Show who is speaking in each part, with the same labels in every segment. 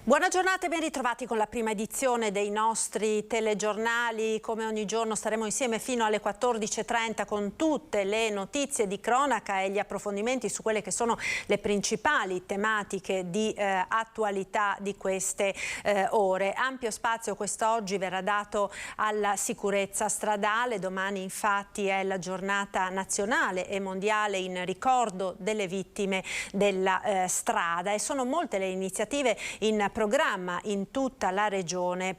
Speaker 1: Buona giornata e ben ritrovati con la prima edizione dei nostri telegiornali. Come ogni giorno staremo insieme fino alle 14:30 con tutte le notizie di cronaca e gli approfondimenti su quelle che sono le principali tematiche di attualità di queste ore. Ampio spazio quest'oggi verrà dato alla sicurezza stradale. Domani infatti è la giornata nazionale e mondiale in ricordo delle vittime della strada e sono molte le iniziative in programma in tutta la regione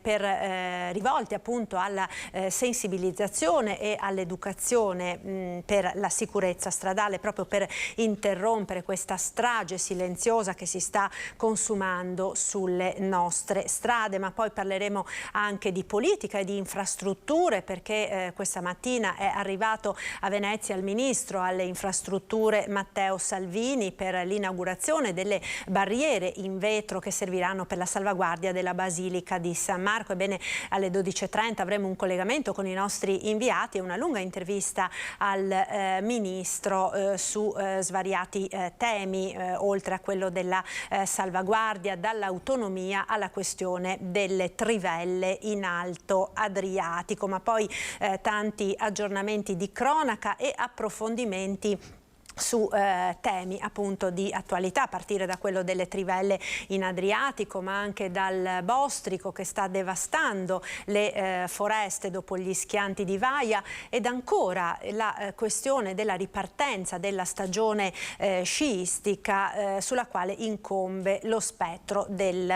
Speaker 1: rivolte appunto alla sensibilizzazione e all'educazione per la sicurezza stradale, proprio per interrompere questa strage silenziosa che si sta consumando sulle nostre strade. Ma poi parleremo anche di politica e di infrastrutture, perché questa mattina è arrivato a Venezia il ministro alle infrastrutture Matteo Salvini per l'inaugurazione delle barriere in vetro che serviranno per la salvaguardia della Basilica di San Marco. Ebbene, alle 12:30 avremo un collegamento con i nostri inviati e una lunga intervista al Ministro su svariati temi, oltre a quello della salvaguardia, dall'autonomia alla questione delle trivelle in Alto Adriatico, ma poi tanti aggiornamenti di cronaca e approfondimenti su temi appunto di attualità, a partire da quello delle trivelle in Adriatico, ma anche dal bostrico che sta devastando le foreste dopo gli schianti di Vaia, ed ancora la questione della ripartenza della stagione sciistica sulla quale incombe lo spettro del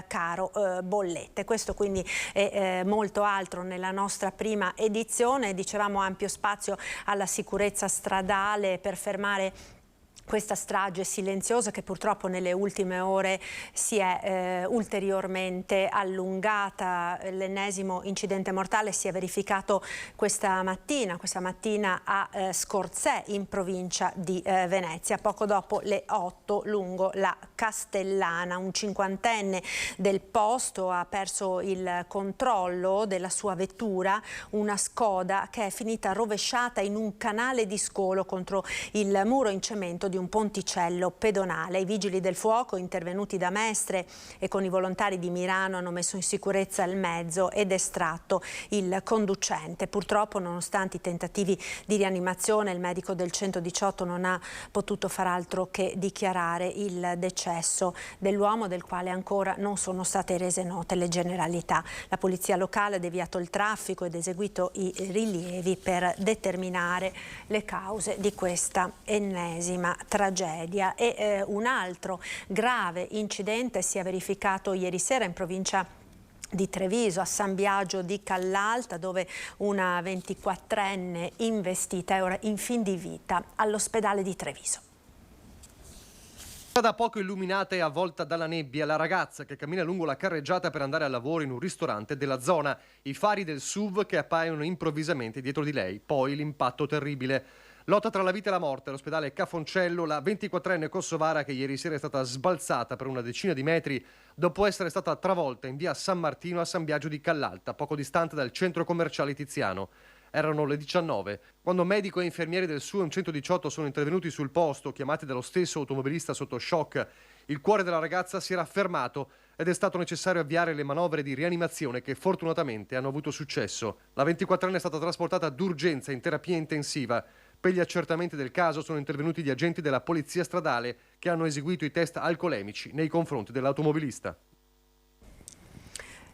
Speaker 1: caro bollette. Questo quindi e molto altro nella nostra prima edizione. Dicevamo ampio spazio alla sicurezza stradale per fermare questa strage silenziosa che purtroppo nelle ultime ore si è ulteriormente allungata. L'ennesimo incidente mortale si è verificato questa mattina a Scorzè, in provincia di Venezia, poco dopo le 8 lungo la Castellana. Un cinquantenne del posto ha perso il controllo della sua vettura, una Skoda, che è finita rovesciata in un canale di scolo contro il muro in cemento di un ponticello pedonale. I vigili del fuoco, intervenuti da Mestre e con i volontari di Mirano, hanno messo in sicurezza il mezzo ed estratto il conducente. Purtroppo, nonostante i tentativi di rianimazione, il medico del 118 non ha potuto far altro che dichiarare il decesso dell'uomo, del quale ancora non sono state rese note le generalità. La polizia locale ha deviato il traffico ed eseguito i rilievi per determinare le cause di questa ennesima tragedia. E un altro grave incidente si è verificato ieri sera in provincia di Treviso, a San Biagio di Callalta, dove una 24enne investita è ora in fin di vita all'ospedale di Treviso.
Speaker 2: Da poco illuminata e avvolta dalla nebbia, la ragazza che cammina lungo la carreggiata per andare al lavoro in un ristorante della zona. I fari del SUV che appaiono improvvisamente dietro di lei. Poi l'impatto terribile. Lotta tra la vita e la morte all'ospedale Cafoncello, la 24enne kosovara che ieri sera è stata sbalzata per una decina di metri dopo essere stata travolta in via San Martino a San Biagio di Callalta, poco distante dal centro commerciale Tiziano. Erano le 19, quando medico e infermieri del SUEM 118 sono intervenuti sul posto, chiamati dallo stesso automobilista sotto shock. Il cuore della ragazza si era fermato ed è stato necessario avviare le manovre di rianimazione che fortunatamente hanno avuto successo. La 24enne è stata trasportata d'urgenza in terapia intensiva. Per gli accertamenti del caso sono intervenuti gli agenti della polizia stradale che hanno eseguito i test alcolemici nei confronti dell'automobilista.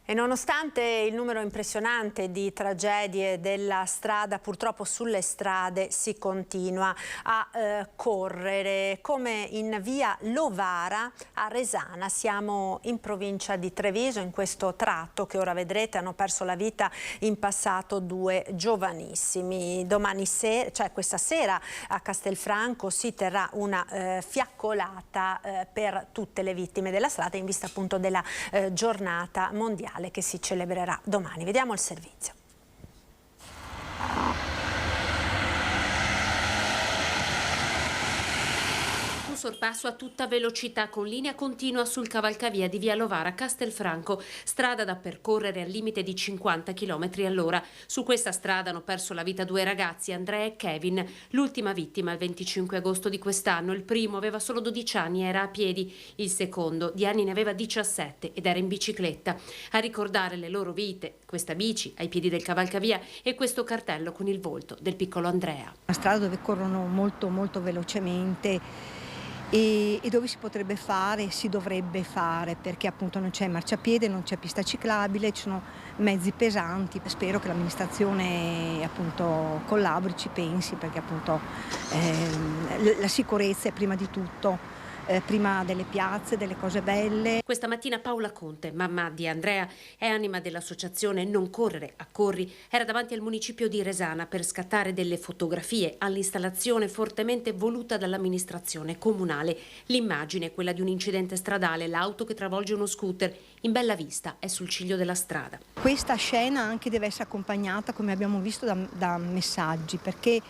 Speaker 1: E nonostante il numero impressionante di tragedie della strada, purtroppo sulle strade si continua a correre. Come in via Lovara a Resana, siamo in provincia di Treviso, in questo tratto che ora vedrete hanno perso la vita in passato 2 giovanissimi. Domani sera, cioè questa sera, a Castelfranco si terrà una fiaccolata per tutte le vittime della strada, in vista appunto della giornata mondiale che si celebrerà domani. Vediamo il servizio.
Speaker 3: sorpasso a tutta velocità con linea continua sul cavalcavia di Via Lovara a Castelfranco, strada da percorrere al limite di 50 km/h. Su questa strada hanno perso la vita due ragazzi, Andrea e Kevin. L'ultima vittima il 25 agosto di quest'anno. Il primo aveva solo 12 anni e era a piedi. Il secondo di anni ne aveva 17 ed era in bicicletta. A ricordare le loro vite, questa bici ai piedi del cavalcavia e questo cartello con il volto del piccolo Andrea.
Speaker 4: Una strada dove corrono molto velocemente e dove si potrebbe fare, si dovrebbe fare, perché appunto non c'è marciapiede, non c'è pista ciclabile, ci sono mezzi pesanti. Spero che l'amministrazione appunto collabori, ci pensi, perché appunto la sicurezza è prima di tutto. Prima delle piazze, delle cose belle.
Speaker 3: Questa mattina Paola Conte, mamma di Andrea, è anima dell'associazione Non Correre, Accorri, era davanti al municipio di Resana per scattare delle fotografie all'installazione fortemente voluta dall'amministrazione comunale. L'immagine è quella di un incidente stradale, l'auto che travolge uno scooter. In bella vista, è sul ciglio della strada.
Speaker 4: Questa scena anche deve essere accompagnata, come abbiamo visto, da messaggi, perché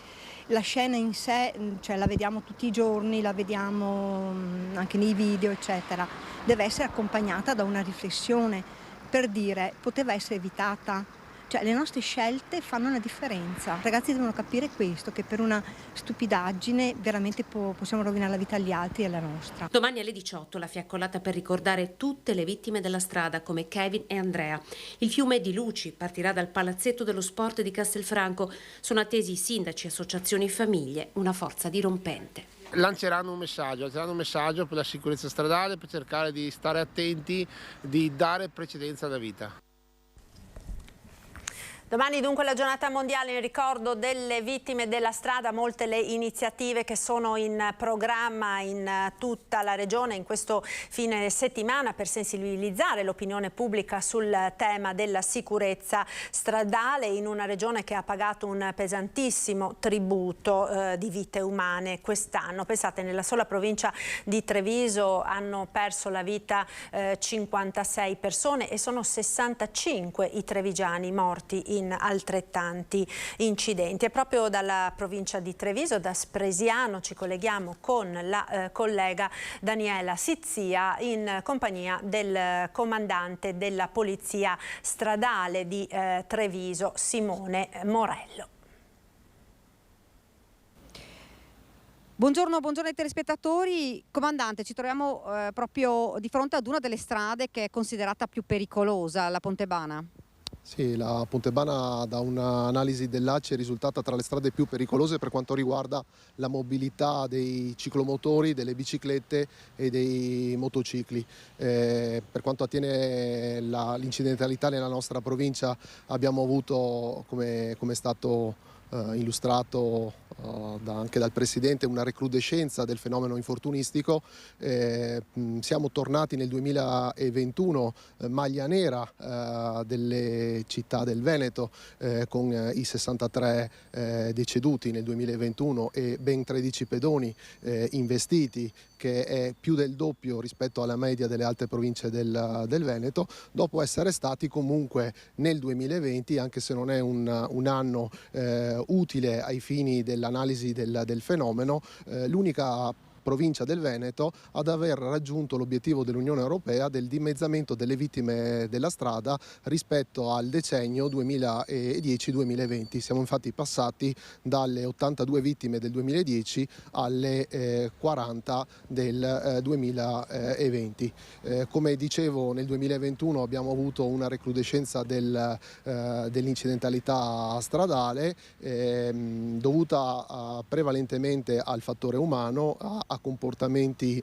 Speaker 4: la scena in sé, cioè la vediamo tutti i giorni, la vediamo anche nei video, eccetera, deve essere accompagnata da una riflessione per dire poteva essere evitata. Cioè le nostre scelte fanno una differenza. I ragazzi devono capire questo, che per una stupidaggine veramente possiamo rovinare la vita agli altri e la nostra.
Speaker 3: Domani alle 18 la fiaccolata per ricordare tutte le vittime della strada come Kevin e Andrea. Il fiume di luci partirà dal Palazzetto dello Sport di Castelfranco. Sono attesi sindaci, associazioni e famiglie, una forza dirompente.
Speaker 5: Lanceranno un messaggio per la sicurezza stradale, per cercare di stare attenti, di dare precedenza alla vita.
Speaker 1: Domani dunque la giornata mondiale in ricordo delle vittime della strada, molte le iniziative che sono in programma in tutta la regione in questo fine settimana per sensibilizzare l'opinione pubblica sul tema della sicurezza stradale in una regione che ha pagato un pesantissimo tributo di vite umane quest'anno. Pensate, nella sola provincia di Treviso hanno perso la vita 56 persone e sono 65 i trevigiani morti in altrettanti incidenti. E proprio dalla provincia di Treviso, da Spresiano, ci colleghiamo con la collega Daniela Sizzia in compagnia del comandante della Polizia Stradale di Treviso, Simone Morello.
Speaker 6: Buongiorno ai telespettatori. Comandante, ci troviamo proprio di fronte ad una delle strade che è considerata più pericolosa, la Pontebana.
Speaker 7: Sì, la Pontebana da un'analisi dell'ACI è risultata tra le strade più pericolose per quanto riguarda la mobilità dei ciclomotori, delle biciclette e dei motocicli. Per quanto attiene l'incidentalità nella nostra provincia abbiamo avuto, come è stato illustrato anche dal Presidente, una recrudescenza del fenomeno infortunistico. Siamo tornati nel 2021 maglia nera delle città del Veneto con i 63 deceduti nel 2021 e ben 13 pedoni investiti, che è più del doppio rispetto alla media delle altre province del Veneto, dopo essere stati comunque nel 2020, anche se non è un anno utile ai fini dell'analisi del fenomeno, l'unica provincia del Veneto ad aver raggiunto l'obiettivo dell'Unione Europea del dimezzamento delle vittime della strada rispetto al decennio 2010-2020. Siamo infatti passati dalle 82 vittime del 2010 alle 40 del 2020. Come dicevo, nel 2021 abbiamo avuto una recrudescenza dell'incidentalità stradale dovuta prevalentemente al fattore umano, a comportamenti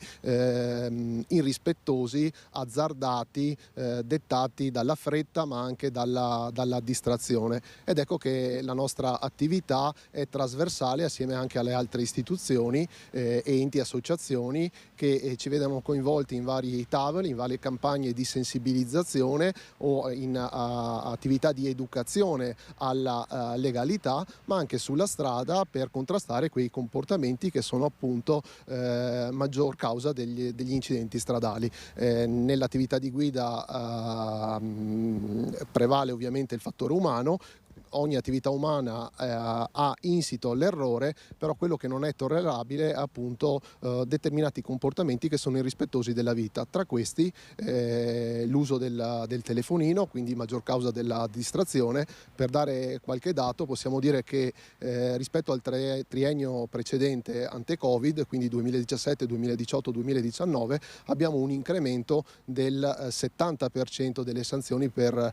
Speaker 7: irrispettosi, azzardati, dettati dalla fretta ma anche dalla distrazione. Ed ecco che la nostra attività è trasversale assieme anche alle altre istituzioni, enti, associazioni che ci vedono coinvolti in vari tavoli, in varie campagne di sensibilizzazione o in attività di educazione alla legalità, ma anche sulla strada per contrastare quei comportamenti che sono appunto maggior causa degli incidenti stradali. Nell'attività di guida prevale ovviamente il fattore umano, ogni attività umana ha insito l'errore, però quello che non è tollerabile è appunto determinati comportamenti che sono irrispettosi della vita. Tra questi l'uso del telefonino, quindi maggior causa della distrazione. Per dare qualche dato possiamo dire che rispetto al triennio precedente ante Covid, quindi 2017, 2018, 2019, abbiamo un incremento del 70% delle sanzioni per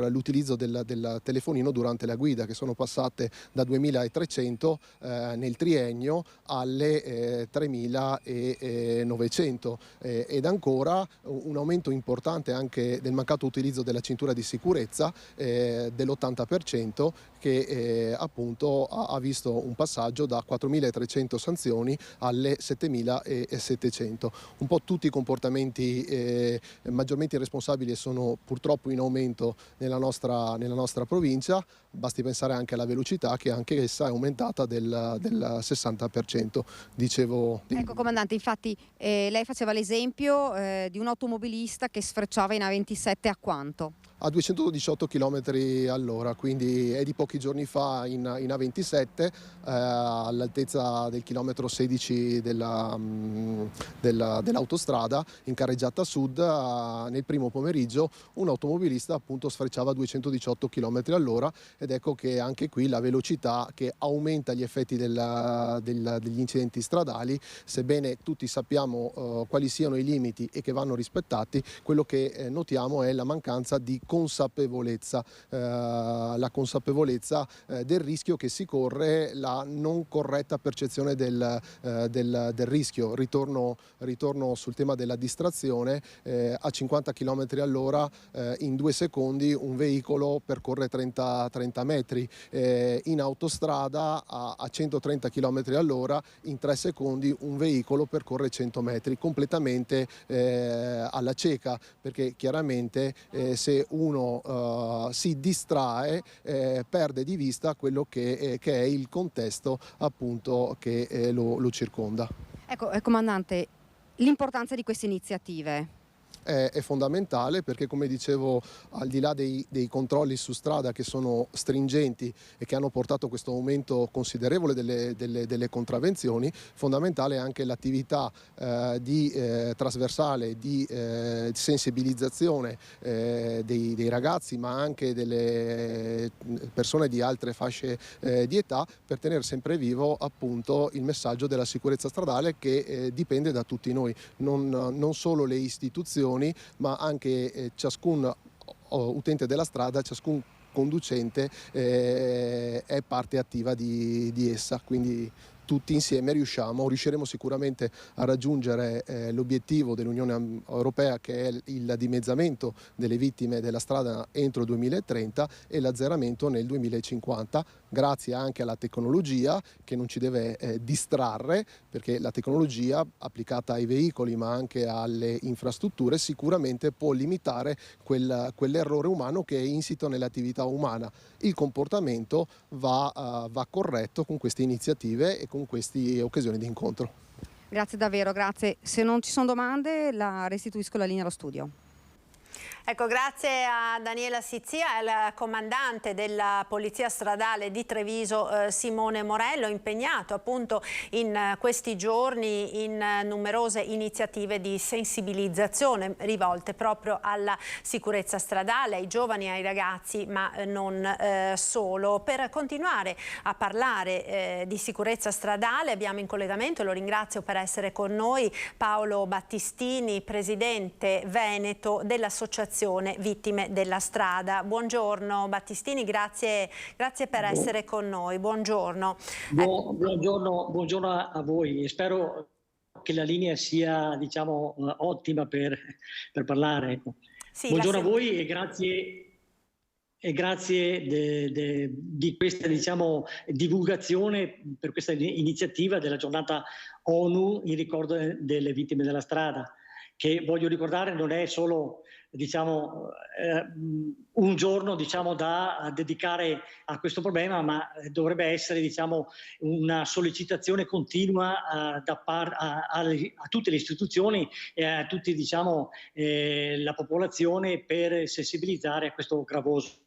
Speaker 7: l'utilizzo del telefonino durante la guida, che sono passate da 2.300 nel triennio alle 3.900 ed ancora un aumento importante anche del mancato utilizzo della cintura di sicurezza dell'80%, che appunto ha visto un passaggio da 4.300 sanzioni alle 7.700. Un po' tutti i comportamenti maggiormente irresponsabili sono purtroppo in aumento nella nostra provincia. Basti pensare anche alla velocità, che anche essa è aumentata del 60%. Dicevo.
Speaker 6: Ecco, comandante, infatti lei faceva l'esempio di un automobilista che sfrecciava in A27 a quanto?
Speaker 7: A 218 km all'ora, quindi è di pochi giorni fa in A27 all'altezza del chilometro 16 dell'autostrada in carreggiata sud. Nel primo pomeriggio un automobilista appunto sfrecciava a 218 km all'ora, ed ecco che anche qui la velocità che aumenta gli effetti degli incidenti stradali. Sebbene tutti sappiamo quali siano i limiti e che vanno rispettati, quello che notiamo è la mancanza di consapevolezza, la consapevolezza del rischio che si corre, la non corretta percezione del rischio. Ritorno sul tema della distrazione. A 50 km all'ora in 2 secondi un veicolo percorre 30 metri, in autostrada a 130 km all'ora in 3 secondi un veicolo percorre 100 metri, completamente alla cieca, perché chiaramente se uno si distrae perde di vista quello che è il contesto appunto che lo circonda.
Speaker 6: Ecco, comandante, l'importanza di queste iniziative.
Speaker 7: È fondamentale perché, come dicevo, al di là dei controlli su strada che sono stringenti e che hanno portato a questo aumento considerevole delle contravvenzioni, fondamentale è anche l'attività trasversale di sensibilizzazione dei ragazzi, ma anche delle persone di altre fasce di età, per tenere sempre vivo appunto il messaggio della sicurezza stradale, che dipende da tutti noi, non solo le istituzioni, ma anche ciascun utente della strada, ciascun conducente è parte attiva di essa. Quindi tutti insieme riusciremo sicuramente a raggiungere l'obiettivo dell'Unione Europea, che è il dimezzamento delle vittime della strada entro il 2030 e l'azzeramento nel 2050, grazie anche alla tecnologia che non ci deve distrarre, perché la tecnologia applicata ai veicoli ma anche alle infrastrutture sicuramente può limitare quell'errore umano che è insito nell'attività umana. Il comportamento va corretto con queste iniziative e con queste occasioni di incontro.
Speaker 6: Grazie davvero, grazie. Se non ci sono domande la restituisco la linea allo studio.
Speaker 1: Ecco, grazie a Daniela Sizzia e al comandante della Polizia Stradale di Treviso, Simone Morello, impegnato appunto in questi giorni in numerose iniziative di sensibilizzazione rivolte proprio alla sicurezza stradale, ai giovani e ai ragazzi, ma non solo. Per continuare a parlare di sicurezza stradale abbiamo in collegamento, lo ringrazio per essere con noi, Paolo Battistini, presidente veneto dell'Associazione Vittime della Strada. Buongiorno Battistini, grazie per essere con noi. Buongiorno.
Speaker 8: Buongiorno a voi. Spero che la linea sia, diciamo, ottima per parlare. Sì, buongiorno a voi e grazie di questa, diciamo, divulgazione, per questa iniziativa della giornata ONU in ricordo delle vittime della strada, che voglio ricordare non è solo, diciamo, un giorno, diciamo, da dedicare a questo problema, ma dovrebbe essere, diciamo, una sollecitazione continua a tutte le istituzioni e a tutti, diciamo, la popolazione, per sensibilizzare a questo gravoso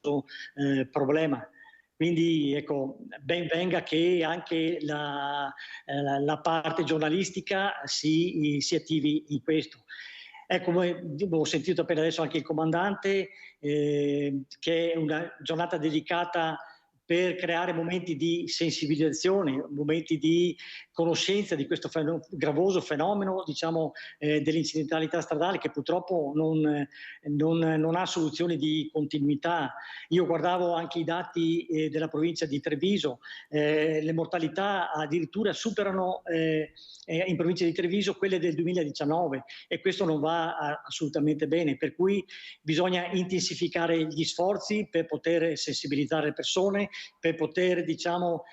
Speaker 8: problema. Quindi ecco, ben venga che anche la parte giornalistica si attivi in questo. Ecco, ho sentito appena adesso anche il comandante, che è una giornata dedicata per creare momenti di sensibilizzazione, momenti di conoscenza di questo gravoso fenomeno, diciamo, dell'incidentalità stradale, che purtroppo non ha soluzioni di continuità. Io guardavo anche i dati della provincia di Treviso, le mortalità addirittura superano in provincia di Treviso quelle del 2019, e questo non va assolutamente bene, per cui bisogna intensificare gli sforzi per poter sensibilizzare le persone, per poter, diciamo,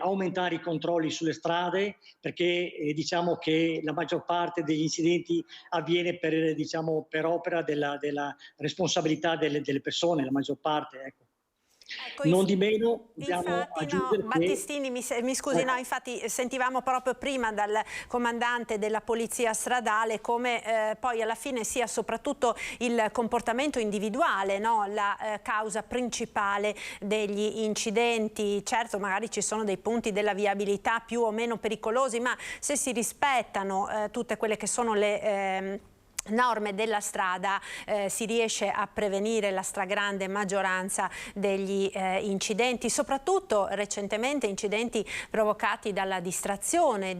Speaker 8: aumentare i controlli sulle strade, perché diciamo che la maggior parte degli incidenti avviene per opera della responsabilità delle persone, la maggior parte, ecco.
Speaker 1: Ecco,
Speaker 8: Non di meno dobbiamo
Speaker 1: infatti
Speaker 8: aggiungere
Speaker 1: no,
Speaker 8: che...
Speaker 1: Battistini, mi scusi, no, infatti sentivamo proprio prima dal comandante della polizia stradale come poi alla fine sia soprattutto il comportamento individuale, no, la causa principale degli incidenti. Certo, magari ci sono dei punti della viabilità più o meno pericolosi, ma se si rispettano tutte quelle che sono le norme della strada si riesce a prevenire la stragrande maggioranza degli incidenti, soprattutto recentemente incidenti provocati dalla distrazione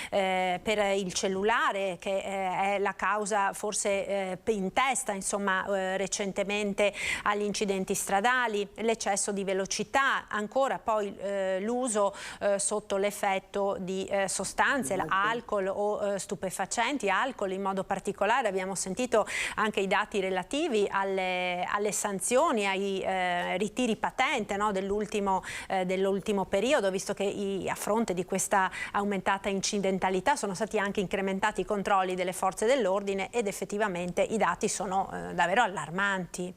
Speaker 1: per il cellulare, che è la causa forse in testa, insomma, recentemente agli incidenti stradali, l'eccesso di velocità, ancora poi l'uso sotto l'effetto di sostanze, alcol o stupefacenti, alcol in modo particolare. Abbiamo sentito anche i dati relativi alle sanzioni, ai ritiri patente, no, dell'ultimo periodo, visto che a fronte di questa aumentata incidentalità sono stati anche incrementati i controlli delle forze dell'ordine ed effettivamente i dati sono davvero allarmanti.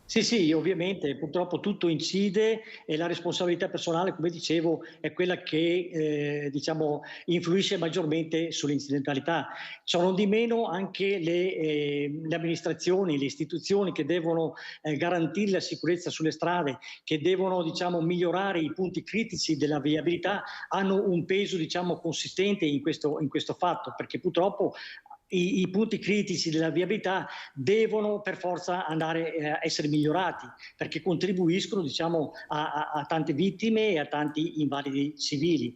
Speaker 8: Sì, ovviamente purtroppo tutto incide, e la responsabilità personale, come dicevo, è quella che diciamo, influisce maggiormente sull'incidentalità. Cionondimeno anche le amministrazioni, le istituzioni che devono garantire la sicurezza sulle strade, che devono, diciamo, migliorare i punti critici della viabilità, hanno un peso, diciamo, consistente in questo fatto, perché purtroppo i punti critici della viabilità devono per forza andare a essere migliorati, perché contribuiscono, diciamo, a tante vittime e a tanti invalidi civili.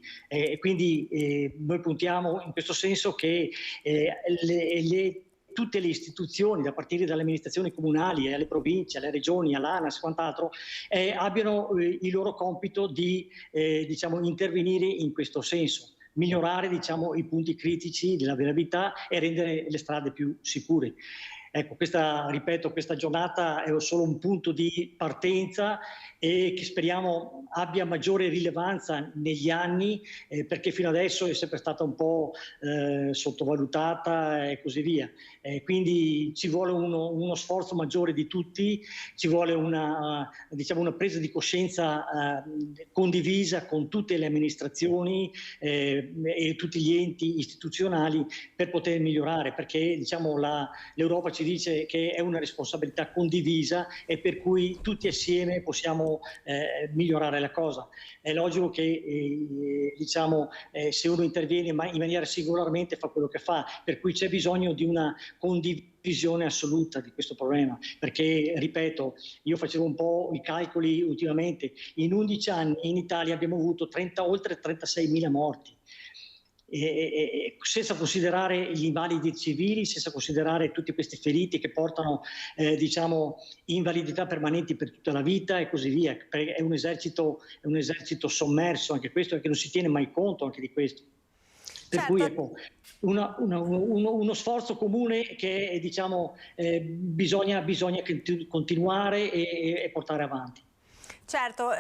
Speaker 8: Quindi noi puntiamo in questo senso che tutte le istituzioni, a partire dalle amministrazioni comunali, alle province, alle regioni, all'ANAS e quant'altro, abbiano il loro compito di diciamo, intervenire in questo senso, migliorare, diciamo, i punti critici della viabilità e rendere le strade più sicure. Ecco, ripeto, questa giornata è solo un punto di partenza e che speriamo abbia maggiore rilevanza negli anni, perché fino adesso è sempre stata un po' sottovalutata e così via. Quindi ci vuole uno sforzo maggiore di tutti, ci vuole diciamo, una presa di coscienza condivisa con tutte le amministrazioni e tutti gli enti istituzionali per poter migliorare, perché, diciamo, l'Europa ci dice che è una responsabilità condivisa e per cui tutti assieme possiamo migliorare la cosa. È logico che diciamo, se uno interviene in maniera singolarmente fa quello che fa, per cui c'è bisogno di una condivisione assoluta di questo problema, perché, ripeto, io facevo un po' i calcoli ultimamente, in 11 anni in Italia abbiamo avuto oltre 36.000 morti. Senza considerare gli invalidi civili, senza considerare tutti questi feriti che portano diciamo, invalidità permanenti per tutta la vita e così via. È un esercito sommerso anche questo, che non si tiene mai conto anche di questo. Per cui ecco, uno sforzo comune che bisogna continuare e portare avanti.
Speaker 1: Certo,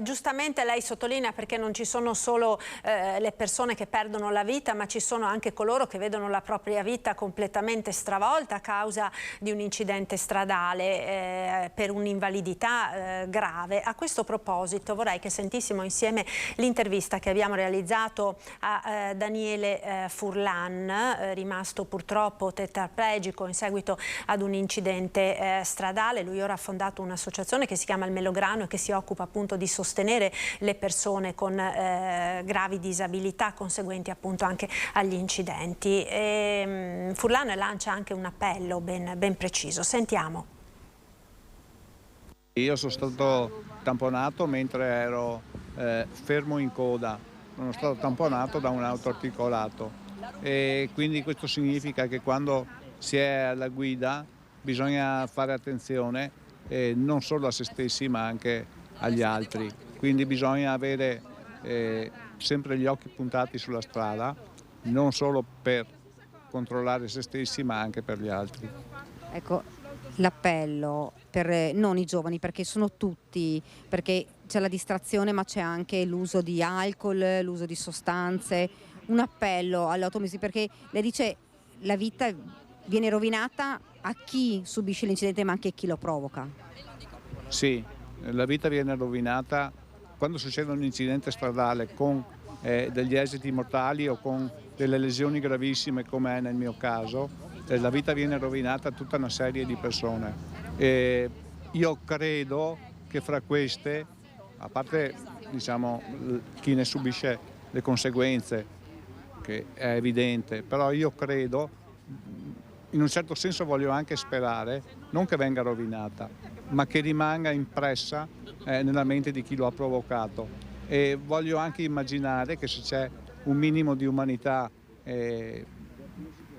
Speaker 1: giustamente lei sottolinea, perché non ci sono solo le persone che perdono la vita, ma ci sono anche coloro che vedono la propria vita completamente stravolta a causa di un incidente stradale per un'invalidità grave. A questo proposito vorrei che sentissimo insieme l'intervista che abbiamo realizzato a Daniele Furlan, rimasto purtroppo tetraplegico in seguito ad un incidente stradale. Lui ora ha fondato un'associazione che si chiama Il Melograno e che si occupa appunto di sostenere le persone con gravi disabilità conseguenti appunto anche agli incidenti. Furlan lancia anche un appello ben preciso. Sentiamo.
Speaker 9: Io sono stato tamponato mentre ero fermo in coda, sono stato tamponato da un autoarticolato e quindi questo significa che quando si è alla guida bisogna fare attenzione non solo a se stessi ma anche agli altri, quindi bisogna avere sempre gli occhi puntati sulla strada, non solo per controllare se stessi ma anche per gli altri.
Speaker 6: Ecco, l'appello per non i giovani, perché sono tutti, perché c'è la distrazione ma c'è anche l'uso di alcol, l'uso di sostanze, un appello all'automobilista, perché lei dice la vita viene rovinata a chi subisce l'incidente ma anche a chi lo provoca.
Speaker 9: Sì, la vita viene rovinata quando succede un incidente stradale con degli esiti mortali o con delle lesioni gravissime come è nel mio caso, la vita viene rovinata a tutta una serie di persone. Io credo che fra queste, a parte diciamo, chi ne subisce le conseguenze, che è evidente, però io credo, in un certo senso voglio anche sperare, non che venga rovinata, ma che rimanga impressa nella mente di chi lo ha provocato. E voglio anche immaginare che se c'è un minimo di umanità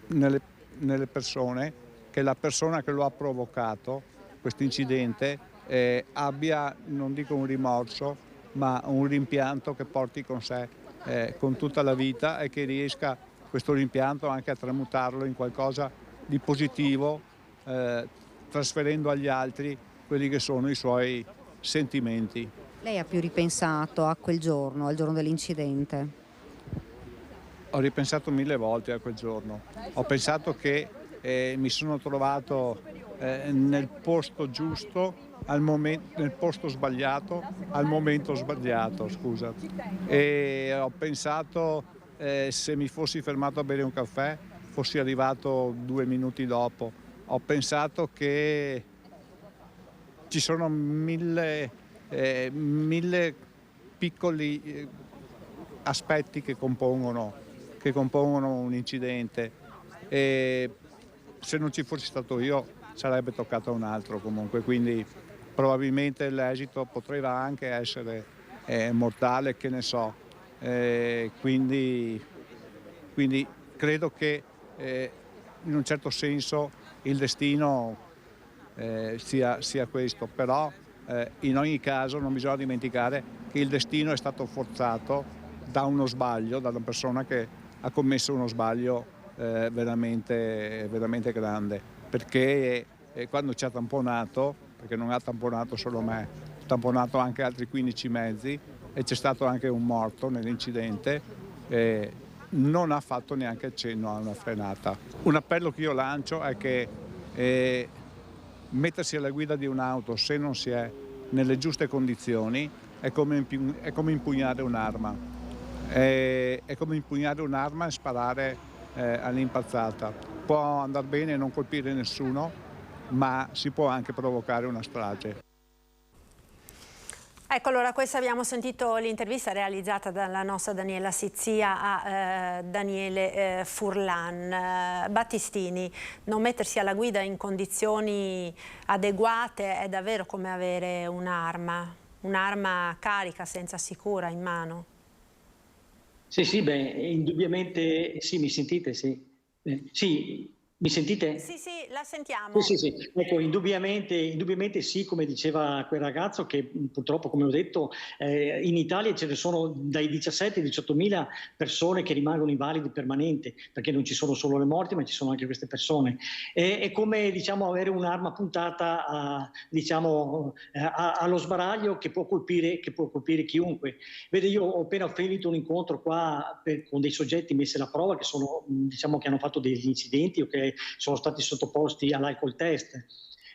Speaker 9: nelle persone, che la persona che lo ha provocato, questo incidente, abbia, non dico un rimorso, ma un rimpianto che porti con sé con tutta la vita e che riesca questo rimpianto anche a tramutarlo in qualcosa di positivo, trasferendo agli altri quelli che sono i suoi sentimenti.
Speaker 6: Lei ha più ripensato a quel giorno, al giorno dell'incidente?
Speaker 9: Ho ripensato 1000 volte a quel giorno. Ho pensato che mi sono trovato nel posto giusto, nel posto sbagliato, al momento sbagliato, scusa. E ho pensato se mi fossi fermato a bere un caffè, fossi arrivato 2 minuti dopo. Ho pensato che ci sono mille piccoli aspetti che compongono un incidente e se non ci fossi stato io sarebbe toccato a un altro comunque, quindi probabilmente l'esito poteva anche essere mortale, che ne so, quindi credo che in un certo senso il destino sia questo, però in ogni caso non bisogna dimenticare che il destino è stato forzato da uno sbaglio, da una persona che ha commesso uno sbaglio veramente grande, perché quando ci ha tamponato, perché non ha tamponato solo me, ha tamponato anche altri 15 mezzi e c'è stato anche un morto nell'incidente, non ha fatto neanche accenno a una frenata. Un appello che io lancio è che mettersi alla guida di un'auto se non si è nelle giuste condizioni è come impugnare un'arma. È come impugnare un'arma e sparare all'impazzata. Può andare bene e non colpire nessuno, ma si può anche provocare una strage.
Speaker 1: Ecco, allora questa abbiamo sentito l'intervista realizzata dalla nostra Daniela Sizzia a Daniele Furlan. Battistini, non mettersi alla guida in condizioni adeguate è davvero come avere un'arma carica, senza sicura in mano.
Speaker 8: Sì, beh, indubbiamente sì, mi sentite? Sì. Sì, Mi sentite?
Speaker 1: Sì, sì, la sentiamo.
Speaker 8: Sì. Ecco, indubbiamente sì, come diceva quel ragazzo che purtroppo, come ho detto, in Italia ce ne sono dai 17 ai 18 mila persone che rimangono invalidi permanente, perché non ci sono solo le morti, ma ci sono anche queste persone. È come, diciamo, avere un'arma puntata allo sbaraglio che può colpire chiunque. Vede, io ho appena finito un incontro qua con dei soggetti messi alla prova che sono, diciamo, che hanno fatto degli incidenti o che sono stati sottoposti all'alcol test.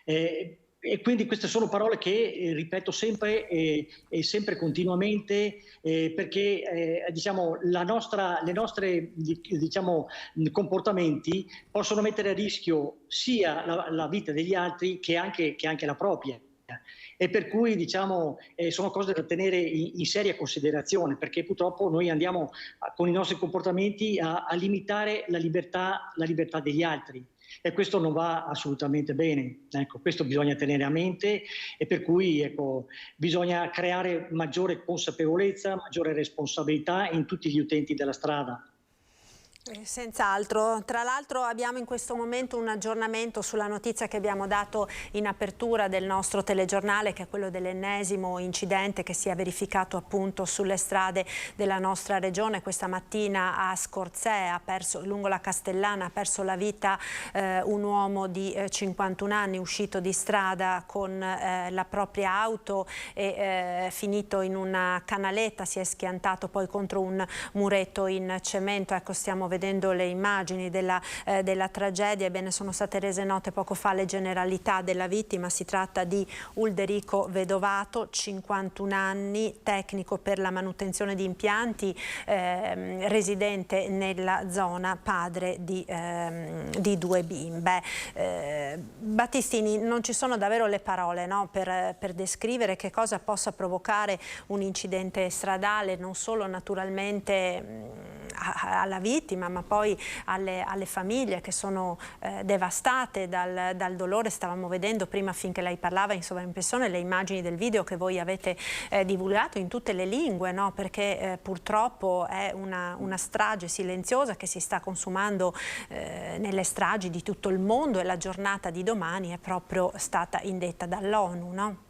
Speaker 8: E quindi queste sono parole che ripeto sempre e sempre continuamente, perché diciamo, le nostre diciamo, comportamenti possono mettere a rischio sia la vita degli altri che anche la propria. E per cui, diciamo, sono cose da tenere in seria considerazione, perché purtroppo noi andiamo con i nostri comportamenti a limitare la libertà degli altri, e questo non va assolutamente bene. Ecco, questo bisogna tenere a mente, e per cui, ecco, bisogna creare maggiore consapevolezza, maggiore responsabilità in tutti gli utenti della strada.
Speaker 1: Senz'altro. Tra l'altro abbiamo in questo momento un aggiornamento sulla notizia che abbiamo dato in apertura del nostro telegiornale, che è quello dell'ennesimo incidente che si è verificato appunto sulle strade della nostra regione. Questa mattina a Scorzè, lungo la Castellana, ha perso la vita un uomo di 51 anni uscito di strada con la propria auto e finito in una canaletta, si è schiantato poi contro un muretto in cemento. Ecco, stiamo vedendo le immagini della tragedia. Ebbene, sono state rese note poco fa le generalità della vittima. Si tratta di Ulderico Vedovato, 51 anni, tecnico per la manutenzione di impianti, residente nella zona, padre di 2 bimbe. Battistini, non ci sono davvero le parole, no, per descrivere che cosa possa provocare un incidente stradale, non solo naturalmente alla vittima, ma poi alle famiglie che sono devastate dal dolore. Stavamo vedendo prima, finché lei parlava, in sovraimpressione le immagini del video che voi avete divulgato in tutte le lingue, no? Perché purtroppo è una strage silenziosa che si sta consumando nelle stragi di tutto il mondo, e la giornata di domani è proprio stata indetta dall'ONU, no?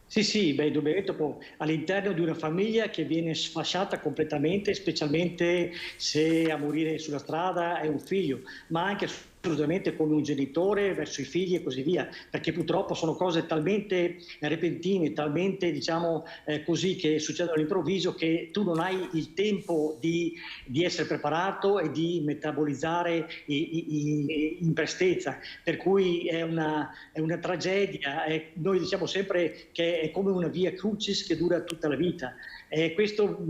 Speaker 8: Sì, beh, indubbiamente all'interno di una famiglia che viene sfasciata completamente, specialmente se a morire sulla strada è un figlio, ma anche assolutamente come un genitore verso i figli e così via, perché purtroppo sono cose talmente repentine, talmente, diciamo, così, che succedono all'improvviso, che tu non hai il tempo di essere preparato e di metabolizzare in prestezza, per cui è una tragedia. Noi diciamo sempre che è come una via crucis che dura tutta la vita. Questo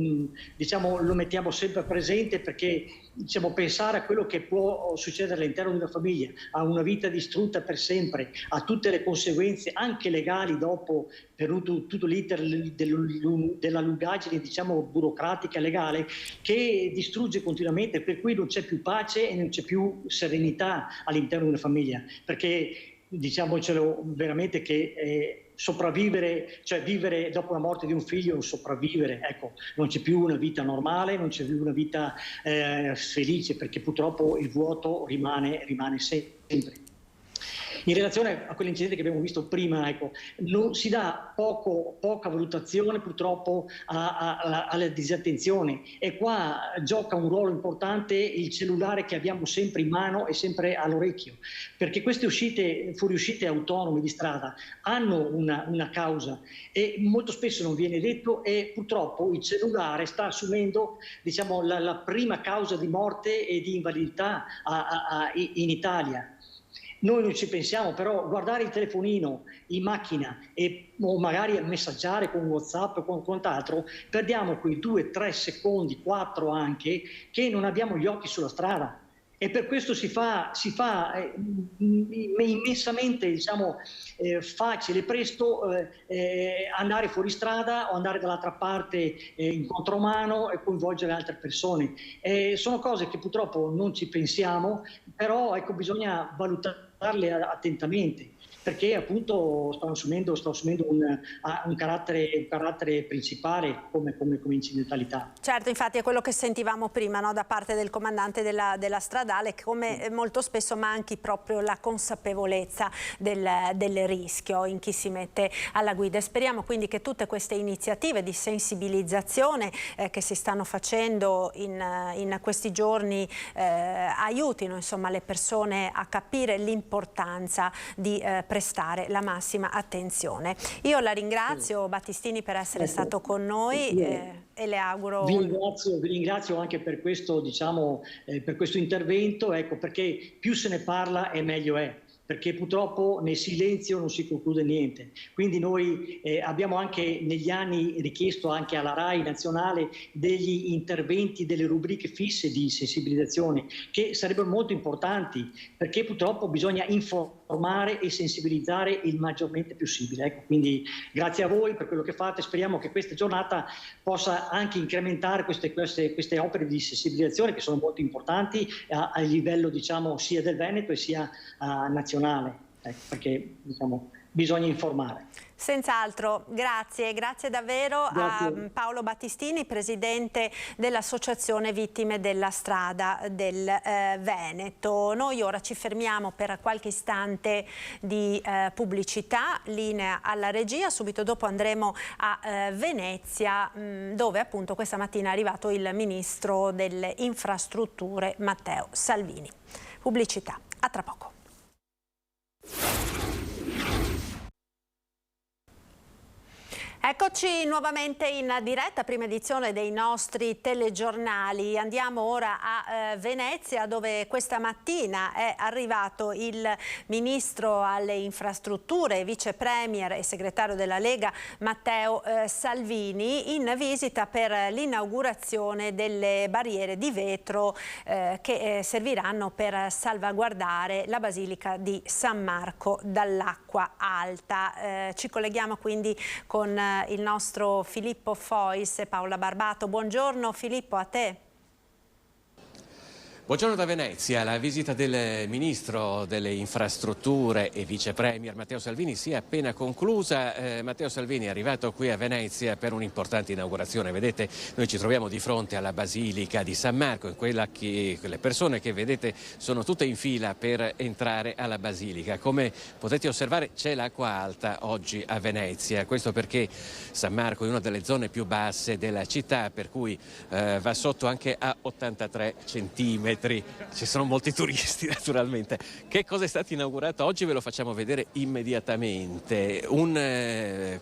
Speaker 8: diciamo, lo mettiamo sempre presente, perché diciamo, pensare a quello che può succedere all'interno di una famiglia, a una vita distrutta per sempre, a tutte le conseguenze anche legali dopo, per tutto l'iter della lungaggine, diciamo, burocratica legale, che distrugge continuamente, per cui non c'è più pace e non c'è più serenità all'interno di una famiglia, perché diciamocelo veramente che sopravvivere, cioè vivere dopo la morte di un figlio è un sopravvivere, ecco, non c'è più una vita normale, non c'è più una vita felice, perché purtroppo il vuoto rimane sempre. In relazione a quell'incidente che abbiamo visto prima, ecco, non si dà poca valutazione purtroppo alla disattenzione, e qua gioca un ruolo importante il cellulare che abbiamo sempre in mano e sempre all'orecchio, perché queste fuoriuscite autonome di strada hanno una causa, e molto spesso non viene detto, e purtroppo il cellulare sta assumendo, diciamo, la prima causa di morte e di invalidità in Italia. Noi non ci pensiamo, però guardare il telefonino in macchina o magari messaggiare con WhatsApp o con quant'altro, perdiamo quei 2-3 secondi, 4 anche, che non abbiamo gli occhi sulla strada. E per questo si fa immensamente, diciamo, facile, presto andare fuori strada o andare dall'altra parte in contromano e coinvolgere altre persone. Sono cose che purtroppo non ci pensiamo, però ecco, bisogna valutare guardarle attentamente, perché appunto sta assumendo un carattere principale come incidentalità.
Speaker 1: Certo, infatti è quello che sentivamo prima, no, da parte del comandante della stradale, come molto spesso manchi proprio la consapevolezza del rischio in chi si mette alla guida. E speriamo quindi che tutte queste iniziative di sensibilizzazione che si stanno facendo in questi giorni aiutino, insomma, le persone a capire l'importanza di prestare la massima attenzione. Io la ringrazio, Battistini, per essere stato con noi e le auguro...
Speaker 8: Vi ringrazio anche per questo, per questo intervento, ecco, perché più se ne parla e meglio è, perché purtroppo nel silenzio non si conclude niente. Quindi noi abbiamo anche negli anni richiesto anche alla RAI nazionale degli interventi, delle rubriche fisse di sensibilizzazione che sarebbero molto importanti, perché purtroppo bisogna informare e sensibilizzare il maggiormente possibile. Ecco, quindi grazie a voi per quello che fate, speriamo che questa giornata possa anche incrementare queste opere di sensibilizzazione che sono molto importanti a livello sia del Veneto e sia nazionale. Ecco, perché bisogna informare.
Speaker 1: Senz'altro, grazie davvero a Paolo Battistini, presidente dell'Associazione Vittime della Strada del Veneto. Noi ora ci fermiamo per qualche istante di pubblicità, linea alla regia, subito dopo andremo a Venezia, dove appunto questa mattina è arrivato il ministro delle Infrastrutture Matteo Salvini. Pubblicità, a tra poco. Eccoci nuovamente in diretta, prima edizione dei nostri telegiornali. Andiamo ora a Venezia, dove questa mattina è arrivato il ministro alle infrastrutture, vice premier e segretario della Lega Matteo Salvini, in visita per l'inaugurazione delle barriere di vetro che serviranno per salvaguardare la Basilica di San Marco dall'acqua alta. Ci colleghiamo quindi con il nostro Filippo Fois e Paola Barbato. Buongiorno Filippo, a te.
Speaker 10: Buongiorno da Venezia. La visita del Ministro delle Infrastrutture e Vice Premier Matteo Salvini si è appena conclusa. Matteo Salvini è arrivato qui a Venezia per un'importante inaugurazione. Vedete, noi ci troviamo di fronte alla Basilica di San Marco, in quelle persone che vedete sono tutte in fila per entrare alla Basilica. Come potete osservare c'è l'acqua alta oggi a Venezia, questo perché San Marco è una delle zone più basse della città, per cui va sotto anche a 83 centimetri. Ci sono molti turisti naturalmente. Che cosa è stato inaugurato oggi? Ve lo facciamo vedere immediatamente.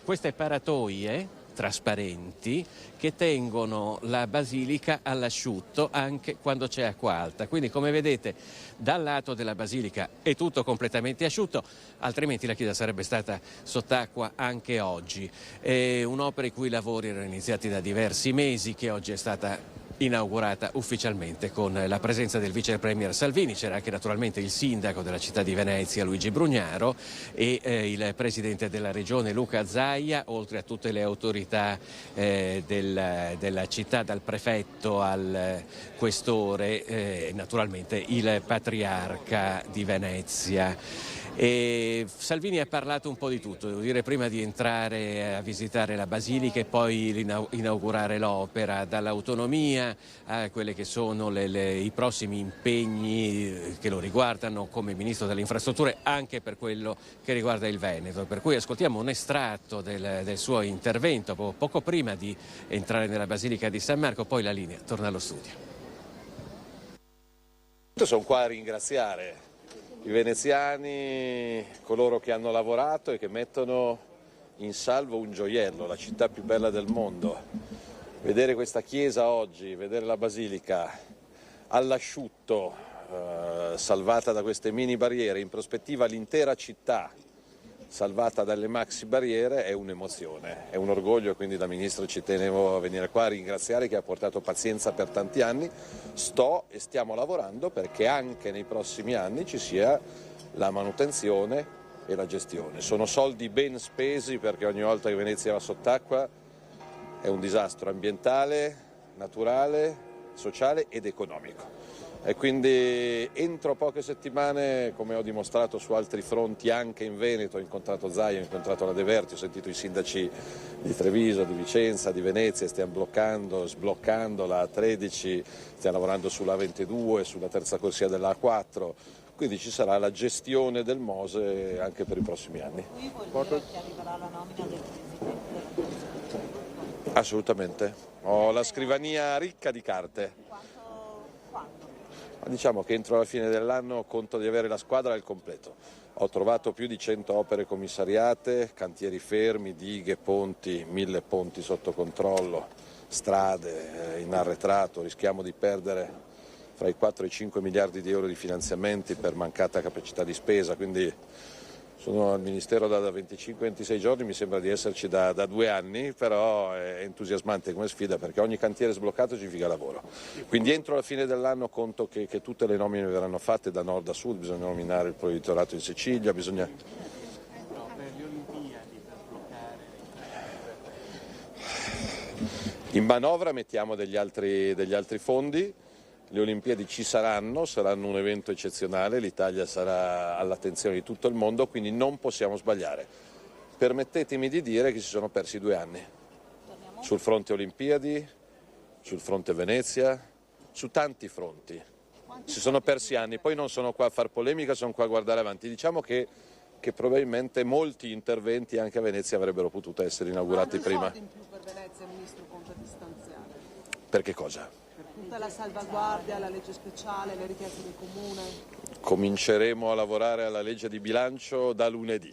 Speaker 10: Queste paratoie trasparenti che tengono la basilica all'asciutto anche quando c'è acqua alta. Quindi, come vedete, dal lato della basilica è tutto completamente asciutto, altrimenti la chiesa sarebbe stata sott'acqua anche oggi. È un'opera i cui lavori erano iniziati da diversi mesi, che oggi è stata inaugurata ufficialmente con la presenza del vice premier Salvini. C'era anche naturalmente il sindaco della città di Venezia Luigi Brugnaro e il presidente della regione Luca Zaia, oltre a tutte le autorità della città, dal prefetto al questore e naturalmente il patriarca di Venezia. E Salvini ha parlato un po' di tutto, devo dire, prima di entrare a visitare la Basilica e poi inaugurare l'opera, dall'autonomia a quelli che sono i prossimi impegni che lo riguardano come Ministro delle Infrastrutture, anche per quello che riguarda il Veneto. Per cui ascoltiamo un estratto del suo intervento poco prima di entrare nella Basilica di San Marco, poi la linea torna allo studio.
Speaker 11: Sono qua a ringraziare i veneziani, coloro che hanno lavorato e che mettono in salvo un gioiello, la città più bella del mondo. Vedere questa chiesa oggi, vedere la basilica all'asciutto, salvata da queste mini barriere, in prospettiva l'intera città salvata dalle maxi barriere, è un'emozione, è un orgoglio, quindi da Ministro ci tenevo a venire qua a ringraziare, che ha portato pazienza per tanti anni. Stiamo lavorando perché anche nei prossimi anni ci sia la manutenzione e la gestione. Sono soldi ben spesi, perché ogni volta che Venezia va sott'acqua è un disastro ambientale, naturale, sociale ed economico. E quindi entro poche settimane, come ho dimostrato su altri fronti anche in Veneto, ho incontrato Zaia, ho incontrato la De Verti, ho sentito i sindaci di Treviso, di Vicenza, di Venezia, stiamo sbloccando la A13, stiamo lavorando sulla A22, sulla terza corsia della A4, quindi ci sarà la gestione del Mose anche per i prossimi anni.
Speaker 12: Qui vuol dire che arriverà la nomina del Presidente?
Speaker 11: Assolutamente, ho la scrivania ricca di carte. Diciamo che entro la fine dell'anno conto di avere la squadra al completo. Ho trovato più di 100 opere commissariate, cantieri fermi, dighe, ponti, 1000 ponti sotto controllo, strade in arretrato, rischiamo di perdere fra i 4 e i 5 miliardi di euro di finanziamenti per mancata capacità di spesa, quindi sono al Ministero da 25-26 giorni, mi sembra di esserci da 2 anni, però è entusiasmante come sfida perché ogni cantiere sbloccato significa lavoro. Quindi entro la fine dell'anno conto che tutte le nomine verranno fatte da nord a sud, bisogna nominare il provveditorato in Sicilia, bisogna... In manovra mettiamo degli altri fondi. Le Olimpiadi ci saranno un evento eccezionale, l'Italia sarà all'attenzione di tutto il mondo, quindi non possiamo sbagliare. Permettetemi di dire che si sono persi 2 anni, sul fronte Olimpiadi, sul fronte Venezia, su tanti fronti. Si sono persi anni, poi non sono qua a far polemica, sono qua a guardare avanti. Diciamo che probabilmente molti interventi anche a Venezia avrebbero potuto essere inaugurati prima.
Speaker 12: In più per Venezia, Ministro, conta di stanziare?
Speaker 11: Per che cosa?
Speaker 12: Tutta la salvaguardia, la legge speciale, le richieste del Comune?
Speaker 11: Cominceremo a lavorare alla legge di bilancio da lunedì,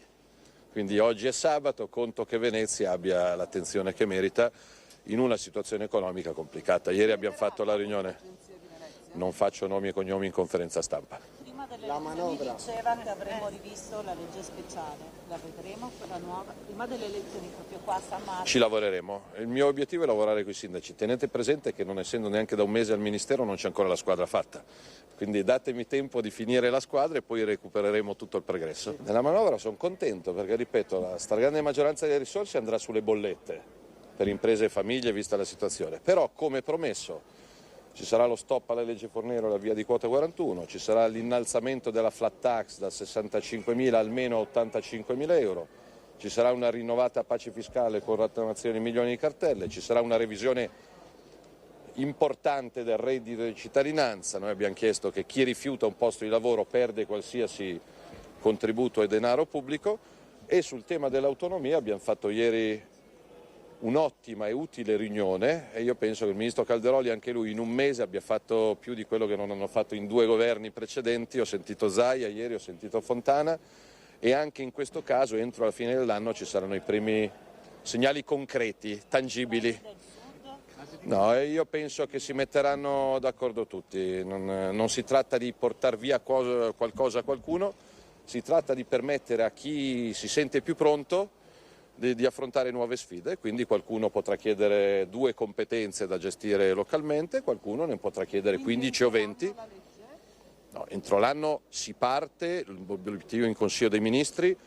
Speaker 11: quindi oggi è sabato, conto che Venezia abbia l'attenzione che merita in una situazione economica complicata. Ieri abbiamo fatto la riunione, non faccio nomi e cognomi in conferenza stampa.
Speaker 12: Prima delle elezioni diceva che avremmo rivisto la legge speciale, la vedremo quella nuova? Prima delle elezioni proprio qua a San Marco?
Speaker 11: Ci lavoreremo, il mio obiettivo è lavorare con i sindaci, tenete presente che non essendo neanche da un mese al Ministero non c'è ancora la squadra fatta, quindi datemi tempo di finire la squadra e poi recupereremo tutto il progresso. Nella manovra sono contento perché, ripeto, la stragrande maggioranza delle risorse andrà sulle bollette per imprese e famiglie vista la situazione, però come promesso ci sarà lo stop alla legge Fornero, la via di quota 41, ci sarà l'innalzamento della flat tax da 65.000 almeno a 85.000 euro, ci sarà una rinnovata pace fiscale con rottamazione di milioni di cartelle, ci sarà una revisione importante del reddito di cittadinanza. Noi abbiamo chiesto che chi rifiuta un posto di lavoro perde qualsiasi contributo e denaro pubblico e sul tema dell'autonomia abbiamo fatto ieri un'ottima e utile riunione e io penso che il Ministro Calderoli anche lui in un mese abbia fatto più di quello che non hanno fatto in 2 governi precedenti. Ho sentito Zaia, ieri ho sentito Fontana e anche in questo caso entro la fine dell'anno ci saranno i primi segnali concreti, tangibili. No, io penso che si metteranno d'accordo tutti, non si tratta di portare via qualcosa a qualcuno, si tratta di permettere a chi si sente più pronto di affrontare nuove sfide, quindi qualcuno potrà chiedere 2 competenze da gestire localmente, qualcuno ne potrà chiedere 15 o 20. No, entro l'anno si parte, l'obiettivo in Consiglio dei Ministri,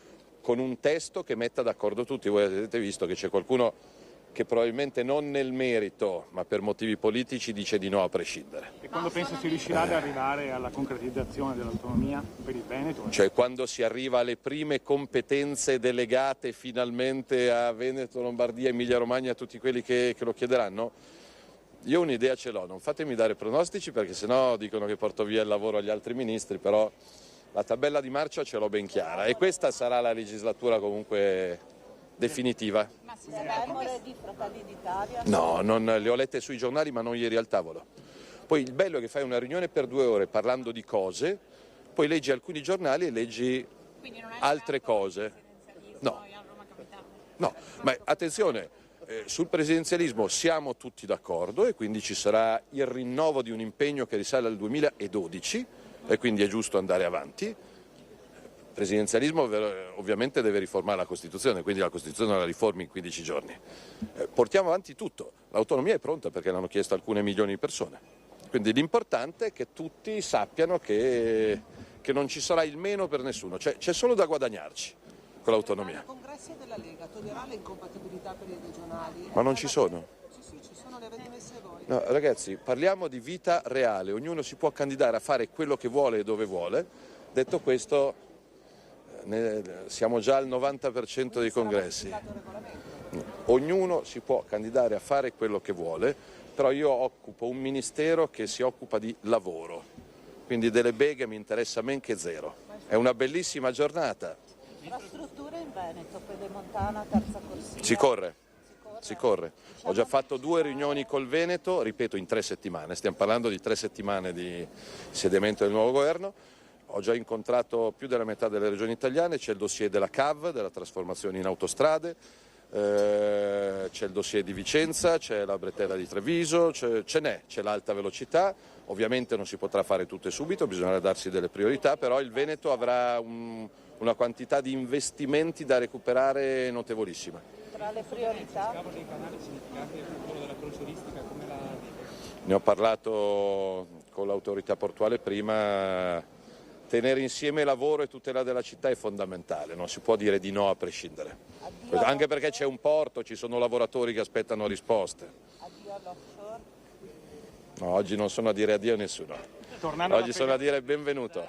Speaker 11: con un testo che metta d'accordo tutti. Voi avete visto che c'è qualcuno che probabilmente non nel merito, ma per motivi politici dice di no a prescindere.
Speaker 13: E quando pensa si riuscirà ad arrivare alla concretizzazione dell'autonomia per il Veneto?
Speaker 11: Cioè quando si arriva alle prime competenze delegate finalmente a Veneto, Lombardia, Emilia Romagna, a tutti quelli che lo chiederanno? Io un'idea ce l'ho, non fatemi dare pronostici perché sennò dicono che porto via il lavoro agli altri ministri, però la tabella di marcia ce l'ho ben chiara e questa sarà la legislatura comunque definitiva.
Speaker 12: Ma si remore di Fratelli d'Italia?
Speaker 11: No, non le ho lette sui giornali ma non ieri al tavolo. Poi il bello è che fai una riunione per 2 ore parlando di cose, poi leggi alcuni giornali e leggi altre cose. No, no, ma attenzione, sul presidenzialismo siamo tutti d'accordo e quindi ci sarà il rinnovo di un impegno che risale al 2012 e quindi è giusto andare avanti. Il presidenzialismo ovviamente deve riformare la Costituzione, quindi la Costituzione la riformi in 15 giorni. Portiamo avanti tutto, l'autonomia è pronta perché l'hanno chiesto alcune milioni di persone, quindi l'importante è che tutti sappiano che non ci sarà il meno per nessuno, c'è solo da guadagnarci con l'autonomia.
Speaker 12: Il congresso della Lega toglierà le incompatibilità per i regionali?
Speaker 11: Ma non ci sono.
Speaker 12: Sì, ci sono, le avete messe voi.
Speaker 11: No, ragazzi, parliamo di vita reale, ognuno si può candidare a fare quello che vuole e dove vuole. Detto questo, siamo già al 90% dei congressi. Ognuno si può candidare a fare quello che vuole, però io occupo un ministero che si occupa di lavoro, quindi delle beghe mi interessa men che zero. È una bellissima giornata.
Speaker 12: Infrastrutture in Veneto, Pedemontana, Terza Corsia.
Speaker 11: Si corre. Ho già fatto 2 riunioni col Veneto, ripeto, in 3 settimane, stiamo parlando di 3 settimane di insediamento del nuovo governo. Ho già incontrato più della metà delle regioni italiane, c'è il dossier della CAV, della trasformazione in autostrade, c'è il dossier di Vicenza, c'è la bretella di Treviso, c'è l'alta velocità. Ovviamente non si potrà fare tutte subito, bisognerà darsi delle priorità, però il Veneto avrà una quantità di investimenti da recuperare notevolissima.
Speaker 12: Tra le priorità?
Speaker 11: Ne ho parlato con l'autorità portuale prima, tenere insieme lavoro e tutela della città è fondamentale, non si può dire di no a prescindere. Anche perché c'è un porto, ci sono lavoratori che aspettano risposte.
Speaker 12: Addio all'offshore?
Speaker 11: No, oggi non sono a dire addio a nessuno. Oggi sono a dire benvenuto.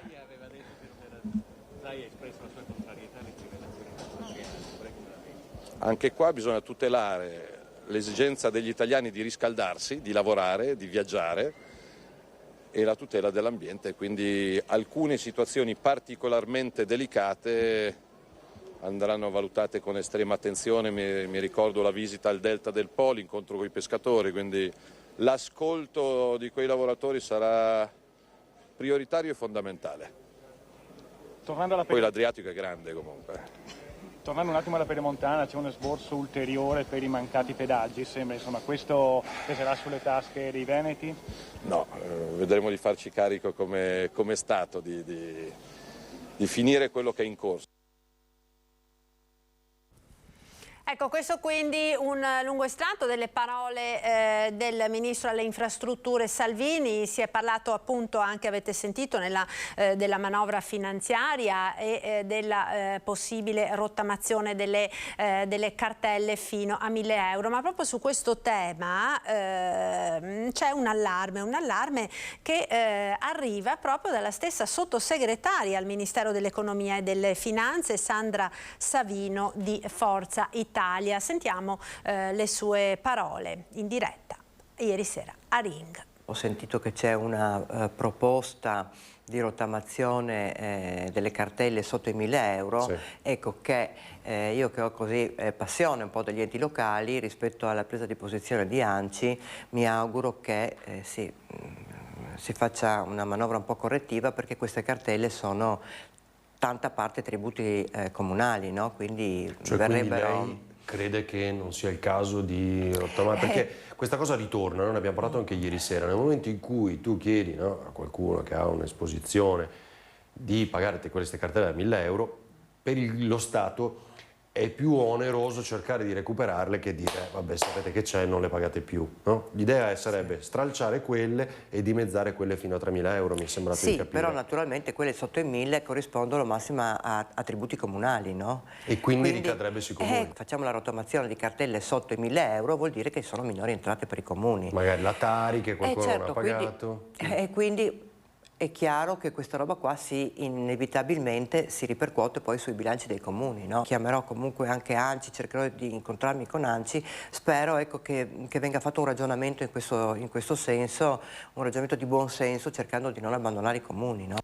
Speaker 11: Anche qua bisogna tutelare l'esigenza degli italiani di riscaldarsi, di lavorare, di viaggiare e la tutela dell'ambiente, quindi alcune situazioni particolarmente delicate andranno valutate con estrema attenzione. Mi ricordo la visita al Delta del Po, l'incontro con i pescatori, quindi l'ascolto di quei lavoratori sarà prioritario e fondamentale. Poi l'Adriatico è grande comunque.
Speaker 13: Tornando un attimo alla Pedemontana, c'è un esborso ulteriore per i mancati pedaggi, sembra, insomma, questo peserà sulle tasche dei veneti?
Speaker 11: No, vedremo di farci carico come Stato di finire quello che è in corso.
Speaker 1: Ecco, questo quindi un lungo estratto delle parole del Ministro alle Infrastrutture Salvini. Si è parlato appunto anche, avete sentito, della manovra finanziaria e della possibile rottamazione delle cartelle fino a 1.000 euro. Ma proprio su questo tema c'è un allarme che arriva proprio dalla stessa sottosegretaria al Ministero dell'Economia e delle Finanze, Sandra Savino di Forza Italia. Sentiamo le sue parole in diretta ieri sera a Ring.
Speaker 14: Ho sentito che c'è una proposta di rottamazione delle cartelle sotto i 1.000 euro. Sì. Ecco che io che ho così passione un po' degli enti locali rispetto alla presa di posizione di ANCI, mi auguro che si faccia una manovra un po' correttiva, perché queste cartelle sono tanta parte tributi comunali, no? Quindi verrebbero...
Speaker 15: Quindi lei crede che non sia il caso di rottamare? Perché questa cosa ritorna, noi ne abbiamo parlato anche ieri sera, nel momento in cui tu chiedi, no, a qualcuno che ha un'esposizione di pagare queste cartelle da 1.000 euro, per lo Stato è più oneroso cercare di recuperarle che dire vabbè, sapete che c'è, non le pagate più, no? L'idea sarebbe stralciare quelle e dimezzare quelle fino a 3.000 euro, mi è sembrato di capire.
Speaker 14: Sì, però naturalmente quelle sotto i 1.000 corrispondono massima a tributi comunali, no?
Speaker 15: E quindi ricadrebbe sui comuni.
Speaker 14: Facciamo la rottamazione di cartelle sotto i 1.000 euro, vuol dire che sono minori entrate per i comuni.
Speaker 15: Magari la Tari che qualcuno non ha pagato.
Speaker 14: Quindi è chiaro che questa roba qua inevitabilmente si ripercuote poi sui bilanci dei comuni, no? Chiamerò comunque anche ANCI, cercherò di incontrarmi con ANCI, spero, ecco, che venga fatto un ragionamento in questo senso, un ragionamento di buon senso, cercando di non abbandonare i comuni, no?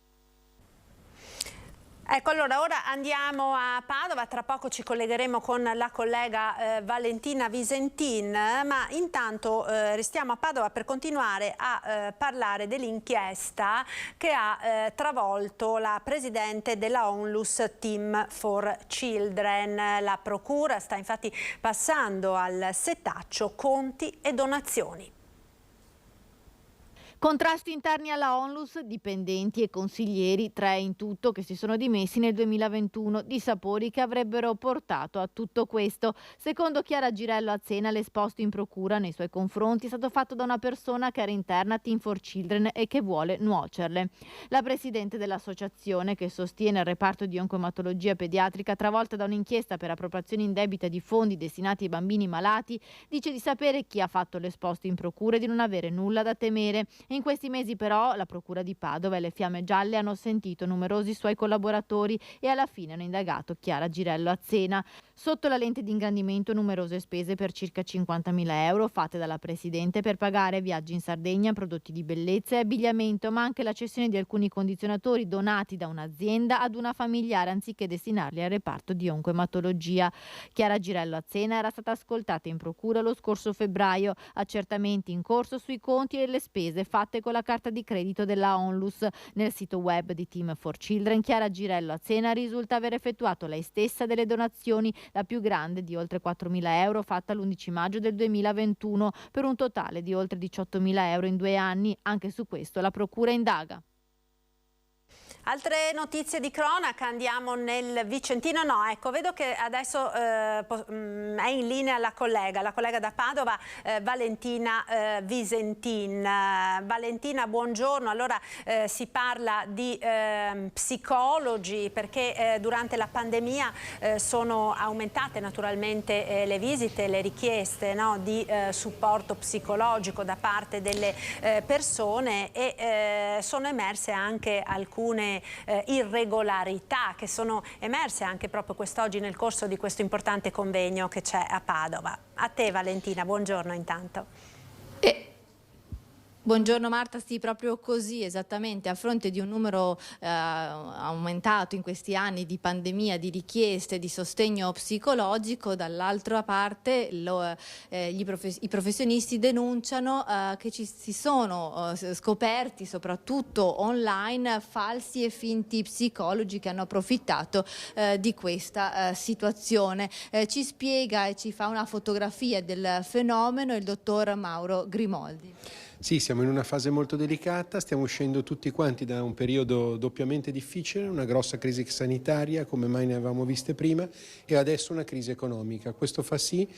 Speaker 1: Ecco, allora ora andiamo a Padova, tra poco ci collegheremo con la collega Valentina Visentin, ma intanto restiamo a Padova per continuare a parlare dell'inchiesta che ha travolto la presidente della Onlus Team for Children. La procura sta infatti passando al setaccio conti e donazioni.
Speaker 16: Contrasti interni alla Onlus, dipendenti e consiglieri, 3 in tutto, che si sono dimessi nel 2021, dissapori che avrebbero portato a tutto questo. Secondo Chiara Girello Azzena, l'esposto in procura nei suoi confronti è stato fatto da una persona che era interna a Team for Children e che vuole nuocerle. La presidente dell'associazione, che sostiene il reparto di oncoematologia pediatrica travolta da un'inchiesta per appropriazione indebita di fondi destinati ai bambini malati, dice di sapere chi ha fatto l'esposto in procura e di non avere nulla da temere. In questi mesi però la procura di Padova e le Fiamme Gialle hanno sentito numerosi suoi collaboratori e alla fine hanno indagato Chiara Girello Azzena. Sotto la lente di ingrandimento numerose spese per circa 50.000 euro fatte dalla presidente per pagare viaggi in Sardegna, prodotti di bellezza e abbigliamento, ma anche la cessione di alcuni condizionatori donati da un'azienda ad una familiare anziché destinarli al reparto di oncoematologia. Chiara Girello Azzena era stata ascoltata in procura lo scorso febbraio, accertamenti in corso sui conti e le spese fatte con la carta di credito della Onlus. Nel sito web di Team for Children, Chiara Girello Azzena risulta aver effettuato lei stessa delle donazioni, la più grande di oltre 4.000 euro fatta l'11 maggio del 2021, per un totale di oltre 18.000 euro in 2 anni. Anche su questo la procura indaga.
Speaker 1: Altre notizie di cronaca, andiamo nel Vicentino. No, ecco, vedo che adesso è in linea la collega da Padova, Valentina Visentin. Valentina, buongiorno. Allora si parla di psicologi perché durante la pandemia sono aumentate naturalmente le visite, le richieste, no, di supporto psicologico da parte delle persone e sono emerse anche alcune irregolarità che sono emerse anche proprio quest'oggi nel corso di questo importante convegno che c'è a Padova. A te Valentina, buongiorno intanto.
Speaker 17: Buongiorno Marta, sì, proprio così, esattamente, a fronte di un numero aumentato in questi anni di pandemia, di richieste di sostegno psicologico, dall'altra parte i professionisti denunciano che si sono scoperti, soprattutto online, falsi e finti psicologi che hanno approfittato di questa situazione. Ci spiega e ci fa una fotografia del fenomeno il dottor Mauro Grimoldi.
Speaker 18: Sì, siamo in una fase molto delicata, stiamo uscendo tutti quanti da un periodo doppiamente difficile, una grossa crisi sanitaria come mai ne avevamo viste prima e adesso una crisi economica. Questo fa sì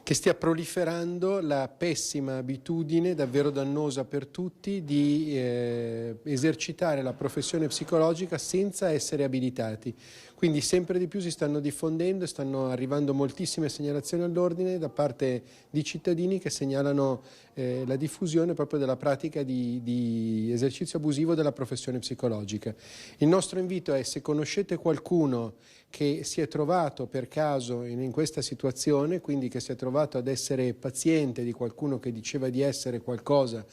Speaker 18: che stia proliferando la pessima abitudine, davvero dannosa per tutti, di esercitare la professione psicologica senza essere abilitati. Quindi sempre di più si stanno diffondendo e stanno arrivando moltissime segnalazioni all'ordine da parte di cittadini che segnalano la diffusione proprio della pratica di esercizio abusivo della professione psicologica. Il nostro invito è: se conoscete qualcuno che si è trovato per caso in questa situazione, quindi che si è trovato ad essere paziente di qualcuno che diceva di essere qualcosa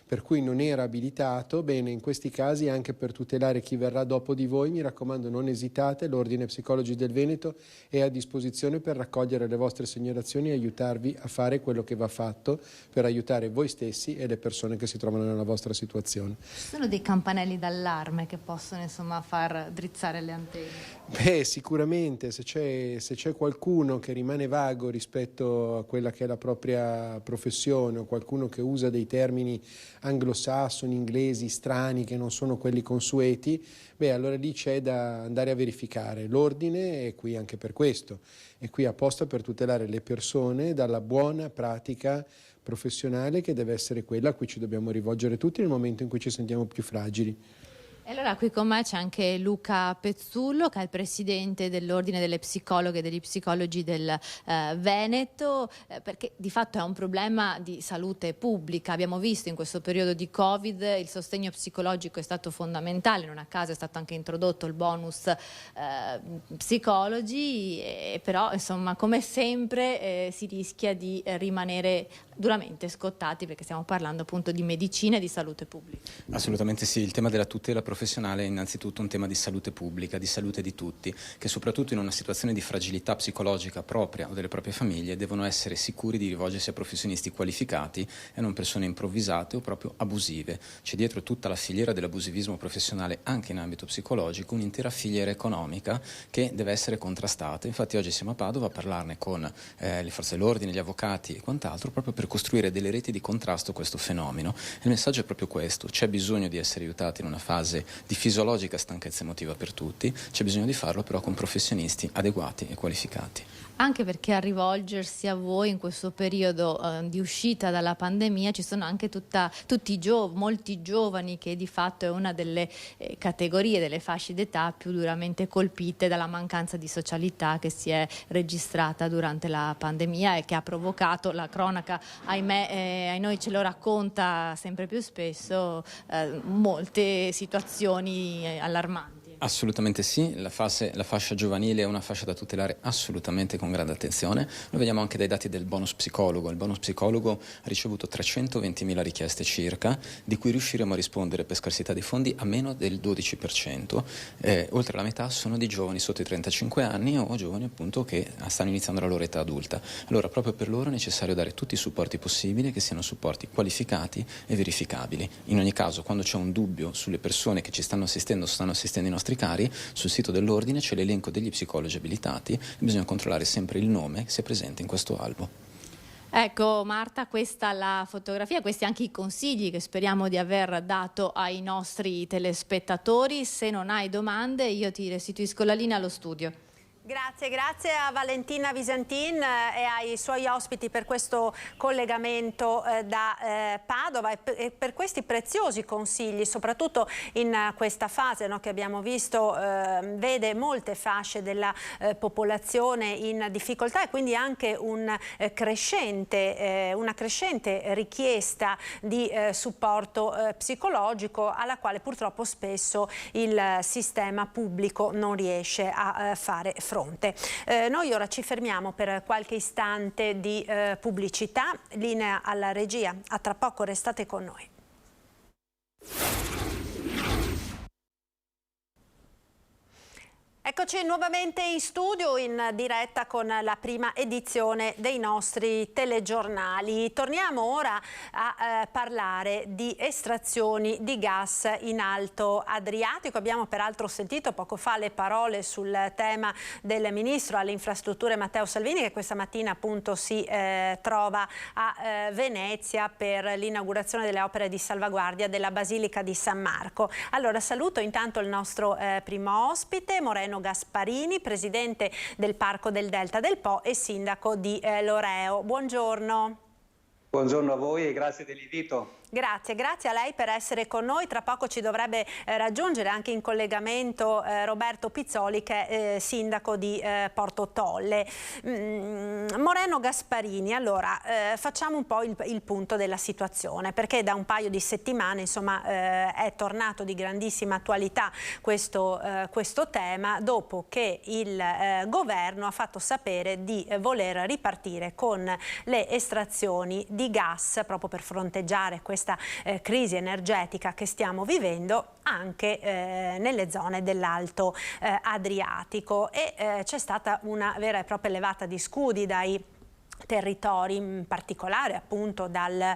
Speaker 18: per cui non era abilitato, bene, in questi casi, anche per tutelare chi verrà dopo di voi, mi raccomando, non esitate, l'Ordine Psicologi del Veneto è a disposizione per raccogliere le vostre segnalazioni e aiutarvi a fare quello che va fatto per aiutare voi stessi e le persone che si trovano nella vostra situazione.
Speaker 17: Ci sono dei campanelli d'allarme che possono insomma far drizzare le antenne?
Speaker 18: Beh, sicuramente, se c'è qualcuno che rimane vago rispetto a quella che è la propria professione o qualcuno che usa dei termini anglosassoni, inglesi, strani, che non sono quelli consueti, beh, allora lì c'è da andare a verificare. L'ordine è qui anche per questo, è qui apposta per tutelare le persone dalla buona pratica professionale che deve essere quella a cui ci dobbiamo rivolgere tutti nel momento in cui ci sentiamo più fragili.
Speaker 17: E allora qui con me c'è anche Luca Pezzullo, che è il presidente dell'Ordine delle Psicologhe e degli Psicologi del Veneto, perché di fatto è un problema di salute pubblica. Abbiamo visto in questo periodo di Covid il sostegno psicologico è stato fondamentale, non a caso è stato anche introdotto il bonus psicologi, però insomma come sempre si rischia di rimanere duramente scottati, perché stiamo parlando appunto di medicina e di salute pubblica.
Speaker 19: Assolutamente sì, il tema della tutela professionale è innanzitutto un tema di salute pubblica, di salute di tutti, che soprattutto in una situazione di fragilità psicologica propria o delle proprie famiglie devono essere sicuri di rivolgersi a professionisti qualificati e non persone improvvisate o proprio abusive. C'è dietro tutta la filiera dell'abusivismo professionale anche in ambito psicologico, un'intera filiera economica che deve essere contrastata. Infatti oggi siamo a Padova a parlarne con le forze dell'ordine, gli avvocati e quant'altro, proprio per per costruire delle reti di contrasto a questo fenomeno. E il messaggio è proprio questo: c'è bisogno di essere aiutati in una fase di fisiologica stanchezza emotiva per tutti, c'è bisogno di farlo però con professionisti adeguati e qualificati.
Speaker 17: Anche perché a rivolgersi a voi in questo periodo di uscita dalla pandemia ci sono anche molti giovani, che di fatto è una delle categorie, delle fasce d'età più duramente colpite dalla mancanza di socialità che si è registrata durante la pandemia e che ha provocato, la cronaca ahimè a noi ce lo racconta sempre più spesso, molte situazioni allarmanti.
Speaker 19: Assolutamente sì, la fascia giovanile è una fascia da tutelare assolutamente con grande attenzione. Lo vediamo anche dai dati del bonus psicologo. Il bonus psicologo ha ricevuto 320.000 richieste circa, di cui riusciremo a rispondere per scarsità di fondi a meno del 12%. Oltre la metà sono di giovani sotto i 35 anni o giovani appunto che stanno iniziando la loro età adulta. Allora proprio per loro è necessario dare tutti i supporti possibili, che siano supporti qualificati e verificabili. In ogni caso, quando c'è un dubbio sulle persone che ci stanno assistendo i nostri cari, sul sito dell'ordine c'è l'elenco degli psicologi abilitati e bisogna controllare sempre il nome se è presente in questo albo.
Speaker 17: Ecco Marta, questa la fotografia, questi anche i consigli che speriamo di aver dato ai nostri telespettatori. Se non hai domande io ti restituisco la linea allo studio.
Speaker 1: Grazie a Valentina Visentin e ai suoi ospiti per questo collegamento da Padova e per questi preziosi consigli, soprattutto in questa fase, no, che abbiamo visto vede molte fasce della popolazione in difficoltà e quindi anche una crescente richiesta di supporto psicologico alla quale purtroppo spesso il sistema pubblico non riesce a fare fronte. Noi ora ci fermiamo per qualche istante di pubblicità, linea alla regia, a tra poco, restate con noi. Eccoci nuovamente in studio, in diretta con la prima edizione dei nostri telegiornali. Torniamo ora a parlare di estrazioni di gas in Alto Adriatico. Abbiamo peraltro sentito poco fa le parole sul tema del Ministro alle Infrastrutture Matteo Salvini, che questa mattina appunto si trova a Venezia per l'inaugurazione delle opere di salvaguardia della Basilica di San Marco. Allora saluto intanto il nostro primo ospite, Moreno Gasparini, presidente del Parco del Delta del Po e sindaco di Loreo. Buongiorno.
Speaker 20: Buongiorno a voi e grazie dell'invito.
Speaker 1: Grazie a lei per essere con noi. Tra poco ci dovrebbe raggiungere anche in collegamento Roberto Pizzoli, che è sindaco di Porto Tolle. Moreno Gasparini, allora facciamo un po' il punto della situazione, perché da un paio di settimane insomma è tornato di grandissima attualità questo tema, dopo che il governo ha fatto sapere di voler ripartire con le estrazioni di gas proprio per fronteggiare questa crisi energetica che stiamo vivendo anche nelle zone dell'Alto Adriatico e c'è stata una vera e propria levata di scudi dai territori, in particolare appunto dal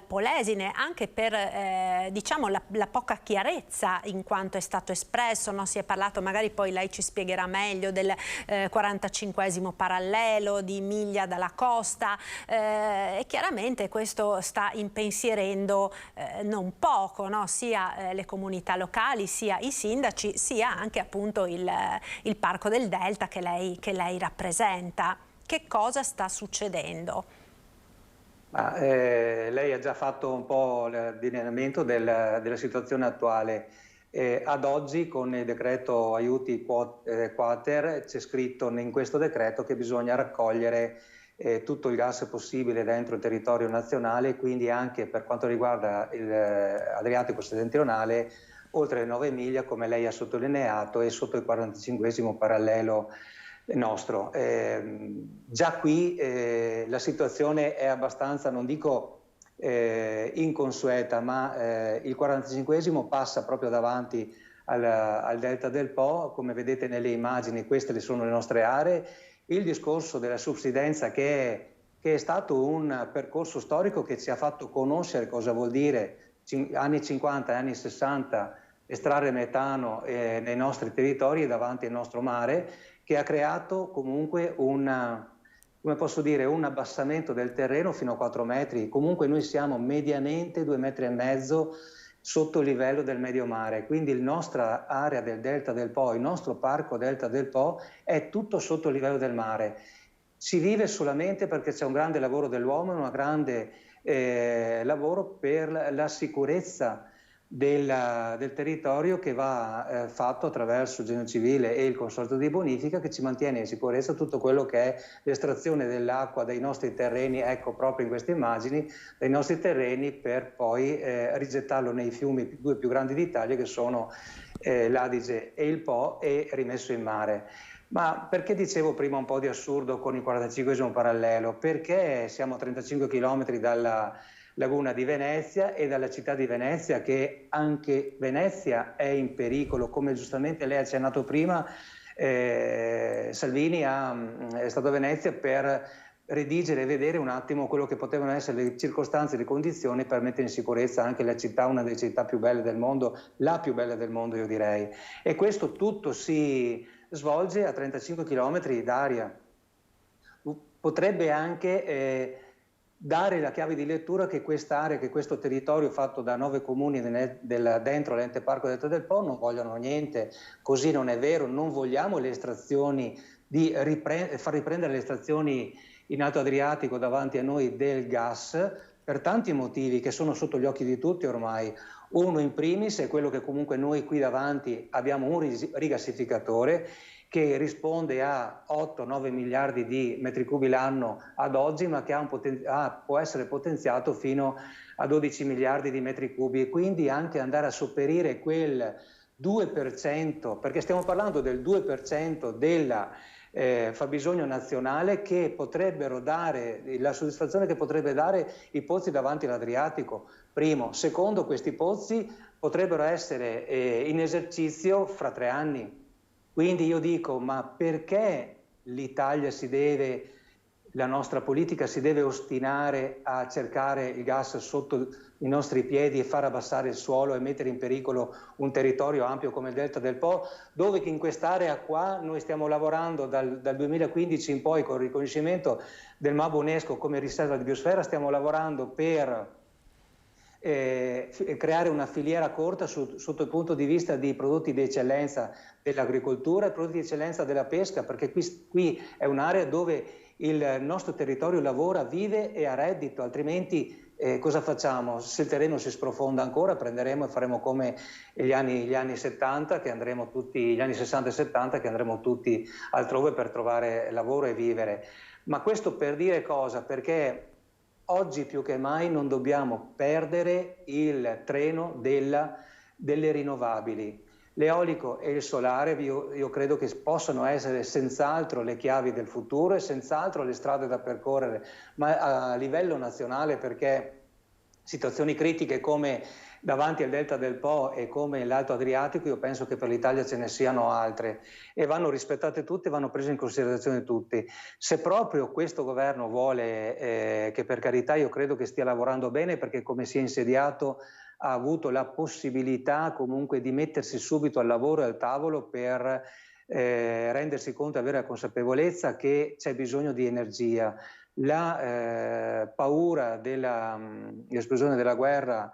Speaker 1: Polesine, anche per diciamo la poca chiarezza in quanto è stato espresso, no? Si è parlato, magari poi lei ci spiegherà meglio, del 45esimo parallelo di miglia dalla costa e chiaramente questo sta impensierendo non poco, no? Sia le comunità locali, sia i sindaci, sia anche appunto il Parco del Delta che lei rappresenta. Che cosa sta succedendo?
Speaker 20: Lei ha già fatto un po' il delineamento della situazione attuale. Ad oggi con il decreto aiuti quater c'è scritto in questo decreto che bisogna raccogliere tutto il gas possibile dentro il territorio nazionale, quindi anche per quanto riguarda l'Adriatico settentrionale, oltre le 9 miglia, come lei ha sottolineato, e sotto il 45esimo parallelo nostro. Già qui la situazione è abbastanza, non dico inconsueta, ma il 45esimo passa proprio davanti al Delta del Po. Come vedete nelle immagini, queste sono le nostre aree. Il discorso della subsidenza che è stato un percorso storico che ci ha fatto conoscere cosa vuol dire anni 50 e anni 60 estrarre metano nei nostri territori e davanti al nostro mare, che ha creato comunque una come posso dire, un abbassamento del terreno fino a 4 metri. Comunque noi siamo mediamente 2,5 metri sotto il livello del medio mare, quindi la nostra area del Delta del Po, il nostro parco Delta del Po è tutto sotto il livello del mare. Si vive solamente perché c'è un grande lavoro dell'uomo e un grande lavoro per la sicurezza del territorio che va fatto attraverso il Genio Civile e il Consorzio di Bonifica, che ci mantiene in sicurezza tutto quello che è l'estrazione dell'acqua dai nostri terreni, ecco proprio in queste immagini, dai nostri terreni per poi rigettarlo nei fiumi due più grandi d'Italia, che sono l'Adige e il Po, e rimesso in mare. Ma perché dicevo prima un po' di assurdo con il 45esimo parallelo? Perché siamo a 35 km dalla laguna di Venezia e dalla città di Venezia, che anche Venezia è in pericolo, come giustamente lei ha accennato prima. Salvini è stato a Venezia per redigere e vedere un attimo quello che potevano essere le circostanze e le condizioni per mettere in sicurezza anche la città, una delle città più belle del mondo, la più bella del mondo io direi. E questo tutto si svolge a 35 km d'aria. Potrebbe anche dare la chiave di lettura che quest'area, che questo territorio fatto da 9 comuni dentro l'ente parco Delta del Po non vogliono niente. Così non è vero, non vogliamo le estrazioni, far riprendere le estrazioni in Alto Adriatico davanti a noi del gas, per tanti motivi che sono sotto gli occhi di tutti ormai. Uno in primis è quello che comunque noi qui davanti abbiamo un rigassificatore che risponde a 8-9 miliardi di metri cubi l'anno ad oggi, ma che può essere potenziato fino a 12 miliardi di metri cubi, e quindi anche andare a sopperire quel 2%, perché stiamo parlando del 2% della fabbisogno nazionale, che potrebbero dare, la soddisfazione che potrebbe dare i pozzi davanti all'Adriatico. Primo. Secondo, questi pozzi potrebbero essere in esercizio fra 3 anni. Quindi io dico, ma perché l'Italia la nostra politica si deve ostinare a cercare il gas sotto i nostri piedi e far abbassare il suolo e mettere in pericolo un territorio ampio come il Delta del Po, dove in quest'area qua noi stiamo lavorando dal 2015 in poi, con il riconoscimento del MAB UNESCO come riserva di biosfera, stiamo lavorando per creare una filiera corta sotto il punto di vista di prodotti di eccellenza dell'agricoltura e prodotti di eccellenza della pesca, perché qui è un'area dove il nostro territorio lavora, vive e ha reddito, altrimenti cosa facciamo? Se il terreno si sprofonda ancora, prenderemo e faremo come gli anni 70, che andremo tutti, gli anni 60 e 70, che andremo tutti altrove per trovare lavoro e vivere. Ma questo per dire cosa? Perché oggi più che mai non dobbiamo perdere il treno delle rinnovabili. L'eolico e il solare io credo che possano essere senz'altro le chiavi del futuro e senz'altro le strade da percorrere, ma a livello nazionale, perché situazioni critiche come davanti al Delta del Po e come l'Alto Adriatico, io penso che per l'Italia ce ne siano altre e vanno rispettate tutte, vanno prese in considerazione tutti. Se proprio questo governo vuole, che per carità io credo che stia lavorando bene, perché come si è insediato ha avuto la possibilità comunque di mettersi subito al lavoro e al tavolo per rendersi conto e avere la consapevolezza che c'è bisogno di energia. La paura dell'esplosione della guerra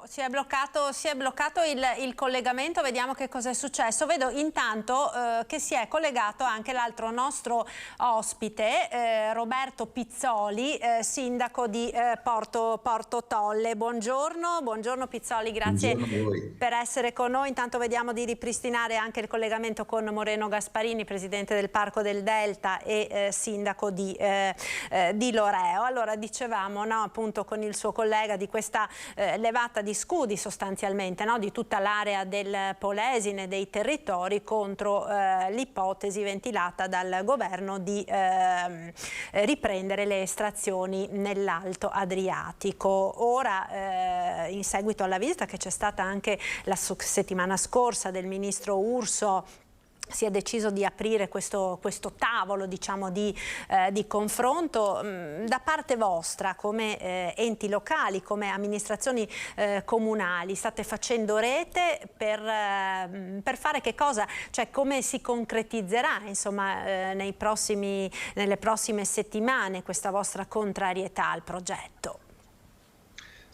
Speaker 1: si è bloccato il collegamento, vediamo che cosa è successo. Vedo intanto che si è collegato anche l'altro nostro ospite, Roberto Pizzoli, sindaco di Porto Tolle. Buongiorno Pizzoli, grazie per essere con noi. Intanto vediamo di ripristinare anche il collegamento con Moreno Gasparini, presidente del Parco del Delta e sindaco di Loreo. Allora dicevamo, no, appunto con il suo collega, di questa levata di scudi sostanzialmente, no, di tutta l'area del Polesine, dei territori, contro l'ipotesi ventilata dal governo di riprendere le estrazioni nell'Alto Adriatico. Ora, in seguito alla visita che c'è stata anche la settimana scorsa del ministro Urso si è deciso di aprire questo tavolo, diciamo, di confronto. Da parte vostra, come enti locali, come amministrazioni comunali, state facendo rete per fare che cosa? Cioè, come si concretizzerà, insomma, nelle prossime settimane questa vostra contrarietà al progetto?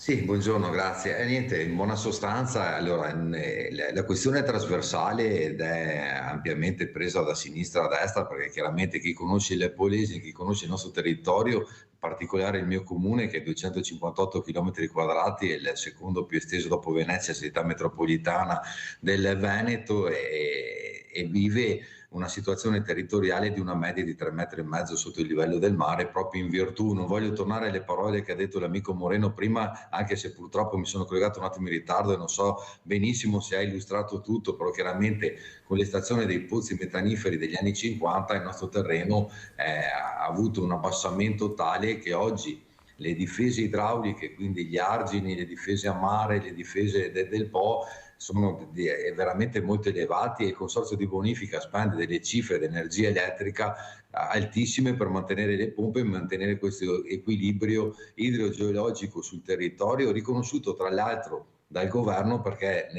Speaker 21: Sì, buongiorno, grazie. Niente, in buona sostanza, allora, la questione è trasversale ed è ampiamente presa da sinistra a destra, perché chiaramente chi conosce le Polesine, chi conosce il nostro territorio, in particolare il mio comune che è 258 km quadrati, è il secondo più esteso dopo Venezia, città metropolitana del Veneto, e vive una situazione territoriale di una media di 3,5 metri sotto il livello del mare, proprio in virtù, non voglio tornare alle parole che ha detto l'amico Moreno prima, anche se purtroppo mi sono collegato un attimo in ritardo e non so benissimo se ha illustrato tutto, però chiaramente con l'estrazione dei pozzi metaniferi degli anni 50 il nostro terreno ha avuto un abbassamento tale che oggi le difese idrauliche, quindi gli argini, le difese a mare, le difese del Po, sono veramente molto elevati e il consorzio di bonifica spende delle cifre di energia elettrica altissime per mantenere le pompe e mantenere questo equilibrio idrogeologico sul territorio, riconosciuto tra l'altro dal governo, perché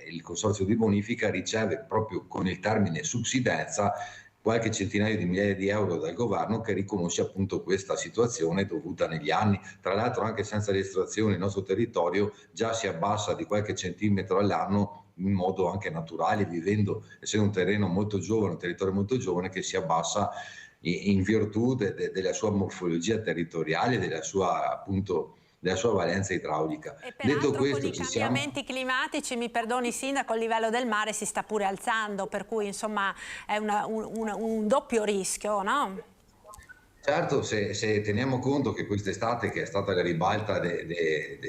Speaker 21: il consorzio di bonifica riceve proprio con il termine subsidenza qualche centinaio di migliaia di euro dal governo, che riconosce appunto questa situazione dovuta negli anni. Tra l'altro anche senza le estrazioni il nostro territorio già si abbassa di qualche centimetro all'anno in modo anche naturale, vivendo, essendo un terreno molto giovane, un territorio molto giovane che si abbassa in virtù della sua morfologia territoriale, della sua valenza idraulica.
Speaker 1: E peraltro con i cambiamenti climatici, mi perdoni Sindaco, il livello del mare si sta pure alzando, per cui insomma è un doppio rischio, no?
Speaker 21: Certo, se teniamo conto che quest'estate, che è stata la ribalta dei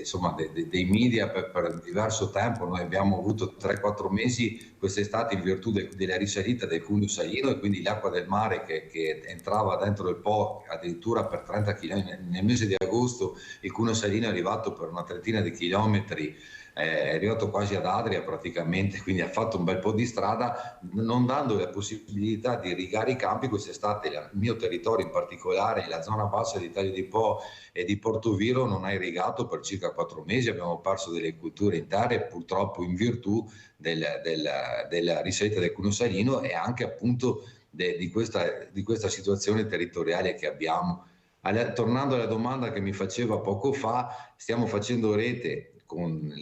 Speaker 21: media per diverso tempo, noi abbiamo avuto 3-4 mesi quest'estate in virtù della risalita del Cuneo Salino, e quindi l'acqua del mare che entrava dentro il Po addirittura per 30 km. Nel mese di agosto il Cuneo Salino è arrivato per una trentina di chilometri, è arrivato quasi ad Adria praticamente, quindi ha fatto un bel po' di strada, non dando la possibilità di irrigare i campi. Quest'estate il mio territorio, in particolare la zona bassa di Taglio di Po e di Portoviro, non ha irrigato per circa 4 mesi, abbiamo perso delle culture intere purtroppo in virtù della risalita del Cuneo Salino e anche appunto di questa situazione territoriale che abbiamo. Tornando alla domanda che mi faceva poco fa, stiamo facendo rete con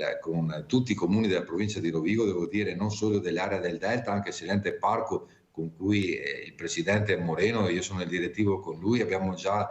Speaker 21: tutti i comuni della provincia di Rovigo, devo dire, non solo dell'area del Delta, anche se l'ente parco con cui il presidente Moreno, io sono il direttivo con lui, abbiamo già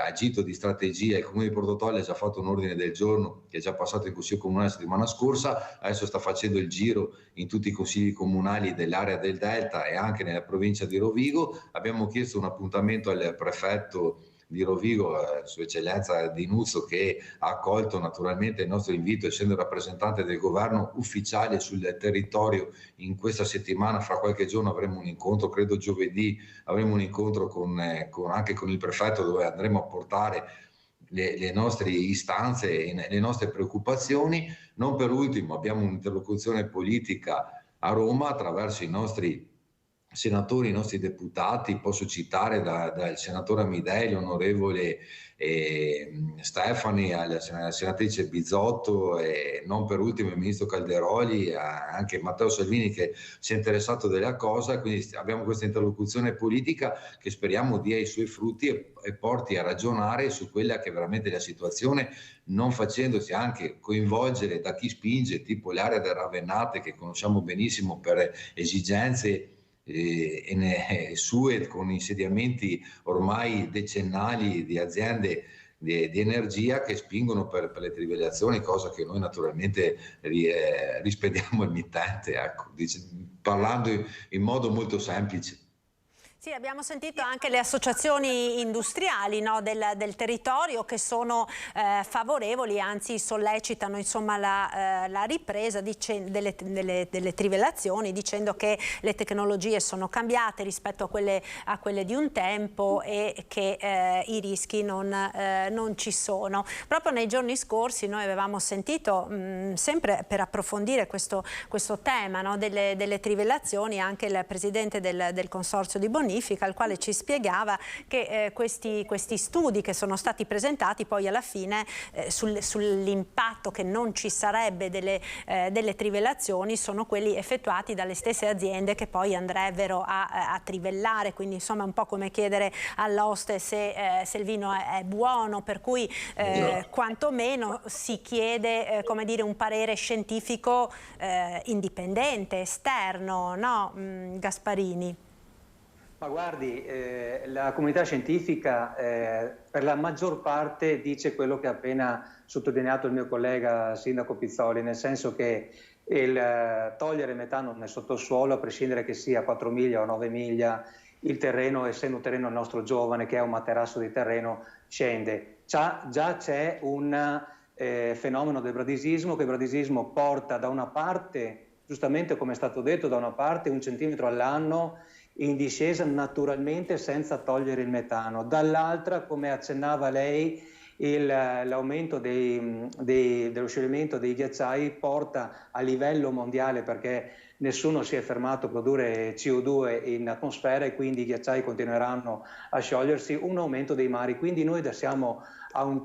Speaker 21: agito di strategia. Il comune di Portotolle ha già fatto un ordine del giorno che è già passato in consiglio comunale la settimana scorsa, adesso sta facendo il giro in tutti i consigli comunali dell'area del Delta e anche nella provincia di Rovigo. Abbiamo chiesto un appuntamento al prefetto di Rovigo, Sua Eccellenza Di Nuzzo, che ha accolto naturalmente il nostro invito, essendo rappresentante del governo ufficiale sul territorio. In questa settimana, fra qualche giorno, avremo un incontro, credo giovedì, avremo un incontro anche con il prefetto, dove andremo a portare le nostre istanze e le nostre preoccupazioni. Non per ultimo abbiamo un'interlocuzione politica a Roma attraverso i nostri senatori, i nostri deputati. Posso citare dal senatore Amidei, l'onorevole Stefani, alla senatrice Bizzotto, e non per ultimo il ministro Calderoli, anche Matteo Salvini, che si è interessato della cosa. Quindi abbiamo questa interlocuzione politica che speriamo dia i suoi frutti e porti a ragionare su quella che è veramente la situazione, non facendosi anche coinvolgere da chi spinge, tipo l'area del Ravennate, che conosciamo benissimo per esigenze sue, con insediamenti ormai decennali di aziende di energia che spingono per le trivellazioni, cosa che noi naturalmente rispediamo al mittente, ecco, parlando in modo molto semplice.
Speaker 1: Sì, abbiamo sentito anche le associazioni industriali, no, del territorio che sono favorevoli, anzi sollecitano insomma la ripresa delle trivellazioni, dicendo che le tecnologie sono cambiate rispetto a quelle di un tempo e che i rischi non ci sono. Proprio nei giorni scorsi noi avevamo sentito, sempre per approfondire questo tema, no, delle trivellazioni, anche il presidente del Consorzio di Bonifica, al quale ci spiegava che questi studi che sono stati presentati poi alla fine sull'impatto che non ci sarebbe delle trivellazioni sono quelli effettuati dalle stesse aziende che poi andrebbero a trivellare, quindi insomma un po' come chiedere all'oste se il vino è buono, per cui quantomeno si chiede come dire, un parere scientifico indipendente, esterno, no, Gasparini?
Speaker 20: Ma guardi, la comunità scientifica per la maggior parte dice quello che ha appena sottolineato il mio collega sindaco Pizzoli, nel senso che il togliere metano nel sottosuolo, a prescindere che sia 4 miglia o 9 miglia, il terreno, essendo un terreno nostro giovane, che è un materasso di terreno, scende. Già c'è un fenomeno del bradisismo, che il bradisismo porta da una parte, giustamente come è stato detto, da una parte 1 centimetro all'anno, in discesa naturalmente senza togliere il metano, dall'altra, come accennava lei, l'aumento dello scioglimento dei ghiacciai porta a livello mondiale, perché nessuno si è fermato a produrre CO2 in atmosfera e quindi i ghiacciai continueranno a sciogliersi, un aumento dei mari. Quindi noi siamo a un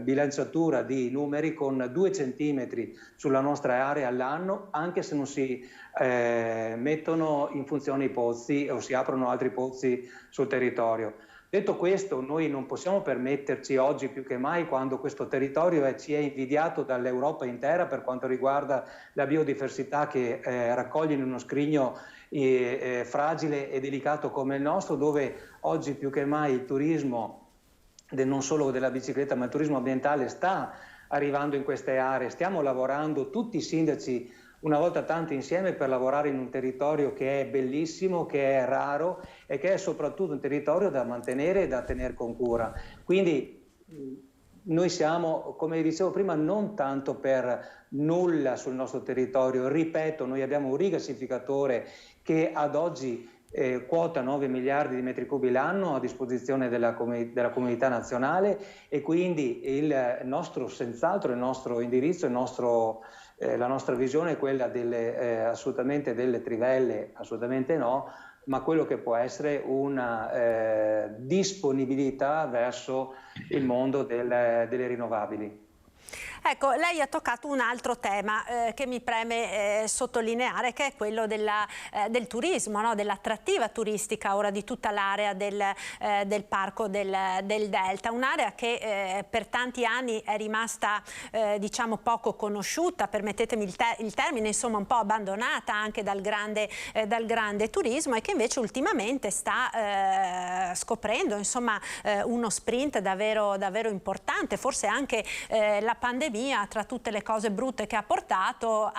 Speaker 20: bilanciatura di numeri con 2 centimetri sulla nostra area all'anno, anche se non si mettono in funzione i pozzi o si aprono altri pozzi sul territorio. Detto questo, noi non possiamo permetterci oggi più che mai, quando questo territorio ci è invidiato dall'Europa intera per quanto riguarda la biodiversità che raccoglie in uno scrigno fragile e delicato come il nostro, dove oggi più che mai il turismo, non solo della bicicletta, ma il turismo ambientale sta arrivando in queste aree. Stiamo lavorando tutti i sindaci una volta tanto insieme per lavorare in un territorio che è bellissimo, che è raro e che è soprattutto un territorio da mantenere e da tenere con cura. Quindi noi siamo, come dicevo prima, non tanto per nulla sul nostro territorio. Ripeto, noi abbiamo un rigassificatore che ad oggi quota 9 miliardi di metri cubi l'anno a disposizione della comunità nazionale, e quindi senz'altro il nostro indirizzo, la nostra visione è quella assolutamente delle trivelle, assolutamente no, ma quello che può essere una disponibilità verso il mondo delle rinnovabili.
Speaker 1: Ecco, lei ha toccato un altro tema che mi preme sottolineare, che è quello del turismo, no? Dell'attrattiva turistica ora di tutta l'area del parco del Delta, un'area che per tanti anni è rimasta diciamo poco conosciuta, permettetemi il termine, insomma un po' abbandonata anche dal grande turismo, e che invece ultimamente sta scoprendo insomma uno sprint davvero importante. Forse anche la pandemia, tra tutte le cose brutte che ha portato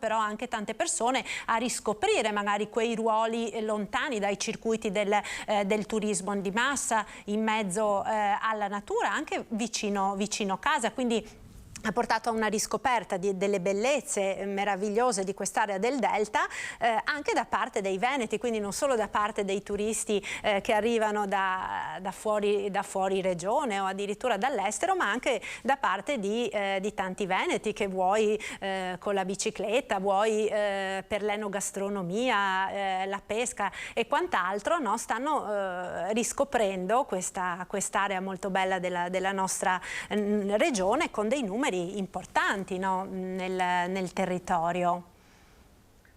Speaker 1: però anche tante persone a riscoprire magari quei ruoli lontani dai circuiti del turismo di massa, in mezzo alla natura, anche vicino casa. Quindi ha portato a una riscoperta delle bellezze meravigliose di quest'area del Delta, anche da parte dei veneti, quindi non solo da parte dei turisti che arrivano da fuori regione o addirittura dall'estero, ma anche da parte di tanti veneti che vuoi con la bicicletta, vuoi per l'enogastronomia, la pesca e quant'altro, no? Stanno riscoprendo quest'area molto bella della nostra regione, con dei numeri importanti, no? nel territorio.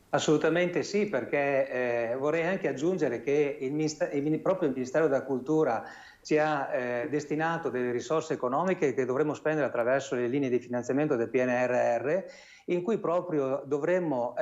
Speaker 20: Assolutamente sì, perché vorrei anche aggiungere che proprio il Ministero della Cultura ci ha destinato delle risorse economiche che dovremo spendere attraverso le linee di finanziamento del PNRR, in cui proprio dovremmo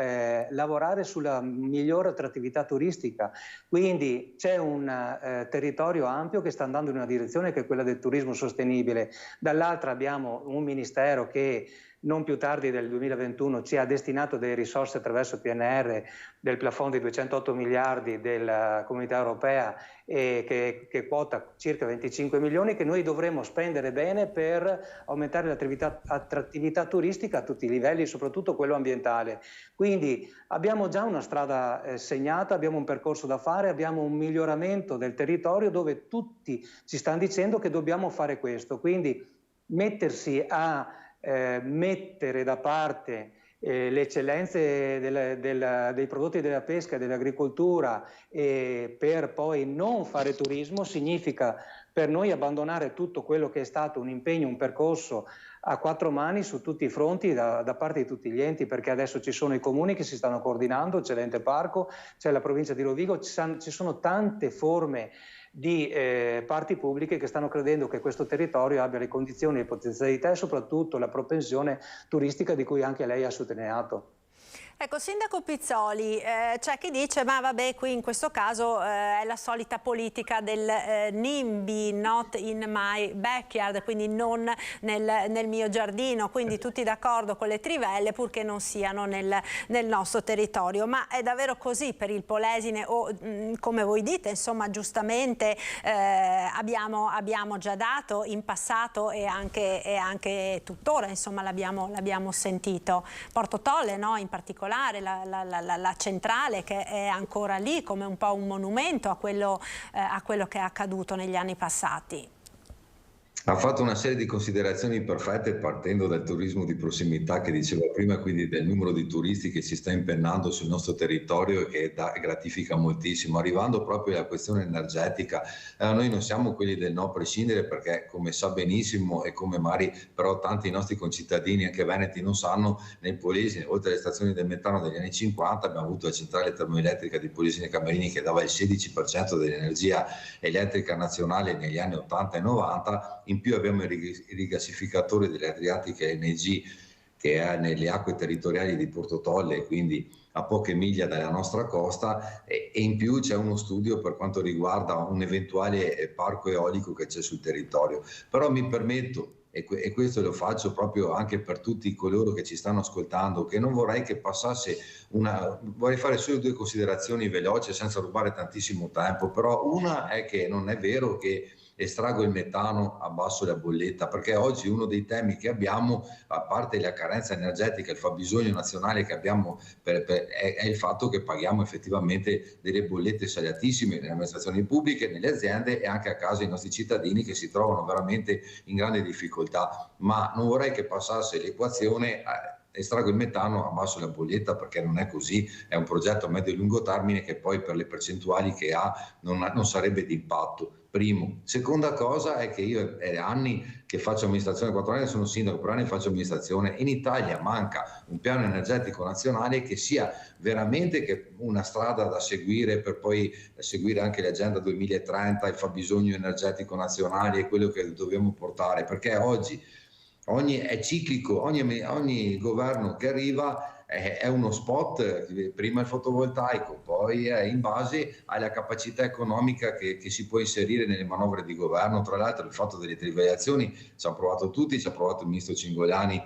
Speaker 20: lavorare sulla migliore attrattività turistica. Quindi c'è un territorio ampio che sta andando in una direzione che è quella del turismo sostenibile, dall'altra abbiamo un ministero che non più tardi del 2021 ci ha destinato delle risorse attraverso il PNR del plafond di 208 miliardi della Comunità Europea e che quota circa 25 milioni che noi dovremmo spendere bene per aumentare l'attrattività turistica a tutti i livelli, soprattutto quello ambientale. Quindi abbiamo già una strada segnata, abbiamo un percorso da fare, abbiamo un miglioramento del territorio dove tutti ci stanno dicendo che dobbiamo fare questo. Quindi mettersi a mettere da parte le eccellenze dei prodotti della pesca e dell'agricoltura per poi non fare turismo significa per noi abbandonare tutto quello che è stato un impegno, un percorso a 4 mani su tutti i fronti da parte di tutti gli enti, perché adesso ci sono i comuni che si stanno coordinando, c'è l'ente parco, c'è la provincia di Rovigo, ci sono tante forme di parti pubbliche che stanno credendo che questo territorio abbia le condizioni, le potenzialità e soprattutto la propensione turistica di cui anche lei ha sottolineato.
Speaker 1: Ecco, Sindaco Pizzoli, c'è chi dice ma vabbè, qui in questo caso è la solita politica del NIMBY, not in my backyard, quindi non nel mio giardino, quindi tutti d'accordo con le trivelle purché non siano nel nostro territorio. Ma è davvero così per il Polesine o come voi dite, insomma giustamente abbiamo già dato in passato e anche tuttora, insomma l'abbiamo sentito. Porto Tolle, no, in particolare. La centrale che è ancora lì come un po' un monumento a quello che è accaduto negli anni passati.
Speaker 21: Ha fatto una serie di considerazioni perfette partendo dal turismo di prossimità che diceva prima, quindi del numero di turisti che si sta impennando sul nostro territorio e gratifica moltissimo, arrivando proprio alla questione energetica. Noi non siamo quelli del no a prescindere perché, come sa benissimo e come magari però tanti nostri concittadini anche veneti non sanno, nel Polesine, oltre alle stazioni del metano degli anni 50 abbiamo avuto la centrale termoelettrica di Polesine Camerini che dava il 16% dell'energia elettrica nazionale negli anni 80 e 90. In più abbiamo il rigassificatore delle Adriatiche NG che è nelle acque territoriali di Porto Tolle, quindi a poche miglia dalla nostra costa, e in più c'è uno studio per quanto riguarda un eventuale parco eolico che c'è sul territorio. Però mi permetto, e questo lo faccio proprio anche per tutti coloro che ci stanno ascoltando, che non vorrei che passasse vorrei fare solo 2 considerazioni veloci senza rubare tantissimo tempo, però una è che non è vero che estraggo il metano, abbasso la bolletta, perché oggi uno dei temi che abbiamo, a parte la carenza energetica, il fabbisogno nazionale che abbiamo è il fatto che paghiamo effettivamente delle bollette saliatissime nelle amministrazioni pubbliche, nelle aziende e anche a casa i nostri cittadini che si trovano veramente in grande difficoltà. Ma non vorrei che passasse l'equazione estraggo il metano, abbasso la bolletta, perché non è così, è un progetto a medio e lungo termine che poi per le percentuali che ha non sarebbe di impatto. Primo. Seconda cosa è che io è anni che faccio amministrazione, 4 anni sono sindaco, per anni faccio amministrazione. In Italia manca un piano energetico nazionale che sia veramente una strada da seguire per poi seguire anche l'agenda 2030, il fabbisogno energetico nazionale e quello che dobbiamo portare, perché oggi è ciclico, ogni governo che arriva è uno spot, prima il fotovoltaico, poi è in base alla capacità economica che si può inserire nelle manovre di governo. Tra l'altro il fatto delle trivellazioni ci hanno provato tutti, ci ha provato il ministro Cingolani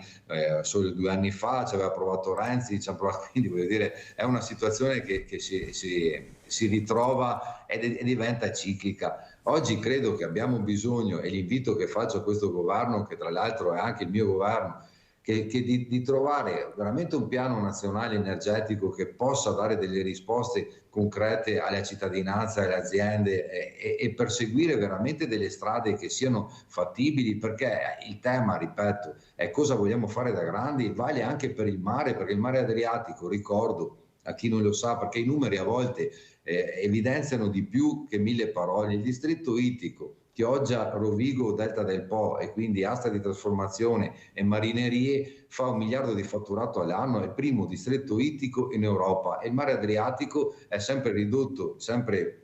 Speaker 21: solo 2 anni fa, ci aveva provato Renzi, ci ha provato, quindi voglio dire è una situazione che si ritrova e diventa ciclica. Oggi credo che abbiamo bisogno, e l'invito che faccio a questo governo, che tra l'altro è anche il mio governo, di trovare veramente un piano nazionale energetico che possa dare delle risposte concrete alla cittadinanza, alle aziende e perseguire veramente delle strade che siano fattibili, perché il tema, ripeto, è cosa vogliamo fare da grandi, vale anche per il mare, perché il mare Adriatico, ricordo a chi non lo sa, perché i numeri a volte evidenziano di più che 1000 parole, il distretto ittico, Chioggia, Rovigo, Delta del Po e quindi asta di trasformazione e marinerie fa 1 miliardo di fatturato all'anno, è il primo distretto ittico in Europa e il mare Adriatico è sempre ridotto, sempre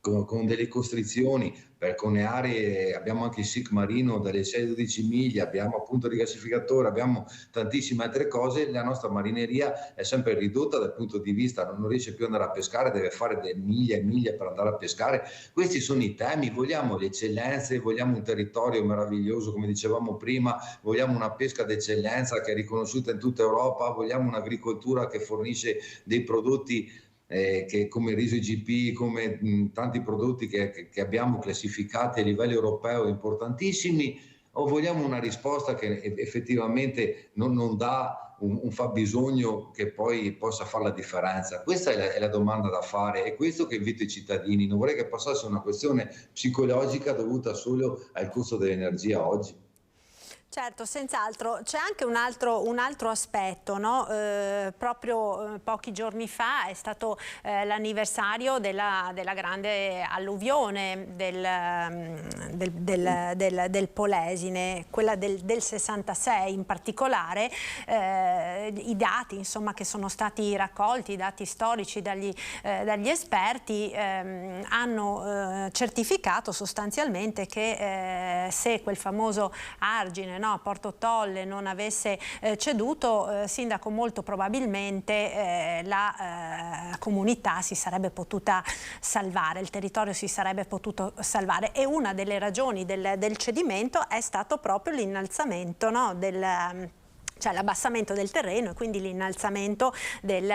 Speaker 21: con delle costrizioni con le aree, abbiamo anche il SIC marino dalle 6-12 miglia, abbiamo appunto il rigassificatore, abbiamo tantissime altre cose. La nostra marineria è sempre ridotta dal punto di vista, non riesce più ad andare a pescare, deve fare delle miglia e miglia per andare a pescare. Questi sono i temi, vogliamo le eccellenze, vogliamo un territorio meraviglioso come dicevamo prima, vogliamo una pesca d'eccellenza che è riconosciuta in tutta Europa, vogliamo un'agricoltura che fornisce dei prodotti che come il riso IGP, come tanti prodotti che abbiamo classificati a livello europeo importantissimi, o vogliamo una risposta che effettivamente non dà un fabbisogno che poi possa fare la differenza? Questa è la domanda da fare, è questo che invito i cittadini. Non vorrei che passasse una questione psicologica dovuta solo al costo dell'energia oggi.
Speaker 1: Certo, senz'altro. C'è anche un altro aspetto, no? Proprio pochi giorni fa è stato l'anniversario della grande alluvione del Polesine, quella del 66 in particolare. I dati, insomma, che sono stati raccolti, i dati storici dagli esperti, hanno certificato sostanzialmente che se quel famoso argine, no, a Porto Tolle non avesse ceduto, sindaco, molto probabilmente la comunità si sarebbe potuta salvare, il territorio si sarebbe potuto salvare, e una delle ragioni del cedimento è stato proprio l'innalzamento, no, cioè l'abbassamento del terreno e quindi l'innalzamento del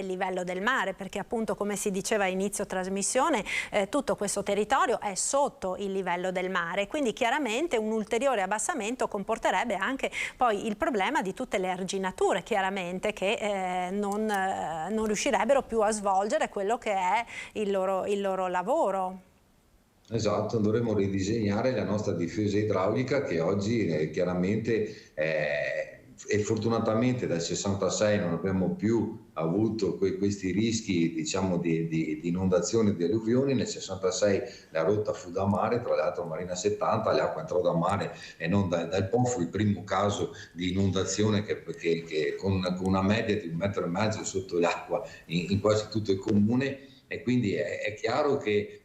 Speaker 1: livello del mare, perché appunto, come si diceva a inizio trasmissione, tutto questo territorio è sotto il livello del mare, quindi chiaramente un ulteriore abbassamento comporterebbe anche poi il problema di tutte le arginature, chiaramente, che non riuscirebbero più a svolgere quello che è il loro lavoro.
Speaker 21: Esatto, dovremmo ridisegnare la nostra difesa idraulica, che oggi chiaramente e fortunatamente dal 66 non abbiamo più avuto questi rischi, diciamo, di inondazioni e di alluvioni. Nel 66 la rotta fu da mare, tra l'altro Marina 70, l'acqua entrò da mare e non dal Po, fu il primo caso di inondazione che con una media di 1,5 metri sotto l'acqua in quasi tutto il comune, e quindi è chiaro che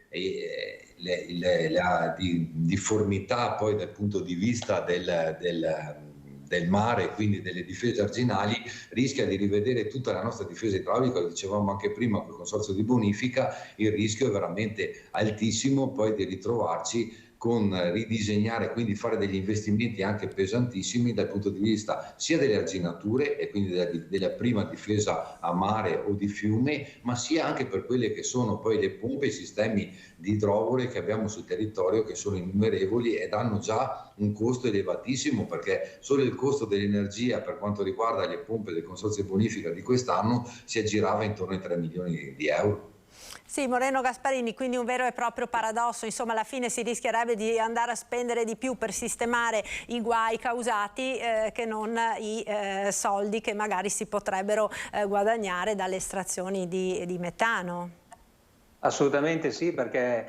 Speaker 21: la difformità poi dal punto di vista del mare, quindi delle difese arginali, rischia di rivedere tutta la nostra difesa idraulica. Lo dicevamo anche prima col consorzio di bonifica, il rischio è veramente altissimo poi di ritrovarci con ridisegnare, quindi fare degli investimenti anche pesantissimi dal punto di vista sia delle arginature e quindi della prima difesa a mare o di fiume, ma sia anche per quelle che sono poi le pompe e i sistemi di idrovore che abbiamo sul territorio, che sono innumerevoli ed hanno già un costo elevatissimo, perché solo il costo dell'energia per quanto riguarda le pompe del consorzio di bonifica di quest'anno si aggirava intorno ai 3 milioni di euro.
Speaker 1: Sì, Moreno Gasparini, quindi un vero e proprio paradosso, insomma alla fine si rischierebbe di andare a spendere di più per sistemare i guai causati che non i soldi che magari si potrebbero guadagnare dalle estrazioni di metano.
Speaker 20: Assolutamente sì, perché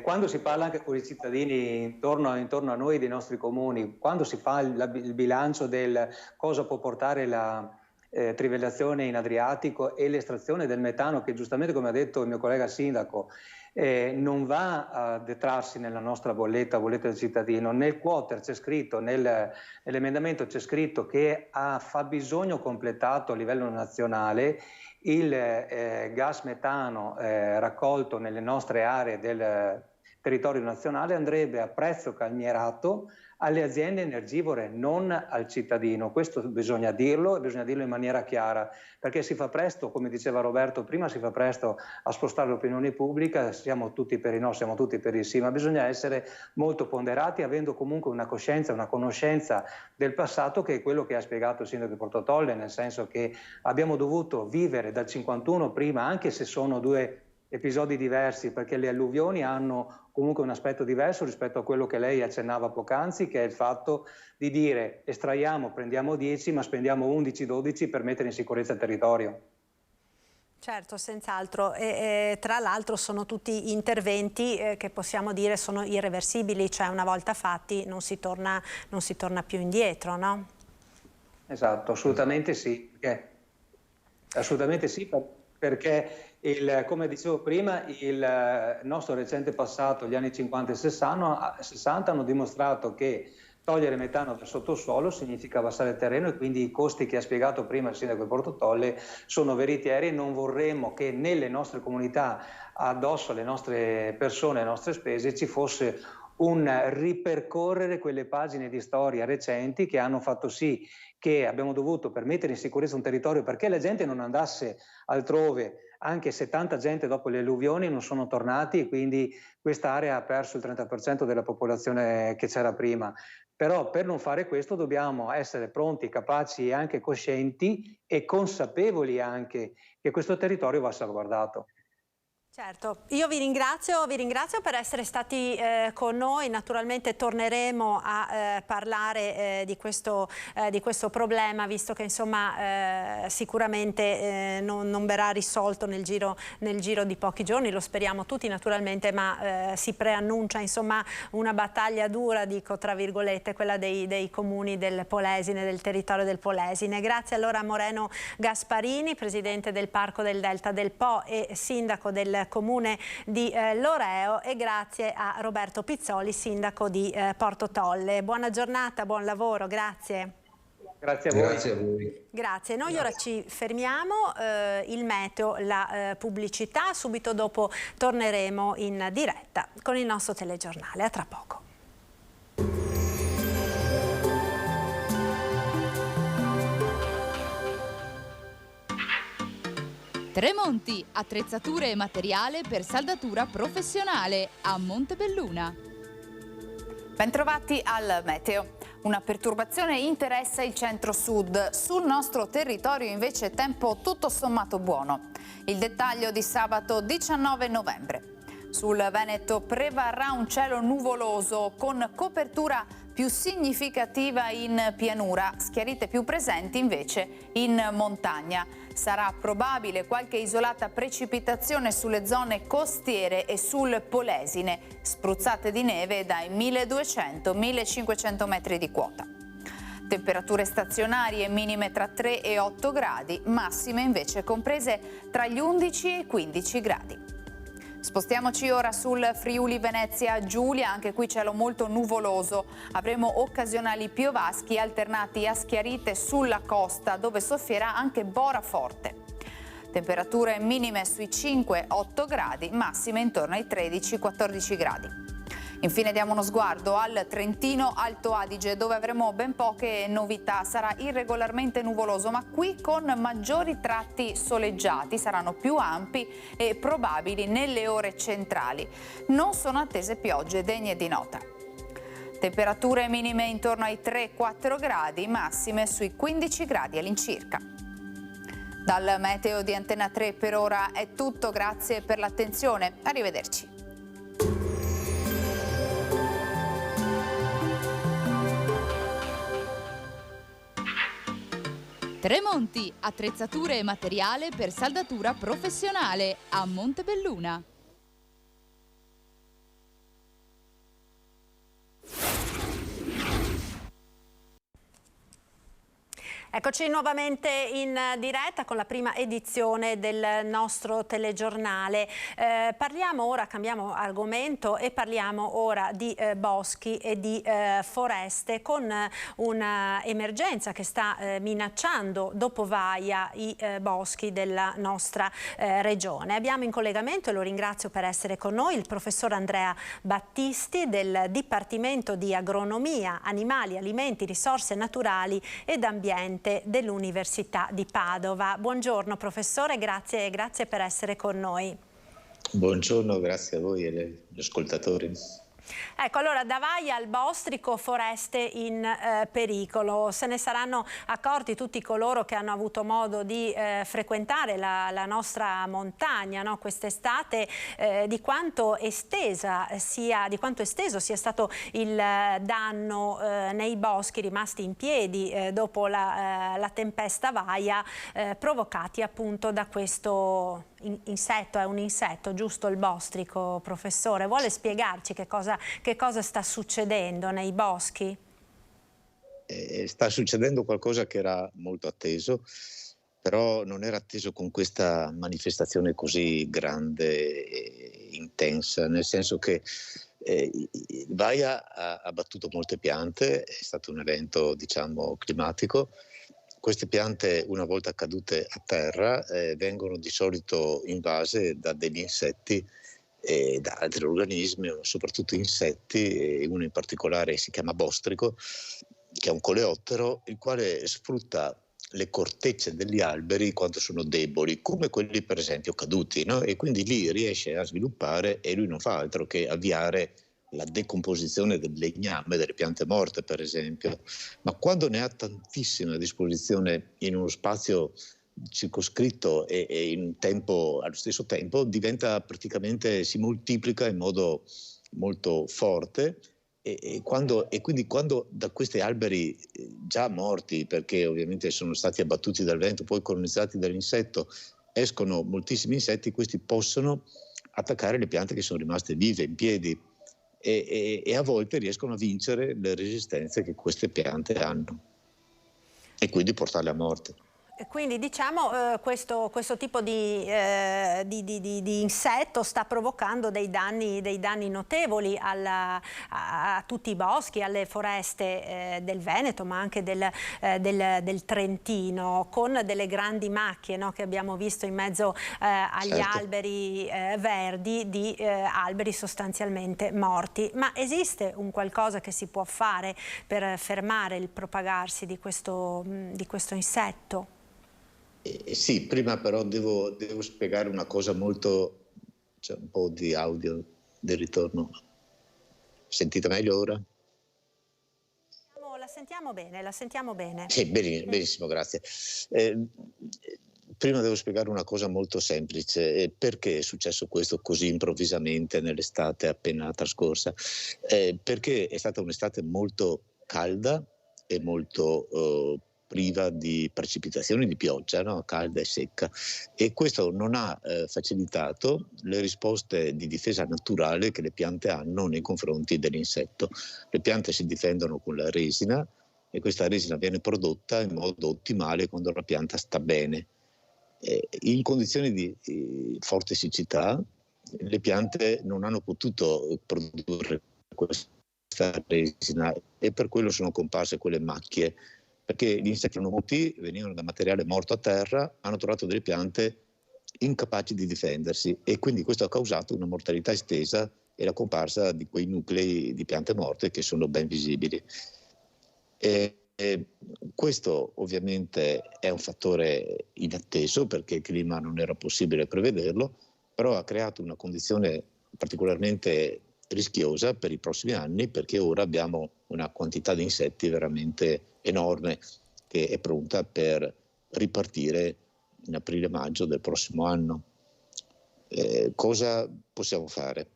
Speaker 20: quando si parla anche con i cittadini intorno a noi, dei nostri comuni, quando si fa il bilancio del cosa può portare la trivellazione in Adriatico e l'estrazione del metano, che giustamente, come ha detto il mio collega sindaco, non va a detrarsi nella nostra bolletta del cittadino. Nel quoter c'è scritto, nell'emendamento c'è scritto che a fabbisogno completato a livello nazionale il gas metano raccolto nelle nostre aree del territorio nazionale andrebbe a prezzo calmierato alle aziende energivore, non al cittadino. Questo bisogna dirlo, e bisogna dirlo in maniera chiara, perché si fa presto, come diceva Roberto prima, si fa presto a spostare l'opinione pubblica, siamo tutti per i no, siamo tutti per il sì, ma bisogna essere molto ponderati, avendo comunque una coscienza, una conoscenza del passato, che è quello che ha spiegato il sindaco di Porto Tolle, nel senso che abbiamo dovuto vivere dal 51 prima, anche se sono due episodi diversi, perché le alluvioni hanno comunque un aspetto diverso rispetto a quello che lei accennava poc'anzi, che è il fatto di dire estraiamo, prendiamo 10 ma spendiamo 11-12 per mettere in sicurezza il territorio.
Speaker 1: Certo, senz'altro, e tra l'altro sono tutti interventi che possiamo dire sono irreversibili, cioè una volta fatti non si torna più indietro, no?
Speaker 20: Esatto, assolutamente sì, assolutamente sì. perché come dicevo prima, il nostro recente passato, gli anni 50 e 60 hanno dimostrato che togliere metano dal sottosuolo significa abbassare il terreno, e quindi i costi che ha spiegato prima il sindaco di Portotolle sono veritieri, e non vorremmo che nelle nostre comunità, addosso alle nostre persone, alle nostre spese, ci fosse un ripercorrere quelle pagine di storia recenti che hanno fatto sì che abbiamo dovuto, per mettere in sicurezza un territorio, perché la gente non andasse altrove. Anche 70 gente dopo le alluvioni non sono tornati, e quindi quest'area ha perso il 30% della popolazione che c'era prima. Però per non fare questo dobbiamo essere pronti, capaci e anche coscienti e consapevoli anche che questo territorio va salvaguardato.
Speaker 1: Certo, io vi ringrazio per essere stati con noi. Naturalmente torneremo a parlare di questo problema, visto che insomma sicuramente non verrà risolto nel giro di pochi giorni, lo speriamo tutti naturalmente, ma si preannuncia insomma una battaglia dura, dico tra virgolette, quella dei comuni del Polesine, del territorio del Polesine. Grazie allora a Moreno Gasparini, presidente del Parco del Delta del Po e sindaco del Comune di Loreo, e grazie a Roberto Pizzoli, sindaco di Portotolle. Buona giornata, buon lavoro, grazie.
Speaker 20: Grazie a voi.
Speaker 21: Grazie a voi.
Speaker 1: Grazie, noi ora ci fermiamo, il meteo, la pubblicità, subito dopo torneremo in diretta con il nostro telegiornale. A tra poco.
Speaker 2: Tremonti, attrezzature e materiale per saldatura professionale a Montebelluna.
Speaker 22: Bentrovati al meteo. Una perturbazione interessa il centro-sud. Sul nostro territorio invece tempo tutto sommato buono. Il dettaglio di sabato 19 novembre. Sul Veneto prevarrà un cielo nuvoloso con copertura più significativa in pianura, schiarite più presenti invece in montagna. Sarà probabile qualche isolata precipitazione sulle zone costiere e sul Polesine, spruzzate di neve dai 1200-1500 metri di quota. Temperature stazionarie minime tra 3 e 8 gradi, massime invece comprese tra gli 11 e i 15 gradi. Spostiamoci ora sul Friuli Venezia Giulia, anche qui cielo molto nuvoloso. Avremo occasionali piovaschi alternati a schiarite sulla costa, dove soffierà anche bora forte. Temperature minime sui 5-8 gradi, massime intorno ai 13-14 gradi. Infine diamo uno sguardo al Trentino Alto Adige, dove avremo ben poche novità. Sarà irregolarmente nuvoloso, ma qui con maggiori tratti soleggiati, saranno più ampi e probabili nelle ore centrali. Non sono attese piogge degne di nota. Temperature minime intorno ai 3-4 gradi, massime sui 15 gradi all'incirca. Dal meteo di Antena 3 per ora è tutto, grazie per l'attenzione, arrivederci.
Speaker 2: Tremonti, attrezzature e materiale per saldatura professionale a Montebelluna.
Speaker 1: Eccoci nuovamente in diretta con la prima edizione del nostro telegiornale. Cambiamo argomento e parliamo ora di boschi e di foreste, con un'emergenza che sta minacciando dopo Vaia i boschi della nostra regione. Abbiamo in collegamento, e lo ringrazio per essere con noi, il professor Andrea Battisti del Dipartimento di Agronomia, Animali, Alimenti, Risorse Naturali ed Ambiente dell'Università di Padova. Buongiorno professore, grazie per essere con noi.
Speaker 23: Buongiorno, grazie a voi e agli ascoltatori.
Speaker 1: Ecco, allora, da Vaia al Bostrico, foreste in pericolo. Se ne saranno accorti tutti coloro che hanno avuto modo di frequentare la nostra montagna, no? Quest'estate, di quanto esteso sia stato il danno nei boschi rimasti in piedi dopo la tempesta Vaia, provocati appunto da questo insetto. È un insetto, giusto, il bostrico, professore? Vuole spiegarci che cosa sta succedendo nei boschi?
Speaker 23: Sta succedendo qualcosa che era molto atteso. però non era atteso con questa manifestazione così grande e intensa, nel senso che il Vaia ha abbattuto molte piante, è stato un evento, diciamo, climatico. Queste piante, una volta cadute a terra, vengono di solito invase da degli insetti e da altri organismi, soprattutto insetti, e uno in particolare si chiama bostrico, che è un coleottero, il quale sfrutta le cortecce degli alberi quando sono deboli, come quelli per esempio caduti, no? E quindi lì riesce a sviluppare, e lui non fa altro che avviare la decomposizione del legname delle piante morte, per esempio. Ma quando ne ha tantissime a disposizione in uno spazio circoscritto e in un tempo, allo stesso tempo, diventa praticamente, si moltiplica in modo molto forte. E quindi quando da questi alberi già morti, perché ovviamente sono stati abbattuti dal vento, poi colonizzati dall'insetto, escono moltissimi insetti, questi possono attaccare le piante che sono rimaste vive, in piedi, e a volte riescono a vincere le resistenze che queste piante hanno e quindi portarle a morte.
Speaker 1: Quindi diciamo questo tipo di insetto sta provocando dei danni notevoli a tutti i boschi, alle foreste del Veneto, ma anche del Trentino, con delle grandi macchie, no, che abbiamo visto in mezzo agli alberi verdi, di alberi sostanzialmente morti. Ma esiste un qualcosa che si può fare per fermare il propagarsi di questo insetto?
Speaker 23: Sì, prima però devo spiegare una cosa molto... c'è un po' di audio del ritorno. Sentite meglio ora?
Speaker 1: La sentiamo bene.
Speaker 23: Sì, benissimo, grazie. Prima devo spiegare una cosa molto semplice. Perché è successo questo così improvvisamente nell'estate appena trascorsa? Perché è stata un'estate molto calda e molto priva di precipitazioni, di pioggia, no? Calda e secca, e questo non ha facilitato le risposte di difesa naturale che le piante hanno nei confronti dell'insetto. Le piante si difendono con la resina, e questa resina viene prodotta in modo ottimale quando la pianta sta bene. In condizioni di forte siccità le piante non hanno potuto produrre questa resina, e per quello sono comparse quelle macchie, perché gli insetti erano molti, venivano da materiale morto a terra, hanno trovato delle piante incapaci di difendersi, e quindi questo ha causato una mortalità estesa e la comparsa di quei nuclei di piante morte che sono ben visibili. Questo ovviamente è un fattore inatteso, perché il clima non era possibile prevederlo, però ha creato una condizione particolarmente rischiosa per i prossimi anni, perché ora abbiamo una quantità di insetti veramente enorme che è pronta per ripartire in aprile-maggio del prossimo anno. Cosa possiamo fare?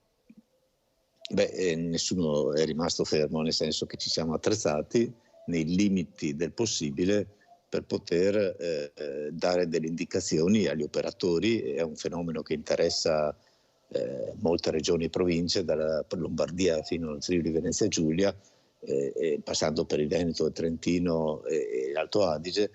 Speaker 23: Nessuno è rimasto fermo, nel senso che ci siamo attrezzati nei limiti del possibile per poter dare delle indicazioni agli operatori. È un fenomeno che interessa molte regioni e province, dalla Lombardia fino al Friuli Venezia Giulia, passando per il Veneto, il Trentino e l'Alto Adige.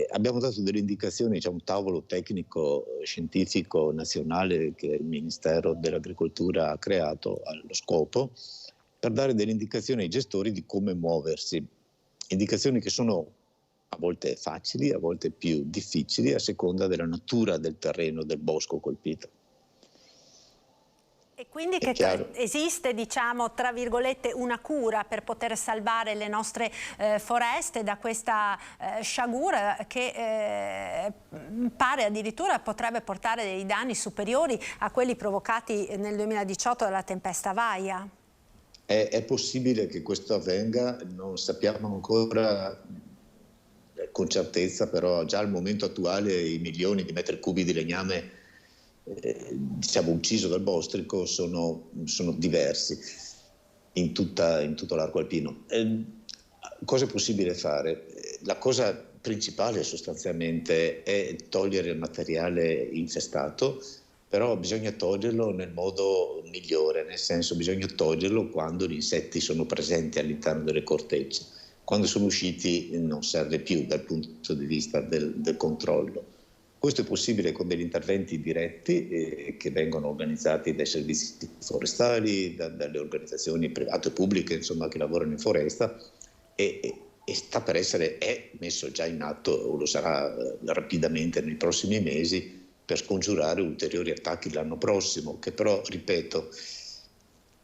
Speaker 23: Abbiamo dato delle indicazioni, c'è un tavolo tecnico scientifico nazionale che il Ministero dell'Agricoltura ha creato allo scopo, per dare delle indicazioni ai gestori di come muoversi, indicazioni che sono a volte facili, a volte più difficili, a seconda della natura del terreno, del bosco colpito.
Speaker 1: E quindi esiste, diciamo, tra virgolette, una cura per poter salvare le nostre foreste da questa sciagura che pare addirittura potrebbe portare dei danni superiori a quelli provocati nel 2018 dalla tempesta Vaia?
Speaker 23: È possibile che questo avvenga, non sappiamo ancora con certezza, però già al momento attuale i milioni di metri cubi di legname diciamo ucciso dal bostrico sono diversi in tutto l'arco alpino. Cosa è possibile fare? La cosa principale sostanzialmente è togliere il materiale infestato, però bisogna toglierlo nel modo migliore, nel senso bisogna toglierlo quando gli insetti sono presenti all'interno delle cortecce. Quando sono usciti non serve più dal punto di vista del controllo. Questo è possibile con degli interventi diretti che vengono organizzati dai servizi forestali, dalle organizzazioni private e pubbliche, insomma, che lavorano in foresta, e sta per è messo già in atto, o lo sarà rapidamente nei prossimi mesi, per scongiurare ulteriori attacchi l'anno prossimo, che però, ripeto,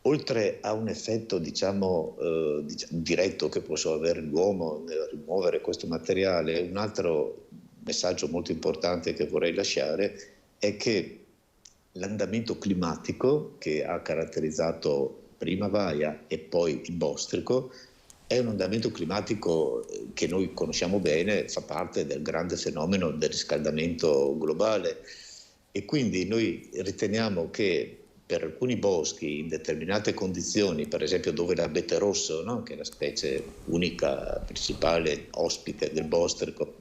Speaker 23: oltre a un effetto diretto che può avere l'uomo nel rimuovere questo materiale, un altro messaggio molto importante che vorrei lasciare è che l'andamento climatico che ha caratterizzato prima Vaia e poi il Bostrico è un andamento climatico che noi conosciamo bene, fa parte del grande fenomeno del riscaldamento globale, e quindi noi riteniamo che per alcuni boschi in determinate condizioni, per esempio dove l'abete rosso, no? Che è la specie unica, principale ospite del Bostrico,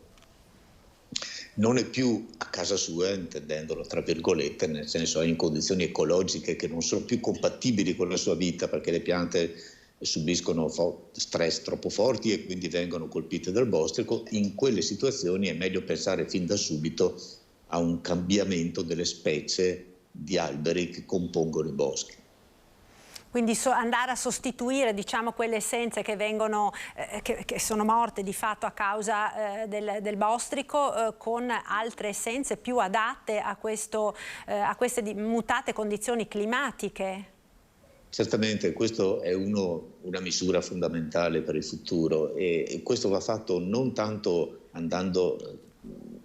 Speaker 23: non è più a casa sua, intendendolo tra virgolette, nel senso è in condizioni ecologiche che non sono più compatibili con la sua vita, perché le piante subiscono stress troppo forti e quindi vengono colpite dal Bostrico. In quelle situazioni è meglio pensare fin da subito a un cambiamento delle specie di alberi che compongono i boschi.
Speaker 1: Quindi andare a sostituire, diciamo, quelle essenze che vengono, che sono morte di fatto a causa del Bostrico, con altre essenze più adatte a queste mutate condizioni climatiche.
Speaker 23: Certamente questa è una misura fondamentale per il futuro, e questo va fatto non tanto andando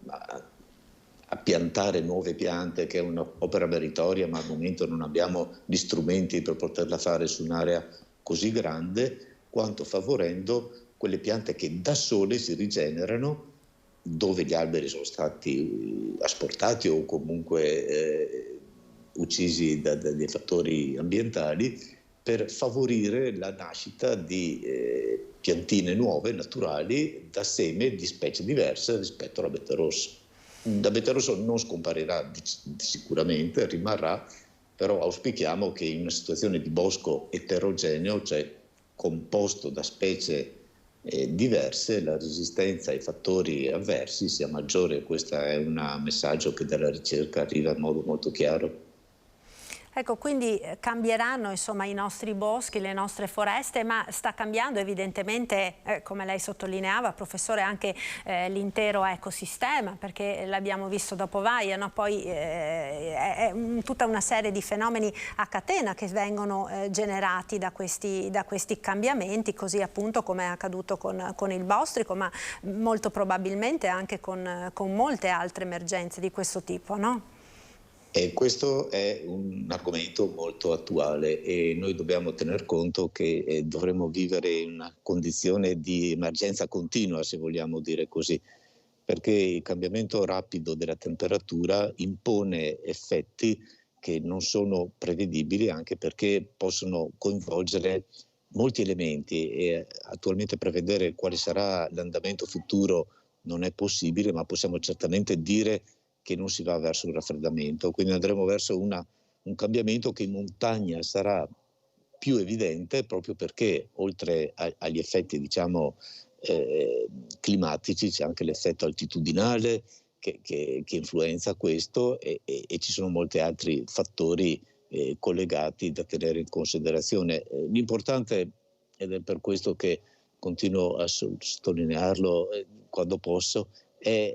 Speaker 23: a piantare nuove piante, che è un'opera meritoria, ma al momento non abbiamo gli strumenti per poterla fare su un'area così grande, quanto favorendo quelle piante che da sole si rigenerano, dove gli alberi sono stati asportati o comunque uccisi dai fattori ambientali, per favorire la nascita di piantine nuove, naturali, da seme di specie diverse rispetto all'abete rosso. L'abete rosso non scomparirà sicuramente, rimarrà, però auspichiamo che in una situazione di bosco eterogeneo, cioè composto da specie diverse, la resistenza ai fattori avversi sia maggiore. Questo è un messaggio che dalla ricerca arriva in modo molto chiaro.
Speaker 1: Ecco, quindi cambieranno, insomma, i nostri boschi, le nostre foreste, ma sta cambiando evidentemente, come lei sottolineava, professore, anche l'intero ecosistema, perché l'abbiamo visto dopo Vaia, no? Poi è tutta una serie di fenomeni a catena che vengono generati da questi cambiamenti, così appunto come è accaduto con il Bostrico, ma molto probabilmente anche con molte altre emergenze di questo tipo, no?
Speaker 23: E questo è un argomento molto attuale, e noi dobbiamo tener conto che dovremo vivere in una condizione di emergenza continua, se vogliamo dire così, perché il cambiamento rapido della temperatura impone effetti che non sono prevedibili, anche perché possono coinvolgere molti elementi, e attualmente prevedere quale sarà l'andamento futuro non è possibile, ma possiamo certamente dire che non si va verso un raffreddamento, quindi andremo verso un cambiamento che in montagna sarà più evidente, proprio perché oltre agli effetti, diciamo, climatici c'è anche l'effetto altitudinale che influenza questo, e ci sono molti altri fattori collegati da tenere in considerazione. L'importante, ed è per questo che continuo a sottolinearlo quando posso, è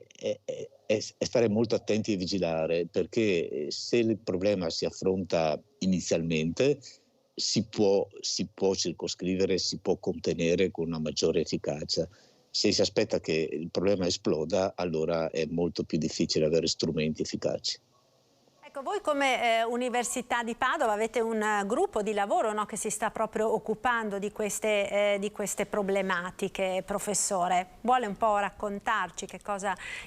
Speaker 23: stare molto attenti e vigilare, perché se il problema si affronta inizialmente si può circoscrivere, si può contenere con una maggiore efficacia. Se si aspetta che il problema esploda, allora è molto più difficile avere strumenti efficaci.
Speaker 1: Ecco, voi come Università di Padova avete un gruppo di lavoro, no, che si sta proprio occupando di queste problematiche, professore. Vuole un po' raccontarci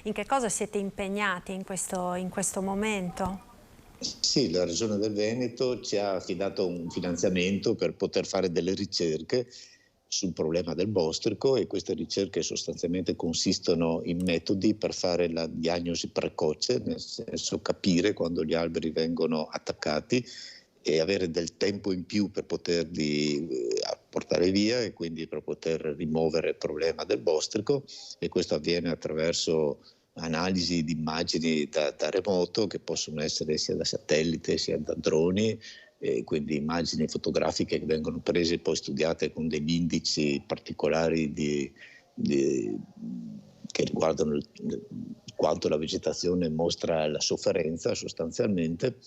Speaker 1: in che cosa siete impegnati in questo momento?
Speaker 23: Sì, la Regione del Veneto ci ha affidato un finanziamento per poter fare delle ricerche sul problema del Bostrico, e queste ricerche sostanzialmente consistono in metodi per fare la diagnosi precoce, nel senso capire quando gli alberi vengono attaccati e avere del tempo in più per poterli portare via e quindi per poter rimuovere il problema del bostrico, e questo avviene attraverso analisi di immagini da remoto, che possono essere sia da satellite sia da droni, e quindi immagini fotografiche che vengono prese e poi studiate con degli indici particolari che riguardano quanto la vegetazione mostra la sofferenza sostanzialmente,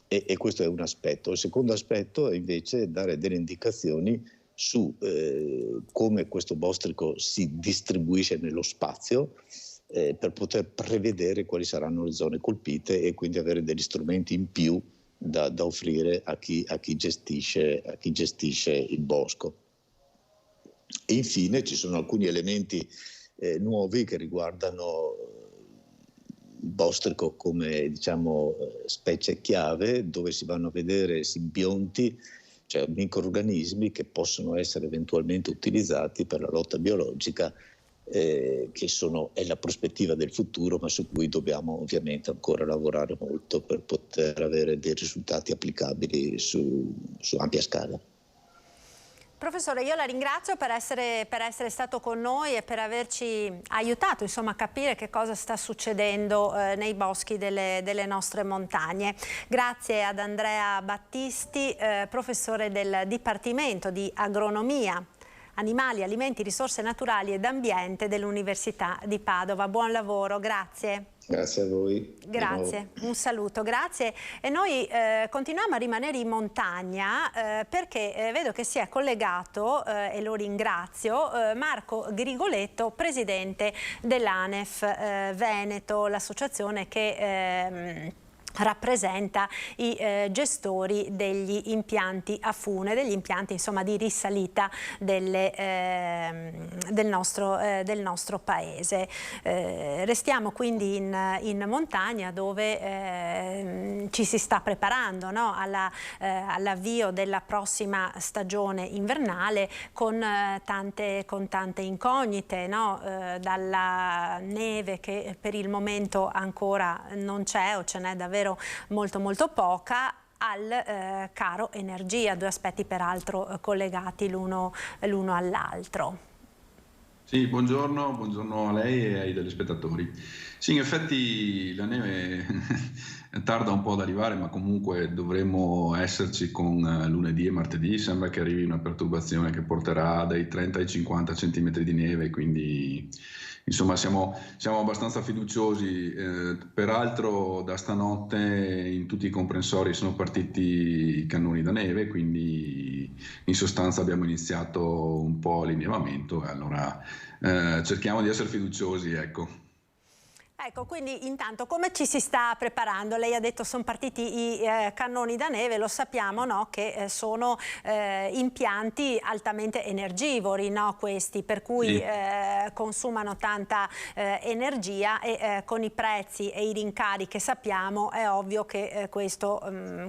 Speaker 23: e questo è un aspetto. Il secondo aspetto è invece dare delle indicazioni su come questo bostrico si distribuisce nello spazio, per poter prevedere quali saranno le zone colpite e quindi avere degli strumenti in più da offrire a chi gestisce il bosco. E infine ci sono alcuni elementi nuovi che riguardano il bostrico come, diciamo, specie chiave, dove si vanno a vedere simbionti, cioè microrganismi che possono essere eventualmente utilizzati per la lotta biologica, che è la prospettiva del futuro, ma su cui dobbiamo ovviamente ancora lavorare molto per poter avere dei risultati applicabili su ampia scala.
Speaker 1: Professore, io la ringrazio per essere stato con noi e per averci aiutato, insomma, a capire che cosa sta succedendo nei boschi delle nostre montagne. Grazie ad Andrea Battisti, professore del Dipartimento di Agronomia, Animali, Alimenti, Risorse Naturali ed Ambiente dell'Università di Padova. Buon lavoro, grazie.
Speaker 23: Grazie a voi.
Speaker 1: Grazie, un saluto, grazie. E noi continuiamo a rimanere in montagna perché vedo che si è collegato, e lo ringrazio, Marco Grigoletto, presidente dell'ANEF Veneto, l'associazione che rappresenta i gestori degli impianti a fune, degli impianti insomma di risalita del nostro paese. Restiamo quindi in montagna, dove ci si sta preparando, no? all'avvio della prossima stagione invernale con tante incognite, no? Dalla neve che per il momento ancora non c'è, o ce n'è davvero molto poca, al caro energia, due aspetti peraltro collegati l'uno all'altro.
Speaker 3: Sì, buongiorno a lei e ai telespettatori. Sì, in effetti la neve tarda un po' ad arrivare, ma comunque dovremmo esserci con lunedì e martedì. Sembra che arrivi una perturbazione che porterà dai 30 ai 50 centimetri di neve, quindi insomma siamo abbastanza fiduciosi. Peraltro da stanotte in tutti i comprensori sono partiti i cannoni da neve, quindi in sostanza abbiamo iniziato un po' l'innevamento, e allora cerchiamo di essere fiduciosi, ecco.
Speaker 1: Ecco, quindi intanto come ci si sta preparando? Lei ha detto sono partiti i cannoni da neve, lo sappiamo, no? Che sono impianti altamente energivori, no? Questi, per cui consumano tanta energia, e con i prezzi e i rincari che sappiamo è ovvio che questo,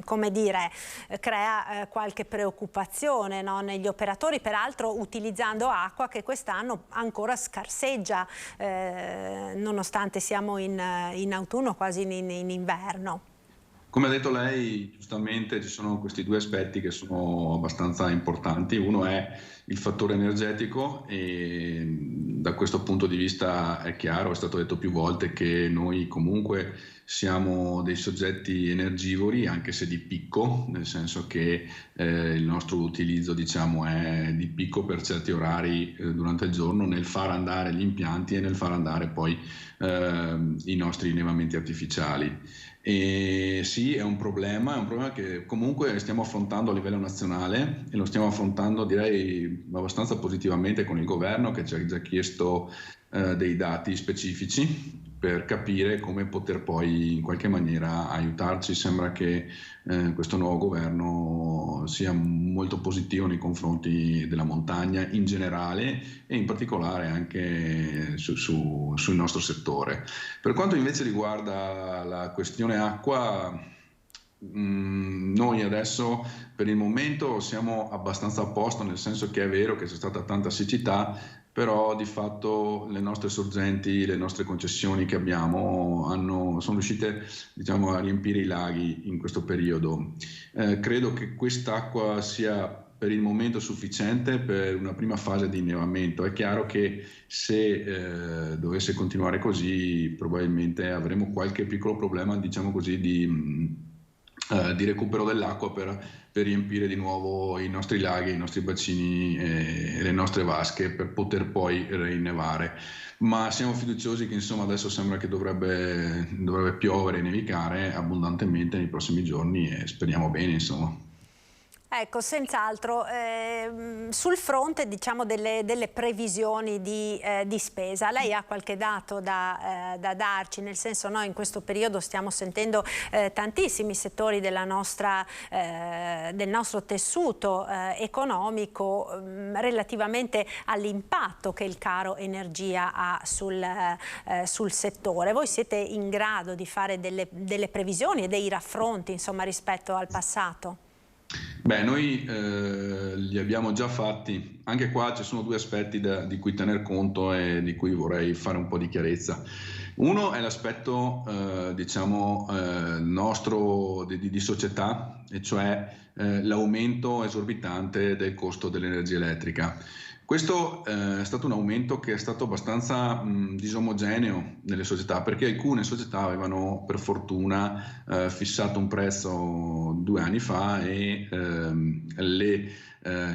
Speaker 1: come dire, crea qualche preoccupazione, no? Negli operatori, peraltro utilizzando acqua che quest'anno ancora scarseggia, nonostante siamo in autunno, quasi in inverno.
Speaker 3: Come ha detto lei, giustamente ci sono questi due aspetti che sono abbastanza importanti. Uno è il fattore energetico, e da questo punto di vista è chiaro, è stato detto più volte, che noi comunque siamo dei soggetti energivori, anche se di picco, nel senso che il nostro utilizzo, diciamo, è di picco per certi orari durante il giorno, nel far andare gli impianti e nel far andare poi i nostri innevamenti artificiali. E sì, è un problema che comunque stiamo affrontando a livello nazionale, e lo stiamo affrontando, direi, abbastanza positivamente con il governo, che ci ha già chiesto dei dati specifici per capire come poter poi in qualche maniera aiutarci. Sembra che questo nuovo governo sia molto positivo nei confronti della montagna in generale, e in particolare anche sul nostro settore. Per quanto invece riguarda la questione acqua, noi adesso per il momento siamo abbastanza a posto, nel senso che è vero che c'è stata tanta siccità, però di fatto le nostre sorgenti, le nostre concessioni che abbiamo sono riuscite, diciamo, a riempire i laghi in questo periodo. Credo che quest'acqua sia per il momento sufficiente per una prima fase di innevamento. È chiaro che se dovesse continuare così probabilmente avremo qualche piccolo problema, diciamo così, di recupero dell'acqua per riempire di nuovo i nostri laghi, i nostri bacini e le nostre vasche per poter poi reinnevare. Ma siamo fiduciosi che insomma adesso sembra che dovrebbe piovere e nevicare abbondantemente nei prossimi giorni e speriamo bene, insomma.
Speaker 1: Ecco, senz'altro, sul fronte diciamo delle previsioni di spesa, lei ha qualche dato da darci? Nel senso, noi in questo periodo stiamo sentendo tantissimi settori del nostro tessuto economico relativamente all'impatto che il caro energia ha sul settore. Voi siete in grado di fare delle previsioni e dei raffronti, insomma, rispetto al passato?
Speaker 3: Beh, noi li abbiamo già fatti. Anche qua ci sono due aspetti di cui tener conto e di cui vorrei fare un po' di chiarezza. Uno è l'aspetto diciamo nostro di società, e cioè l'aumento esorbitante del costo dell'energia elettrica. Questo è stato un aumento che è stato abbastanza disomogeneo nelle società, perché alcune società avevano per fortuna fissato un prezzo 2 anni fa e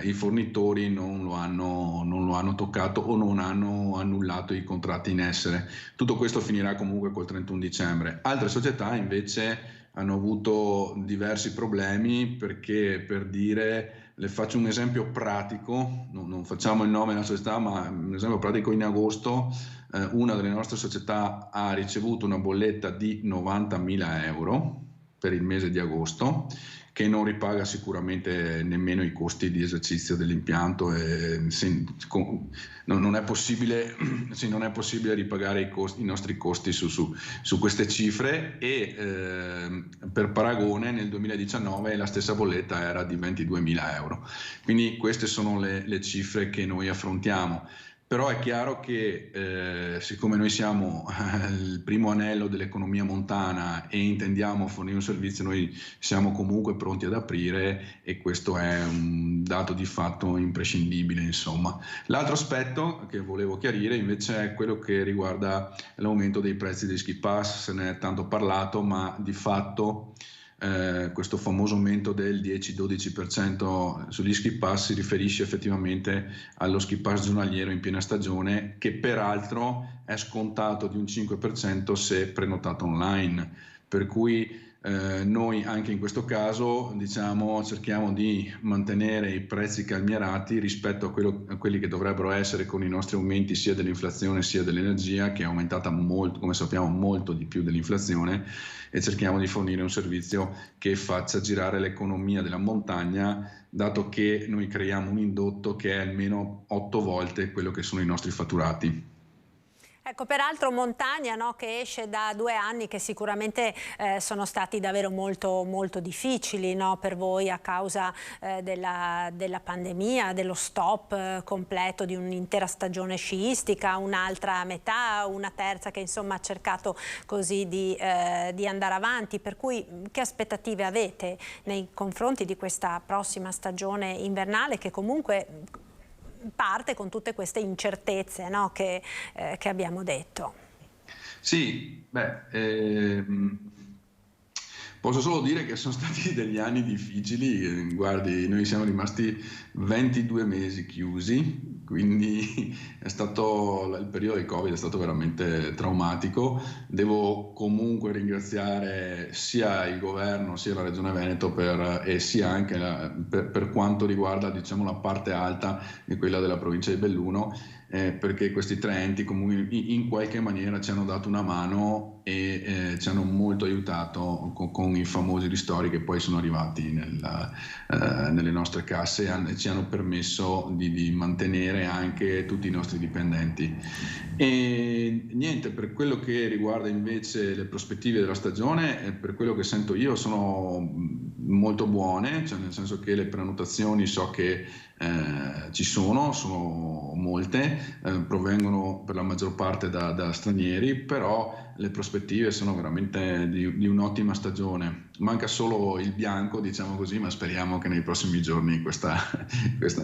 Speaker 3: i fornitori non lo hanno toccato o non hanno annullato i contratti in essere. Tutto questo finirà comunque col 31 dicembre. Altre società invece hanno avuto diversi problemi perché, per dire, le faccio un esempio pratico, non facciamo il nome della società, ma un esempio pratico: in agosto una delle nostre società ha ricevuto una bolletta di 90.000 euro per il mese di agosto, che non ripaga sicuramente nemmeno i costi di esercizio dell'impianto, e non è possibile ripagare i nostri costi su queste cifre, e per paragone nel 2019 la stessa bolletta era di 22.000 euro. Quindi queste sono le cifre che noi affrontiamo. Però è chiaro che siccome noi siamo il primo anello dell'economia montana e intendiamo fornire un servizio, noi siamo comunque pronti ad aprire, e questo è un dato di fatto imprescindibile, insomma. L'altro aspetto che volevo chiarire invece è quello che riguarda l'aumento dei prezzi dei ski pass. Se ne è tanto parlato, ma di fatto questo famoso aumento del 10-12% sugli ski pass si riferisce effettivamente allo ski pass giornaliero in piena stagione, che peraltro è scontato di un 5% se prenotato online, per cui noi anche in questo caso cerchiamo di mantenere i prezzi calmierati rispetto a quelli che dovrebbero essere, con i nostri aumenti sia dell'inflazione sia dell'energia, che è aumentata molto, come sappiamo, molto di più dell'inflazione, e cerchiamo di fornire un servizio che faccia girare l'economia della montagna, dato che noi creiamo un indotto che è almeno 8 volte quello che sono i nostri fatturati.
Speaker 1: Ecco, peraltro montagna, no, che esce da 2 anni che sicuramente sono stati davvero molto, molto difficili, no, per voi a causa della pandemia, dello stop completo di un'intera stagione sciistica, un'altra metà, una terza che insomma ha cercato così di andare avanti. Per cui che aspettative avete nei confronti di questa prossima stagione invernale, che comunque parte con tutte queste incertezze, no, che abbiamo detto?
Speaker 3: Sì, posso solo dire che sono stati degli anni difficili. Guardi, noi siamo rimasti 22 mesi chiusi, quindi il periodo del Covid è stato veramente traumatico. Devo comunque ringraziare sia il governo sia la Regione Veneto e sia anche per quanto riguarda, diciamo, la parte alta di quella della provincia di Belluno, perché questi 3 enti comunque in qualche maniera ci hanno dato una mano e ci hanno molto aiutato con i famosi ristori che poi sono arrivati nelle nostre casse e ci hanno permesso di mantenere anche tutti i nostri dipendenti. E niente, per quello che riguarda invece le prospettive della stagione, per quello che sento io sono molto buone, cioè nel senso che le prenotazioni so che ci sono molte, provengono per la maggior parte da stranieri, però le prospettive sono veramente di un'ottima stagione. Manca solo il bianco, diciamo così, ma speriamo che nei prossimi giorni questa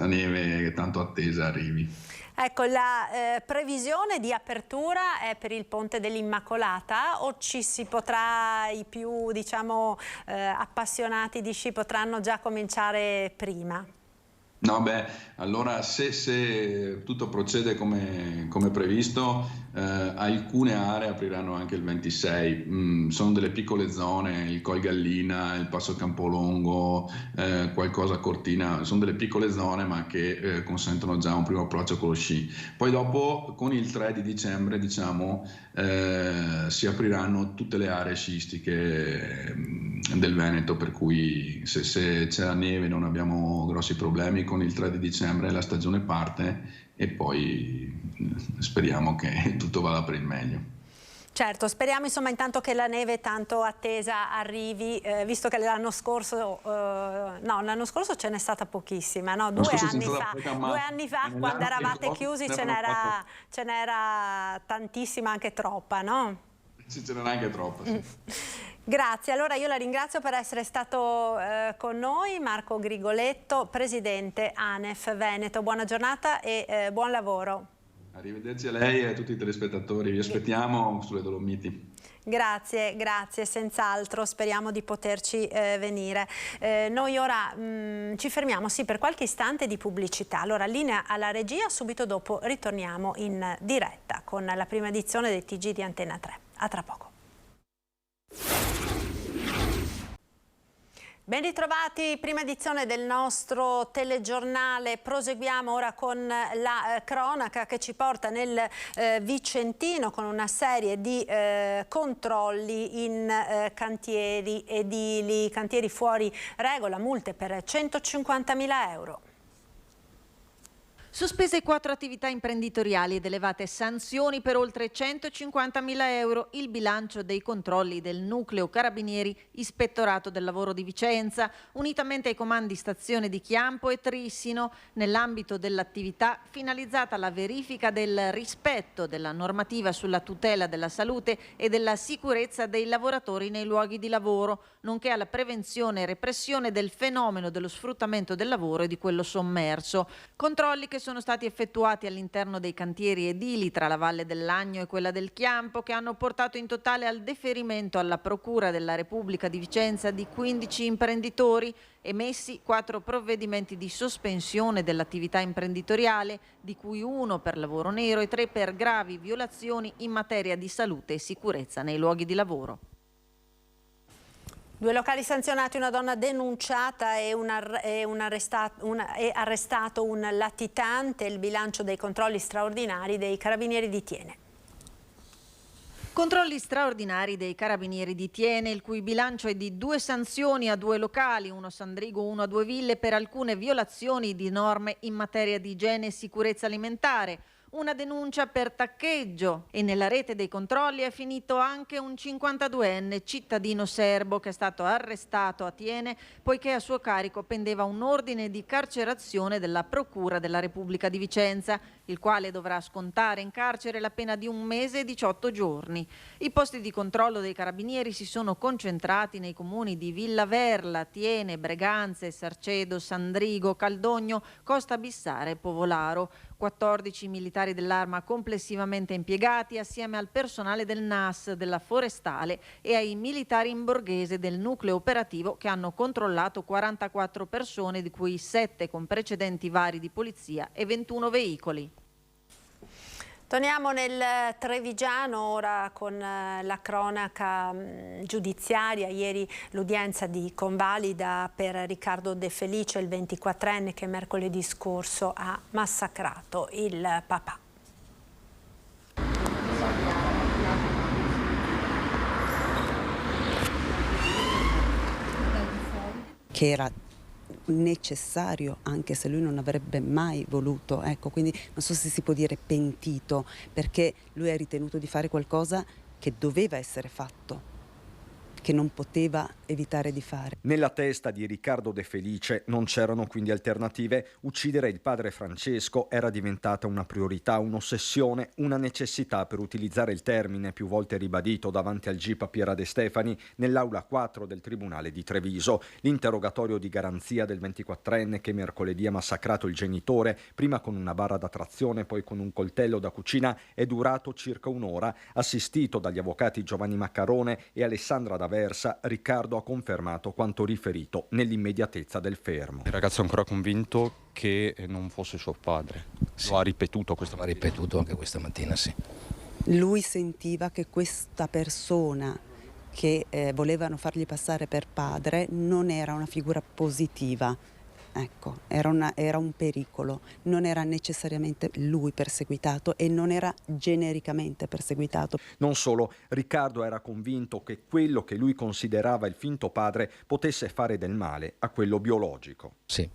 Speaker 3: neve tanto attesa arrivi.
Speaker 1: Ecco, la previsione di apertura è per il Ponte dell'Immacolata, o ci si potrà, i più appassionati di sci potranno già cominciare prima?
Speaker 3: No, allora se tutto procede come previsto, alcune aree apriranno anche il 26, sono delle piccole zone, il Col Gallina, il Passo Campolongo, qualcosa a Cortina, sono delle piccole zone ma che consentono già un primo approccio con lo sci. Poi dopo, con il 3 di dicembre, si apriranno tutte le aree sciistiche del Veneto, per cui se c'è la neve non abbiamo grossi problemi. Con il 3 di dicembre la stagione parte e poi speriamo che tutto vada per il meglio.
Speaker 1: Certo, speriamo insomma intanto che la neve tanto attesa arrivi, visto che l'anno scorso ce n'è stata pochissima, no? 2 anni fa quando eravate chiusi ce n'era tantissima, anche troppa, no?
Speaker 3: Ce n'era anche troppa, sì.
Speaker 1: Grazie, allora io la ringrazio per essere stato con noi, Marco Grigoletto, presidente ANEF Veneto. Buona giornata e buon lavoro.
Speaker 3: Arrivederci a lei e a tutti i telespettatori, vi aspettiamo sulle Dolomiti.
Speaker 1: Grazie, senz'altro, speriamo di poterci venire. Noi ora ci fermiamo per qualche istante di pubblicità. Allora, linea alla regia, subito dopo ritorniamo in diretta con la prima edizione del TG di Antena 3. A tra poco. Ben ritrovati, prima edizione del nostro telegiornale. Proseguiamo ora con la cronaca che ci porta nel Vicentino con una serie di controlli in cantieri edili, cantieri fuori regola, multe per 150.000 euro.
Speaker 4: Sospese 4 attività imprenditoriali ed elevate sanzioni per oltre 150.000 euro il bilancio dei controlli del Nucleo Carabinieri Ispettorato del Lavoro di Vicenza, unitamente ai comandi stazione di Chiampo e Trissino, nell'ambito dell'attività finalizzata alla verifica del rispetto della normativa sulla tutela della salute e della sicurezza dei lavoratori nei luoghi di lavoro, nonché alla prevenzione e repressione del fenomeno dello sfruttamento del lavoro e di quello sommerso. Controlli che sono stati effettuati all'interno dei cantieri edili tra la Valle del Lagno e quella del Chiampo, che hanno portato in totale al deferimento alla Procura della Repubblica di Vicenza di 15 imprenditori, emessi 4 provvedimenti di sospensione dell'attività imprenditoriale, di cui 1 per lavoro nero e 3 per gravi violazioni in materia di salute e sicurezza nei luoghi di lavoro.
Speaker 1: 2 locali sanzionati, una donna denunciata e arrestato un latitante. Il bilancio dei controlli straordinari dei Carabinieri di Thiene.
Speaker 4: Controlli straordinari dei Carabinieri di Thiene, il cui bilancio è di 2 sanzioni a 2 locali, uno a Sandrigo, uno a Due Ville, per alcune violazioni di norme in materia di igiene e sicurezza alimentare. Una denuncia per taccheggio, e nella rete dei controlli è finito anche un 52enne cittadino serbo che è stato arrestato a Thiene poiché a suo carico pendeva un ordine di carcerazione della Procura della Repubblica di Vicenza, il quale dovrà scontare in carcere la pena di 1 mese e 18 giorni. I posti di controllo dei Carabinieri si sono concentrati nei comuni di Villa Verla, Thiene, Breganze, Sarcedo, Sandrigo, Caldogno, Costa Bissara e Povolaro. 14 militari dell'Arma complessivamente impiegati assieme al personale del NAS, della Forestale e ai militari in borghese del nucleo operativo, che hanno controllato 44 persone, di cui 7 con precedenti vari di polizia e 21 veicoli.
Speaker 1: Torniamo nel Trevigiano ora con la cronaca giudiziaria. Ieri l'udienza di convalida per Riccardo De Felice, il 24enne che mercoledì scorso ha massacrato il papà.
Speaker 5: Che era necessario, anche se lui non avrebbe mai voluto, ecco, quindi non so se si può dire pentito, perché lui ha ritenuto di fare qualcosa che doveva essere fatto, che non poteva evitare di fare.
Speaker 6: Nella testa di Riccardo De Felice non c'erano quindi alternative. Uccidere il padre Francesco era diventata una priorità, un'ossessione, una necessità, per utilizzare il termine più volte ribadito davanti al GIP a Piera De Stefani nell'aula 4 del Tribunale di Treviso. L'interrogatorio di garanzia del 24enne che mercoledì ha massacrato il genitore, prima con una barra da trazione, poi con un coltello da cucina, è durato circa un'ora. Assistito dagli avvocati Giovanni Maccarone e Alessandra D'Aversa, Riccardo ha confermato quanto riferito nell'immediatezza del fermo.
Speaker 7: Il ragazzo è ancora convinto che non fosse suo padre. Sì. Lo ha ripetuto questa mattina?
Speaker 9: L'ha ripetuto anche questa mattina, sì.
Speaker 5: Lui sentiva che questa persona che volevano fargli passare per padre non era una figura positiva. Ecco, era un pericolo, non era necessariamente lui perseguitato e non era genericamente perseguitato.
Speaker 6: Non solo, Riccardo era convinto che quello che lui considerava il finto padre potesse fare del male a quello biologico.
Speaker 9: Sì,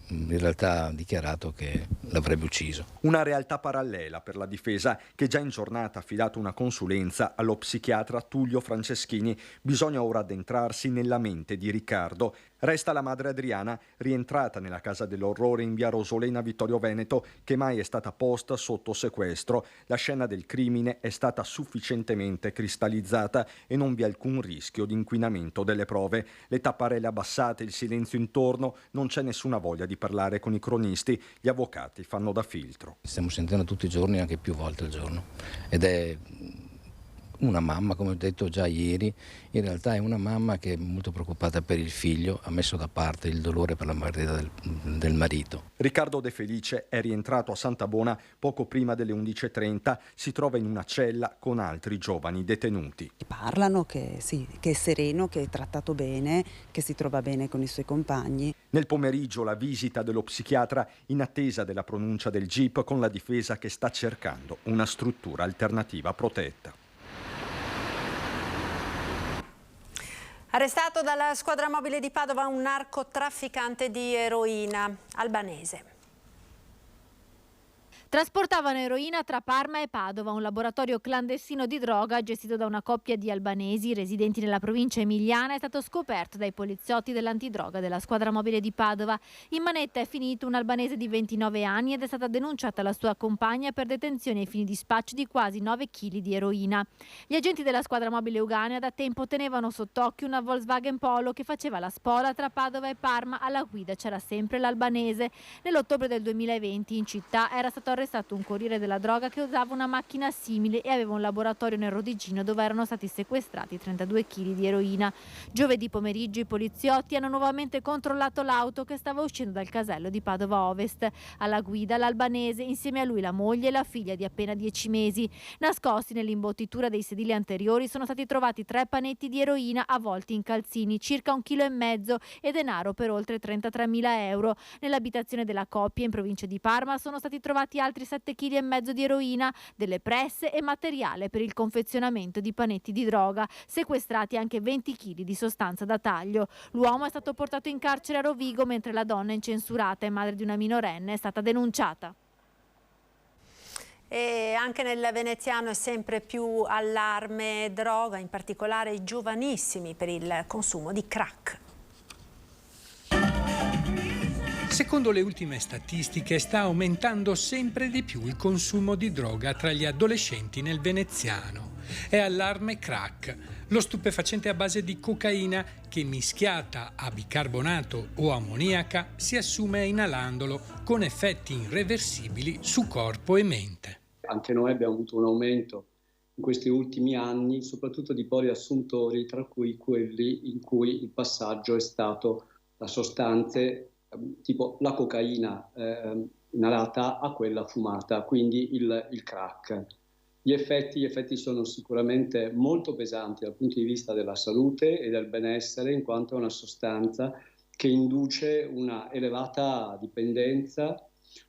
Speaker 9: in realtà ha dichiarato che l'avrebbe ucciso.
Speaker 6: Una realtà parallela per la difesa, che già in giornata ha affidato una consulenza allo psichiatra Tullio Franceschini. Bisogna ora addentrarsi nella mente di Riccardo. Resta la madre Adriana, rientrata nella casa dell'orrore in via Rosolena, Vittorio Veneto, che mai è stata posta sotto sequestro. La scena del crimine è stata sufficientemente cristallizzata e non vi è alcun rischio di inquinamento delle prove. Le tapparelle abbassate, il silenzio intorno, non c'è nessuna voglia di parlare con i cronisti. Gli avvocati fanno da filtro.
Speaker 9: Stiamo sentendo tutti i giorni, anche più volte al giorno, ed è una mamma, come ho detto già ieri, in realtà è una mamma che è molto preoccupata per il figlio, ha messo da parte il dolore per la perdita del marito.
Speaker 6: Riccardo De Felice è rientrato a Santabona poco prima delle 11:30, si trova in una cella con altri giovani detenuti.
Speaker 5: Parlano che sì, che è sereno, che è trattato bene, che si trova bene con i suoi compagni.
Speaker 6: Nel pomeriggio la visita dello psichiatra in attesa della pronuncia del GIP, con la difesa che sta cercando una struttura alternativa protetta.
Speaker 1: Arrestato dalla squadra mobile di Padova un narcotrafficante di eroina albanese.
Speaker 16: Trasportavano eroina tra Parma e Padova, un laboratorio clandestino di droga gestito da una coppia di albanesi residenti nella provincia emiliana. È stato scoperto dai poliziotti dell'antidroga della squadra mobile di Padova. In manetta è finito un albanese di 29 anni ed è stata denunciata la sua compagna per detenzione ai fini di spaccio di quasi 9 kg di eroina. Gli agenti della squadra mobile uganea da tempo tenevano sott'occhio una Volkswagen Polo che faceva la spola tra Padova e Parma. Alla guida c'era sempre l'albanese. Nell'ottobre del 2020 in città era stato arrestato un corriere della droga che usava una macchina simile e aveva un laboratorio nel Rodigino dove erano stati sequestrati 32 kg di eroina. Giovedì pomeriggio i poliziotti hanno nuovamente controllato l'auto che stava uscendo dal casello di Padova Ovest. Alla guida l'albanese, insieme a lui la moglie e la figlia di appena 10 mesi. Nascosti nell'imbottitura dei sedili anteriori sono stati trovati 3 panetti di eroina avvolti in calzini, circa 1,5 kg e denaro per oltre 33.000 euro. Nell'abitazione della coppia in provincia di Parma sono stati trovati altri 7,5 kg di eroina, delle presse e materiale per il confezionamento di panetti di droga. Sequestrati anche 20 kg di sostanza da taglio. L'uomo è stato portato in carcere a Rovigo mentre la donna incensurata e madre di una minorenne è stata denunciata.
Speaker 1: E anche nel veneziano è sempre più allarme droga, in particolare i giovanissimi per il consumo di crack.
Speaker 24: Secondo le ultime statistiche sta aumentando sempre di più il consumo di droga tra gli adolescenti nel veneziano. È allarme crack, lo stupefacente a base di cocaina che mischiata a bicarbonato o ammoniaca si assume inalandolo con effetti irreversibili su corpo e mente.
Speaker 25: Anche noi abbiamo avuto un aumento in questi ultimi anni, soprattutto di poliassuntori, tra cui quelli in cui il passaggio è stato da sostanze tipo la cocaina inalata a quella fumata, quindi il crack. Gli effetti sono sicuramente molto pesanti dal punto di vista della salute e del benessere, in quanto è una sostanza che induce una elevata dipendenza,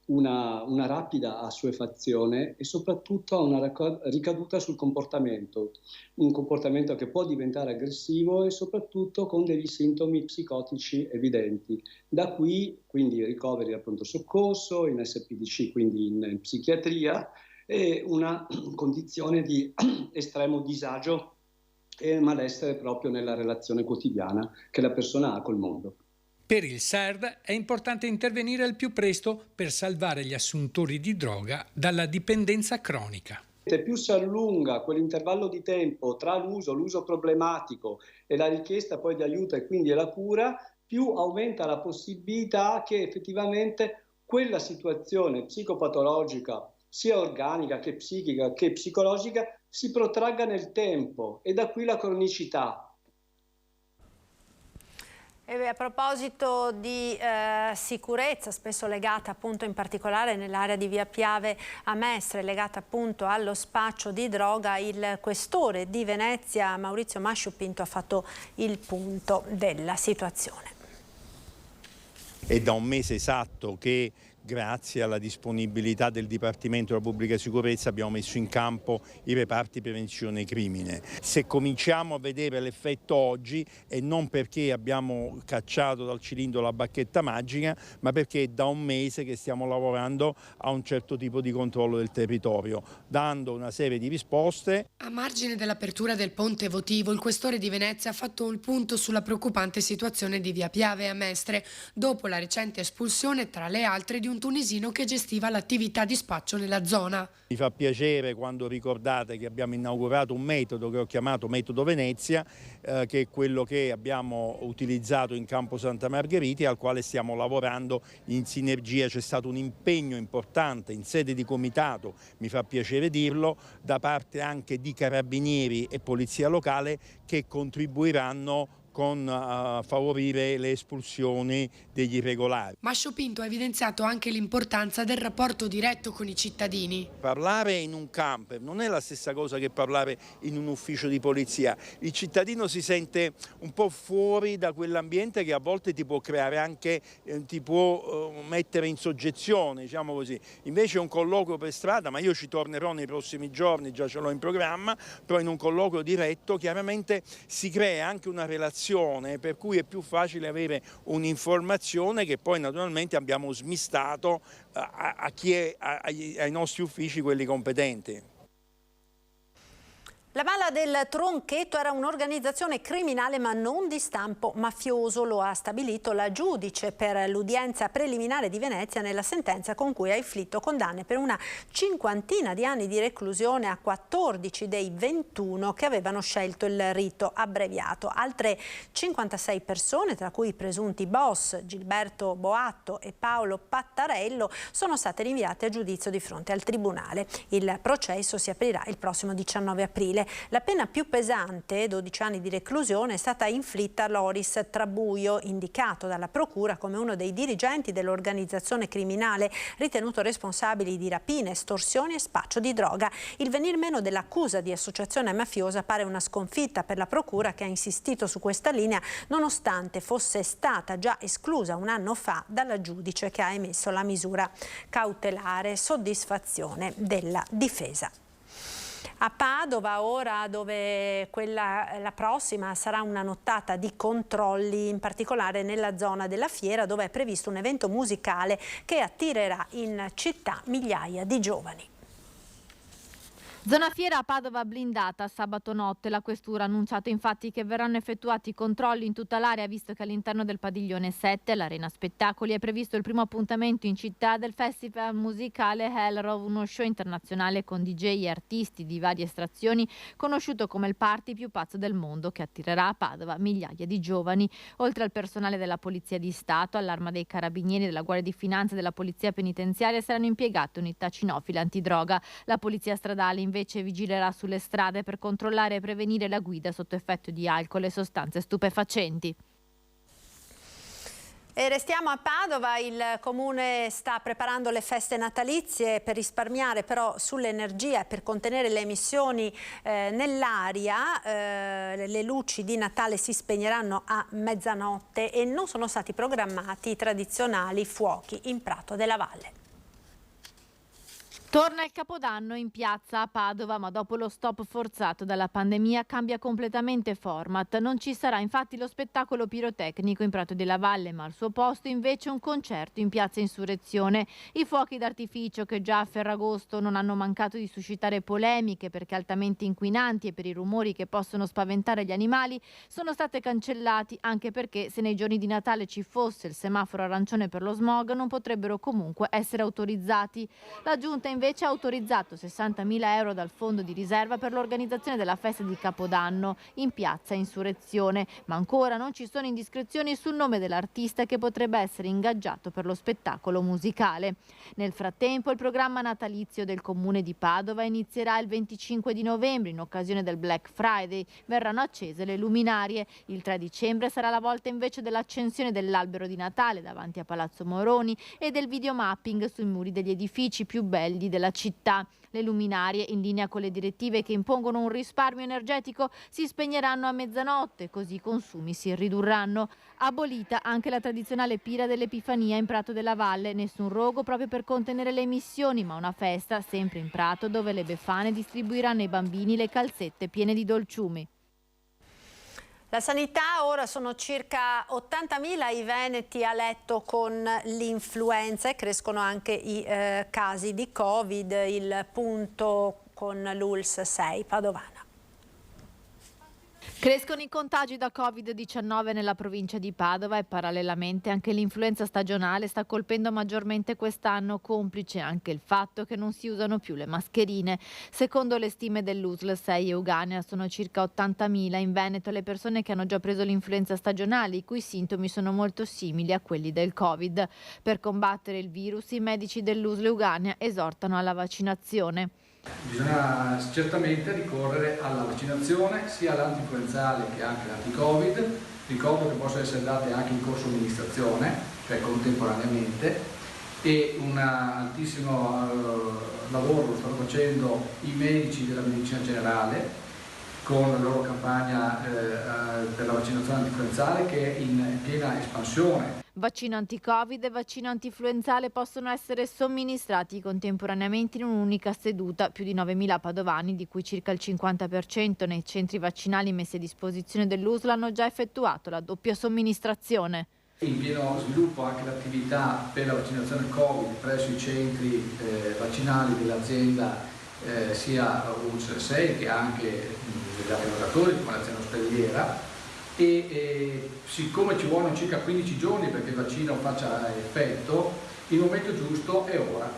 Speaker 25: una rapida assuefazione e soprattutto ha una ricaduta sul comportamento, un comportamento che può diventare aggressivo e soprattutto con degli sintomi psicotici evidenti. Da qui quindi ricoveri al pronto soccorso, in SPDC, quindi in psichiatria, e una condizione di estremo disagio e malessere proprio nella relazione quotidiana che la persona ha col mondo.
Speaker 24: Per il SERD è importante intervenire al più presto per salvare gli assuntori di droga dalla dipendenza cronica.
Speaker 25: Più si allunga quell'intervallo di tempo tra l'uso problematico e la richiesta poi di aiuto e quindi la cura, più aumenta la possibilità che effettivamente quella situazione psicopatologica, sia organica che psichica che psicologica, si protragga nel tempo, e da qui la cronicità.
Speaker 1: E a proposito di sicurezza, spesso legata appunto in particolare nell'area di Via Piave a Mestre, legata appunto allo spaccio di droga, il questore di Venezia Maurizio Masciupinto ha fatto il punto della situazione.
Speaker 8: È da un mese esatto che, grazie alla disponibilità del Dipartimento della Pubblica Sicurezza, abbiamo messo in campo i reparti prevenzione crimine. Se cominciamo a vedere l'effetto oggi è non perché abbiamo cacciato dal cilindro la bacchetta magica, ma perché è da un mese che stiamo lavorando a un certo tipo di controllo del territorio, dando una serie di risposte.
Speaker 10: A margine dell'apertura del ponte votivo, il questore di Venezia ha fatto il punto sulla preoccupante situazione di Via Piave a Mestre, dopo la recente espulsione, tra le altre, di un tunisino che gestiva l'attività di spaccio nella zona.
Speaker 8: Mi fa piacere quando ricordate che abbiamo inaugurato un metodo che ho chiamato Metodo Venezia, che è quello che abbiamo utilizzato in Campo Santa Margherita e al quale stiamo lavorando in sinergia. C'è stato un impegno importante in sede di comitato, mi fa piacere dirlo, da parte anche di carabinieri e polizia locale, che contribuiranno con favorire le espulsioni degli irregolari.
Speaker 10: Masciupinto ha evidenziato anche l'importanza del rapporto diretto con i cittadini.
Speaker 8: Parlare in un camper non è la stessa cosa che parlare in un ufficio di polizia. Il cittadino si sente un po' fuori da quell'ambiente che a volte ti può creare anche, ti può mettere in soggezione, diciamo così. Invece un colloquio per strada, ma io ci tornerò nei prossimi giorni, già ce l'ho in programma, però in un colloquio diretto chiaramente si crea anche una relazione per cui è più facile avere un'informazione che poi naturalmente abbiamo smistato ai nostri uffici, quelli competenti.
Speaker 1: La Mala del Tronchetto era un'organizzazione criminale ma non di stampo mafioso, lo ha stabilito la giudice per l'udienza preliminare di Venezia nella sentenza con cui ha inflitto condanne per una cinquantina di anni di reclusione a 14 dei 21 che avevano scelto il rito abbreviato. Altre 56 persone, tra cui i presunti boss Gilberto Boatto e Paolo Pattarello, sono state rinviate a giudizio di fronte al tribunale. Il processo si aprirà il prossimo 19 aprile. La pena più pesante, 12 anni di reclusione, è stata inflitta a Loris Trabuio, indicato dalla procura come uno dei dirigenti dell'organizzazione criminale, ritenuto responsabile di rapine, estorsioni e spaccio di droga. Il venir meno dell'accusa di associazione mafiosa pare una sconfitta per la procura, che ha insistito su questa linea nonostante fosse stata già esclusa un anno fa dalla giudice che ha emesso la misura cautelare. Soddisfazione della difesa. A Padova ora, dove la prossima sarà una nottata di controlli, in particolare nella zona della fiera, dove è previsto un evento musicale che attirerà in città migliaia di giovani.
Speaker 16: Zona fiera a Padova blindata sabato notte. La questura ha annunciato infatti che verranno effettuati controlli in tutta l'area, visto che all'interno del padiglione 7, l'Arena Spettacoli, è previsto il primo appuntamento in città del festival musicale Hellrove, uno show internazionale con DJ e artisti di varie estrazioni, conosciuto come il party più pazzo del mondo, che attirerà a Padova migliaia di giovani. Oltre al personale della Polizia di Stato, all'Arma dei Carabinieri, della Guardia di Finanza e della Polizia Penitenziaria saranno impiegate unità cinofile antidroga. La Polizia Stradale invece vigilerà sulle strade per controllare e prevenire la guida sotto effetto di alcol e sostanze stupefacenti.
Speaker 1: E restiamo a Padova. Il comune sta preparando le feste natalizie per risparmiare però sull'energia e per contenere le emissioni nell'aria. Le luci di Natale si spegneranno a mezzanotte e non sono stati programmati i tradizionali fuochi in Prato della Valle.
Speaker 16: Torna il Capodanno in piazza a Padova, ma dopo lo stop forzato dalla pandemia cambia completamente format. Non ci sarà infatti lo spettacolo pirotecnico in Prato della Valle, ma al suo posto invece un concerto in piazza Insurrezione. I fuochi d'artificio, che già a Ferragosto non hanno mancato di suscitare polemiche perché altamente inquinanti e per i rumori che possono spaventare gli animali, sono stati cancellati, anche perché se nei giorni di Natale ci fosse il semaforo arancione per lo smog non potrebbero comunque essere autorizzati. La Giunta invece ha autorizzato 60.000 euro dal fondo di riserva per l'organizzazione della festa di Capodanno in piazza Insurrezione, ma ancora non ci sono indiscrezioni sul nome dell'artista che potrebbe essere ingaggiato per lo spettacolo musicale. Nel frattempo il programma natalizio del comune di Padova inizierà il 25 di novembre in occasione del Black Friday. Verranno accese le luminarie. Il 3 dicembre sarà la volta invece dell'accensione dell'albero di Natale davanti a Palazzo Moroni e del videomapping sui muri degli edifici più belli della città. Le luminarie, in linea con le direttive che impongono un risparmio energetico, si spegneranno a mezzanotte, così i consumi si ridurranno. Abolita anche la tradizionale pira dell'Epifania in Prato della Valle, nessun rogo proprio per contenere le emissioni, ma una festa sempre in Prato dove le befane distribuiranno ai bambini le calzette piene di dolciumi.
Speaker 1: La sanità, ora sono circa 80.000 i veneti a letto con l'influenza e crescono anche i casi di Covid, il punto con l'ULSS 6 padovana.
Speaker 16: Crescono i contagi da Covid-19 nella provincia di Padova e parallelamente anche l'influenza stagionale sta colpendo maggiormente quest'anno, complice anche il fatto che non si usano più le mascherine. Secondo le stime dell'USL 6 Euganea sono circa 80.000 in Veneto le persone che hanno già preso l'influenza stagionale, i cui sintomi sono molto simili a quelli del Covid. Per combattere il virus i medici dell'USL Euganea esortano alla vaccinazione.
Speaker 11: Bisogna certamente ricorrere alla vaccinazione, sia l'antinfluenzale che anche l'anti-Covid. Ricordo che possono essere date anche in corso amministrazione, cioè contemporaneamente, e un altissimo lavoro lo stanno facendo i medici della medicina generale con la loro campagna per la vaccinazione antinfluenzale, che è in piena espansione.
Speaker 16: Vaccino anti-Covid e vaccino antinfluenzale possono essere somministrati contemporaneamente in un'unica seduta. Più di 9.000 padovani, di cui circa il 50% nei centri vaccinali messi a disposizione dell'USL, hanno già effettuato la doppia somministrazione.
Speaker 11: In pieno sviluppo anche l'attività per la vaccinazione Covid presso i centri vaccinali dell'azienda sia ULSS 6 che anche degli erogatori come l'azienda ospedaliera. E siccome ci vogliono circa 15 giorni perché il vaccino faccia effetto, il momento giusto è ora.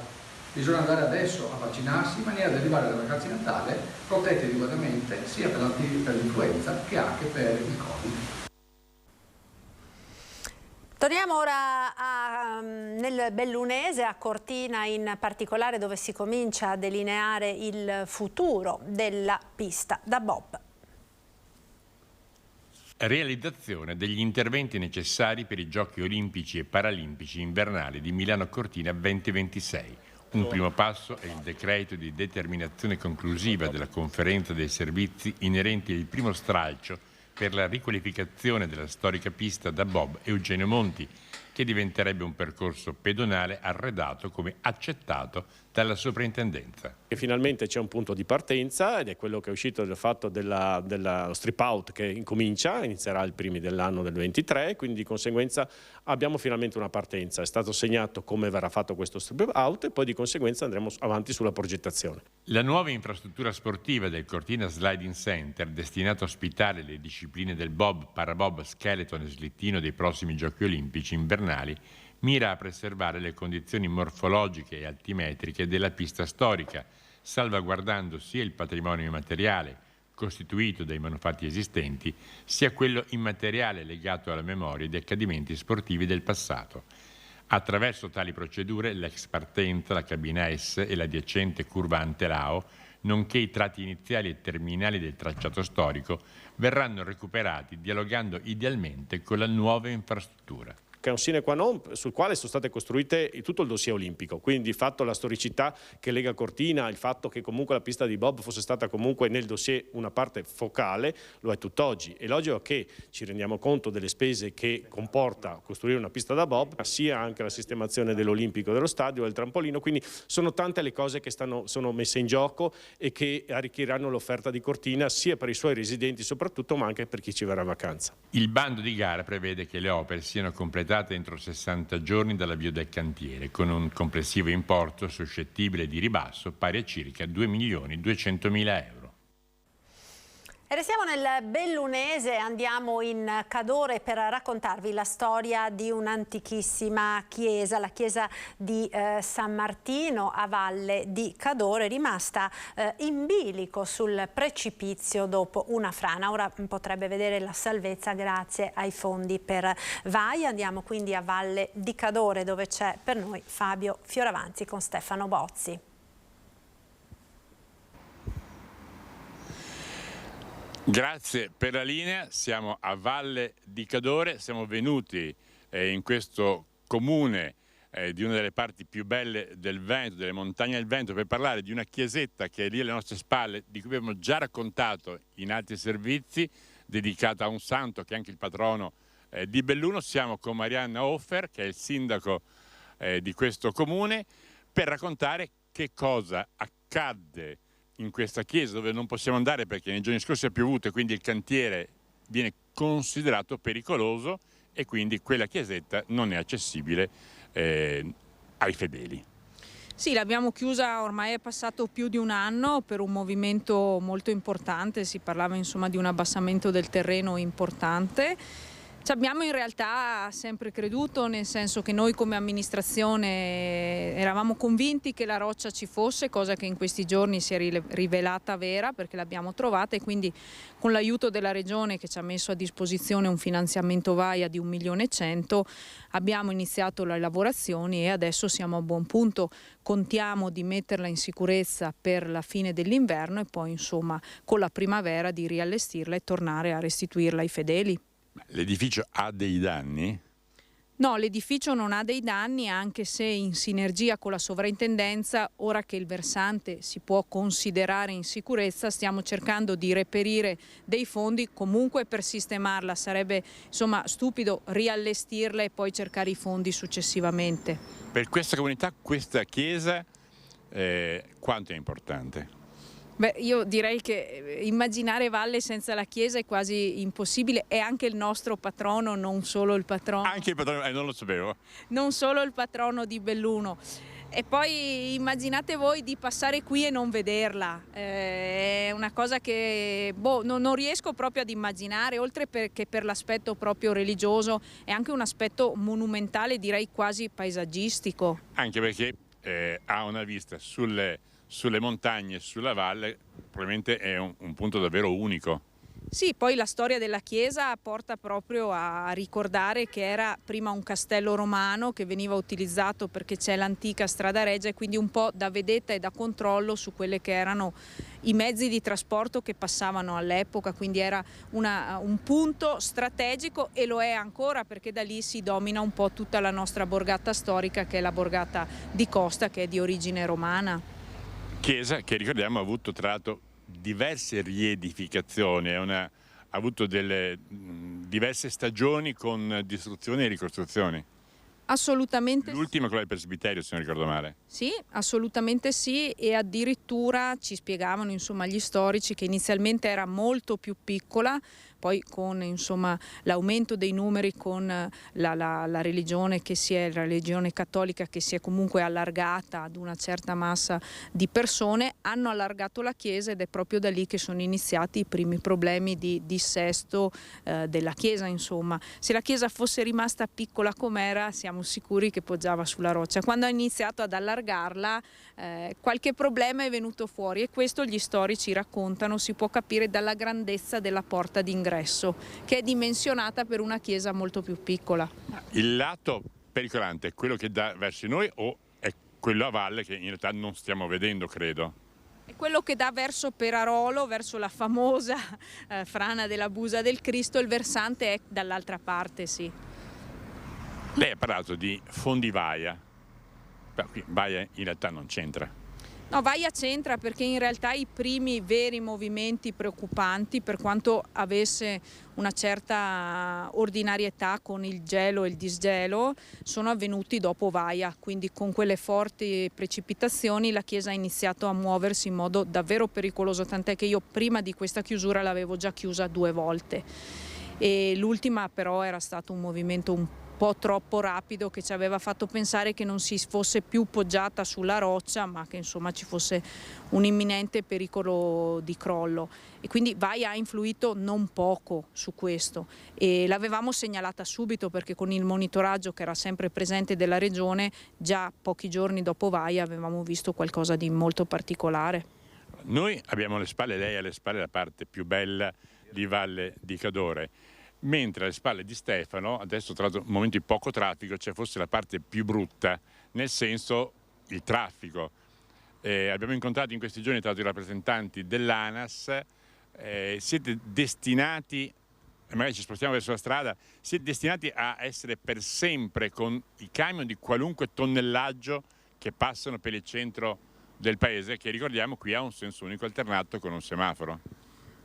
Speaker 11: Bisogna andare adesso a vaccinarsi in maniera da arrivare alle vacanze di Natale protetti adeguatamente sia per l'influenza che anche per il Covid.
Speaker 1: Torniamo ora nel Bellunese, a Cortina in particolare, dove si comincia a delineare il futuro della pista da bob.
Speaker 12: Realizzazione degli interventi necessari per i Giochi Olimpici e Paralimpici invernali di Milano Cortina 2026. Un primo passo è il decreto di determinazione conclusiva della conferenza dei servizi inerenti al primo stralcio per la riqualificazione della storica pista da bob Eugenio Monti, che diventerebbe un percorso pedonale arredato come accettato dalla soprintendenza.
Speaker 13: E finalmente c'è un punto di partenza ed è quello che è uscito dal fatto dello strip out che inizierà il primi dell'anno del 23, quindi di conseguenza abbiamo finalmente una partenza. È stato segnato come verrà fatto questo strip out e poi di conseguenza andremo avanti sulla progettazione.
Speaker 12: La nuova infrastruttura sportiva del Cortina Sliding Center, destinata a ospitare le discipline del bob, parabob, skeleton e slittino dei prossimi Giochi Olimpici invernali, mira a preservare le condizioni morfologiche e altimetriche della pista storica, salvaguardando sia il patrimonio immateriale, costituito dai manufatti esistenti, sia quello immateriale legato alla memoria di accadimenti sportivi del passato. Attraverso tali procedure, l'ex partenza, la cabina S e l'adiacente curva Antelao, nonché i tratti iniziali e terminali del tracciato storico, verranno recuperati dialogando idealmente con la nuova infrastruttura.
Speaker 13: che è un sine qua non sul quale sono state costruite tutto il dossier olimpico, quindi di fatto la storicità che lega Cortina, il fatto che comunque la pista di bob fosse stata comunque nel dossier una parte focale, lo è tutt'oggi. È logico che ci rendiamo conto delle spese che comporta costruire una pista da bob, sia anche la sistemazione dell'olimpico, dello stadio, del trampolino, quindi sono tante le cose che sono messe in gioco e che arricchiranno l'offerta di Cortina sia per i suoi residenti soprattutto, ma anche per chi ci verrà a vacanza.
Speaker 12: Il bando di gara prevede che le opere siano completate entro 60 giorni dall'avvio del cantiere, con un complessivo importo suscettibile di ribasso pari a circa 2.200.000 euro.
Speaker 1: E restiamo nel bellunese, andiamo in Cadore per raccontarvi la storia di un'antichissima chiesa, la chiesa di San Martino a valle di Cadore, rimasta in bilico sul precipizio dopo una frana. Ora potrebbe vedere la salvezza grazie ai fondi per VAI. Andiamo quindi a Valle di Cadore, dove c'è per noi Fabio Fioravanti con Stefano Bozzi.
Speaker 12: Grazie per la linea, siamo a Valle di Cadore, siamo venuti in questo comune di una delle parti più belle del Veneto, delle montagne del Veneto, per parlare di una chiesetta che è lì alle nostre spalle, di cui abbiamo già raccontato in altri servizi, dedicata a un santo che è anche il patrono di Belluno. Siamo con Marianna Hoffer, che è il sindaco di questo comune, per raccontare che cosa accadde in questa chiesa, dove non possiamo andare perché nei giorni scorsi ha piovuto e quindi il cantiere viene considerato pericoloso e quindi quella chiesetta non è accessibile ai fedeli.
Speaker 14: Sì, l'abbiamo chiusa, ormai è passato più di un anno, per un movimento molto importante, si parlava insomma di un abbassamento del terreno importante. Ci abbiamo in realtà sempre creduto, nel senso che noi come amministrazione eravamo convinti che la roccia ci fosse, cosa che in questi giorni si è rivelata vera perché l'abbiamo trovata, e quindi con l'aiuto della Regione, che ci ha messo a disposizione un finanziamento VAIA di 1.100.000, abbiamo iniziato le lavorazioni e adesso siamo a buon punto. Contiamo di metterla in sicurezza per la fine dell'inverno e poi insomma con la primavera di riallestirla e tornare a restituirla ai fedeli.
Speaker 12: L'edificio ha dei danni?
Speaker 14: No, l'edificio non ha dei danni, anche se in sinergia con la sovrintendenza, ora che il versante si può considerare in sicurezza, stiamo cercando di reperire dei fondi comunque per sistemarla. Sarebbe insomma stupido riallestirla e poi cercare i fondi successivamente.
Speaker 12: Per questa comunità, questa chiesa, quanto è importante?
Speaker 14: Beh, io direi che immaginare Valle senza la chiesa è quasi impossibile. È anche il nostro patrono, non solo il patrono.
Speaker 12: Anche il patrono, non lo sapevo.
Speaker 14: Non solo il patrono di Belluno. E poi immaginate voi di passare qui e non vederla. È una cosa che non riesco proprio ad immaginare, oltre che per l'aspetto proprio religioso, è anche un aspetto monumentale, direi quasi paesaggistico.
Speaker 12: Anche perché ha una vista sulle montagne, sulla valle, probabilmente è un punto davvero unico.
Speaker 14: Sì, poi la storia della chiesa porta proprio a ricordare che era prima un castello romano che veniva utilizzato perché c'è l'antica strada regia, e quindi un po' da vedetta e da controllo su quelle che erano i mezzi di trasporto che passavano all'epoca, quindi era un punto strategico, e lo è ancora perché da lì si domina un po' tutta la nostra borgata storica, che è la borgata di Costa, che è di origine romana.
Speaker 12: Chiesa che, ricordiamo, ha avuto tra l'altro diverse riedificazioni, ha avuto delle diverse stagioni con distruzioni e ricostruzioni.
Speaker 14: Assolutamente.
Speaker 12: L'ultima quella del presbiterio, se non ricordo male.
Speaker 14: Sì, assolutamente sì, e addirittura ci spiegavano insomma gli storici che inizialmente era molto più piccola, poi con insomma l'aumento dei numeri, con la religione la religione cattolica che si è comunque allargata ad una certa massa di persone, hanno allargato la chiesa, ed è proprio da lì che sono iniziati i primi problemi di dissesto della chiesa. Insomma, se la chiesa fosse rimasta piccola com'era, siamo sicuri che poggiava sulla roccia. Quando ha iniziato ad allargarla, qualche problema è venuto fuori, e questo gli storici raccontano, si può capire dalla grandezza della porta d'ingresso, che è dimensionata per una chiesa molto più piccola.
Speaker 12: Il lato pericolante è quello che dà verso noi, o è quello a valle che in realtà non stiamo vedendo, credo?
Speaker 14: È quello che dà verso Perarolo, verso la famosa frana della Busa del Cristo. Il versante è dall'altra parte, sì.
Speaker 12: Lei ha parlato di fondi Vaia, però qui Vaia in realtà non c'entra.
Speaker 14: No, Vaia c'entra perché in realtà i primi veri movimenti preoccupanti, per quanto avesse una certa ordinarietà con il gelo e il disgelo, sono avvenuti dopo Vaia, quindi con quelle forti precipitazioni la Chiesa ha iniziato a muoversi in modo davvero pericoloso, tant'è che io prima di questa chiusura l'avevo già chiusa 2 volte e l'ultima però era stato un movimento un po' troppo rapido che ci aveva fatto pensare che non si fosse più poggiata sulla roccia, ma che insomma ci fosse un imminente pericolo di crollo, e quindi Vaia ha influito non poco su questo e l'avevamo segnalata subito perché con il monitoraggio che era sempre presente della regione già pochi giorni dopo Vaia avevamo visto qualcosa di molto particolare.
Speaker 12: Noi abbiamo alle spalle, lei ha alle spalle la parte più bella di Valle di Cadore, mentre alle spalle di Stefano, adesso tra l'altro un momento di poco traffico, c'è forse la parte più brutta, nel senso il traffico. Abbiamo incontrato in questi giorni tra l'altro i rappresentanti dell'ANAS, siete destinati, magari ci spostiamo verso la strada, siete destinati a essere per sempre con i camion di qualunque tonnellaggio che passano per il centro del paese, che ricordiamo qui ha un senso unico alternato con un semaforo.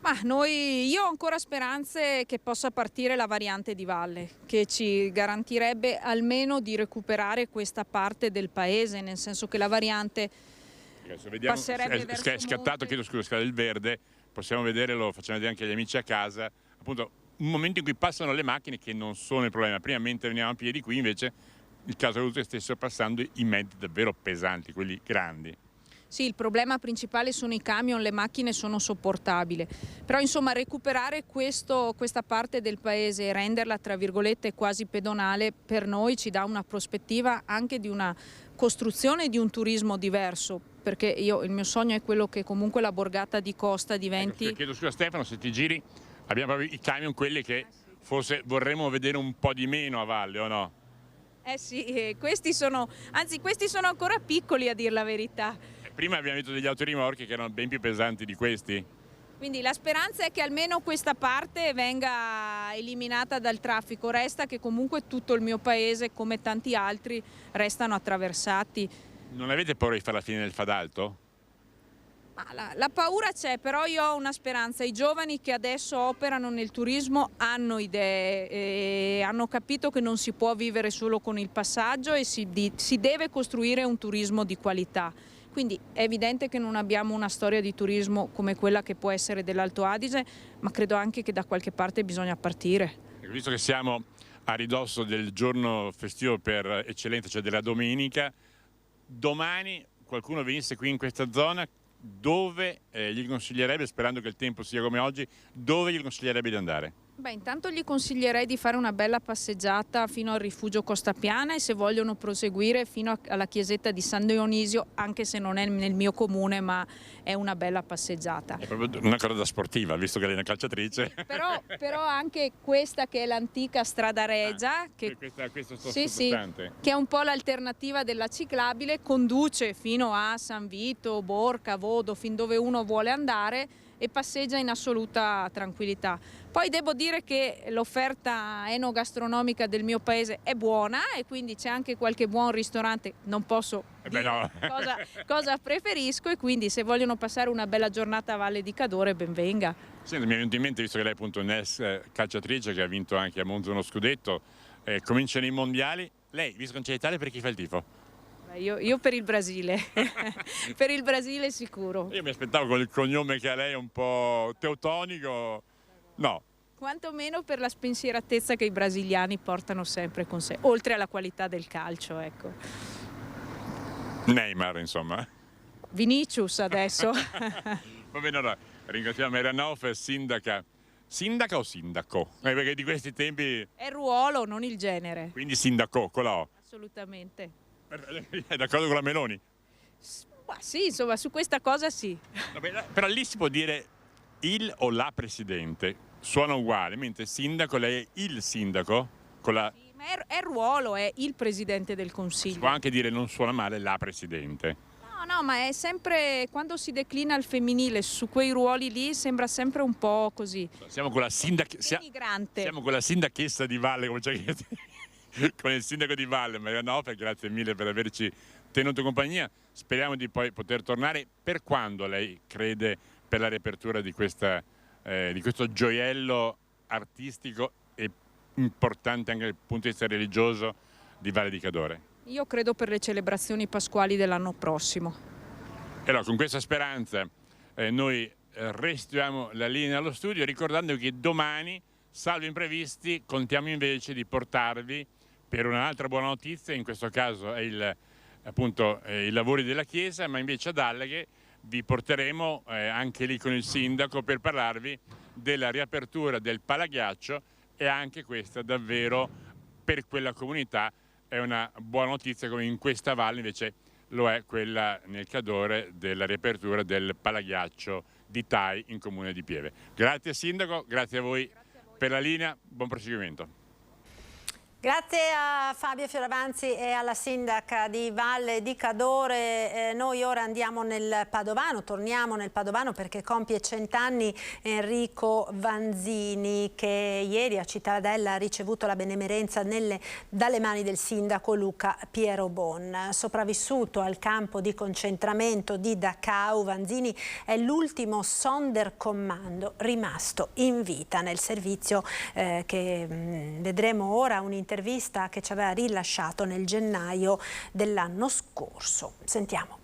Speaker 14: Ma io ho ancora speranze che possa partire la variante di valle, che ci garantirebbe almeno di recuperare questa parte del paese, nel senso che la variante passerebbe verso
Speaker 12: è scattato, chiedo scusa, scala il verde, possiamo vedere, lo facciamo vedere anche agli amici a casa, appunto un momento in cui passano le macchine che non sono il problema. Prima mentre veniamo a piedi, qui invece il caso è che stessero passando i mezzi davvero pesanti, quelli grandi.
Speaker 14: Sì, il problema principale sono i camion, le macchine sono sopportabili, però insomma recuperare questa parte del paese e renderla tra virgolette quasi pedonale per noi ci dà una prospettiva anche di una costruzione di un turismo diverso, perché il mio sogno è quello che comunque la borgata di costa diventi...
Speaker 12: Ecco, chiedo scusa Stefano, se ti giri abbiamo proprio i camion, quelli che forse vorremmo vedere un po' di meno a valle, o no?
Speaker 14: Sì, questi sono ancora piccoli a dir la verità.
Speaker 12: Prima abbiamo visto degli autorimorchi che erano ben più pesanti di questi.
Speaker 14: Quindi la speranza è che almeno questa parte venga eliminata dal traffico, resta che comunque tutto il mio paese, come tanti altri, restano attraversati.
Speaker 12: Non avete paura di fare la fine del Fadalto?
Speaker 14: La paura c'è, però io ho una speranza. I giovani che adesso operano nel turismo hanno idee, e hanno capito che non si può vivere solo con il passaggio e si deve costruire un turismo di qualità. Quindi è evidente che non abbiamo una storia di turismo come quella che può essere dell'Alto Adige, ma credo anche che da qualche parte bisogna partire.
Speaker 12: Visto che siamo a ridosso del giorno festivo per eccellenza, cioè della domenica, domani qualcuno venisse qui in questa zona, dove gli consiglierebbe, sperando che il tempo sia come oggi, dove gli consiglierebbe di andare?
Speaker 14: Beh, intanto gli consiglierei di fare una bella passeggiata fino al rifugio Costapiana e se vogliono proseguire fino alla chiesetta di San Dionisio, anche se non è nel mio comune, ma è una bella passeggiata.
Speaker 12: È proprio una cosa da sportiva, visto che lei è una calciatrice.
Speaker 14: Però anche questa che è l'antica strada regia, che è un po' l'alternativa della ciclabile, conduce fino a San Vito, Borca, Vodo, fin dove uno vuole andare e passeggia in assoluta tranquillità. Poi devo dire che l'offerta enogastronomica del mio paese è buona e quindi c'è anche qualche buon ristorante, non posso dire cosa preferisco, e quindi se vogliono passare una bella giornata a Valle di Cadore ben venga.
Speaker 12: Senta, mi è venuto in mente, visto che lei è appunto un'ex calciatrice che ha vinto anche a Monza uno scudetto, cominciano i mondiali, lei, visto che non c'è l'Italia, per chi fa il tifo?
Speaker 14: Io per il Brasile, per il Brasile sicuro.
Speaker 12: Io mi aspettavo con il cognome che a lei è un po' teutonico, no.
Speaker 14: Quantomeno per la spensieratezza che i brasiliani portano sempre con sé, oltre alla qualità del calcio, ecco.
Speaker 12: Neymar, insomma.
Speaker 14: Vinicius adesso.
Speaker 12: Va bene, allora, ringraziamo Marianoff, sindaca. Sindaca o sindaco? Perché di questi tempi...
Speaker 14: È il ruolo, non il genere.
Speaker 12: Quindi sindaco, con la O.
Speaker 14: Assolutamente.
Speaker 12: È d'accordo con la Meloni?
Speaker 14: Ma sì, insomma, su questa cosa sì.
Speaker 12: Vabbè, però lì si può dire il o la presidente, suona uguale, mentre sindaco lei è il sindaco con la...
Speaker 14: Sì, ma è il ruolo, è il presidente del Consiglio.
Speaker 12: Si può anche dire, non suona male, la presidente.
Speaker 14: No, ma è sempre, quando si declina il femminile su quei ruoli lì, sembra sempre un po' così.
Speaker 12: Siamo con la sindaca... Siamo con la sindachessa di Valle, come c'è chiesto. con il sindaco di Valle, Mario Onofre. Grazie mille per averci tenuto compagnia. Speriamo di poi poter tornare. Per quando lei crede per la riapertura di questo gioiello artistico e importante anche dal punto di vista religioso di Valle di Cadore?
Speaker 14: Io credo per le celebrazioni pasquali dell'anno prossimo.
Speaker 12: E allora, con questa speranza noi restituiamo la linea allo studio, ricordando che domani, salvo imprevisti, contiamo invece di portarvi per un'altra buona notizia. In questo caso è appunto i lavori della chiesa, ma invece ad Alleghe vi porteremo anche lì con il sindaco per parlarvi della riapertura del Palaghiaccio, e anche questa davvero per quella comunità è una buona notizia, come in questa valle invece lo è quella nel Cadore della riapertura del Palaghiaccio di Tai in comune di Pieve. Grazie sindaco, grazie a voi per la linea, buon proseguimento.
Speaker 1: Grazie a Fabio Fioravanti e alla sindaca di Valle di Cadore. Noi ora andiamo nel Padovano, torniamo nel Padovano perché compie 100 anni Enrico Vanzini, che ieri a Cittadella ha ricevuto la benemerenza dalle mani del sindaco Luca Piero Bon. Sopravvissuto al campo di concentramento di Dachau, Vanzini è l'ultimo Sonderkommando rimasto in vita nel servizio che vedremo ora un'intervista che ci aveva rilasciato nel gennaio dell'anno scorso. Sentiamo.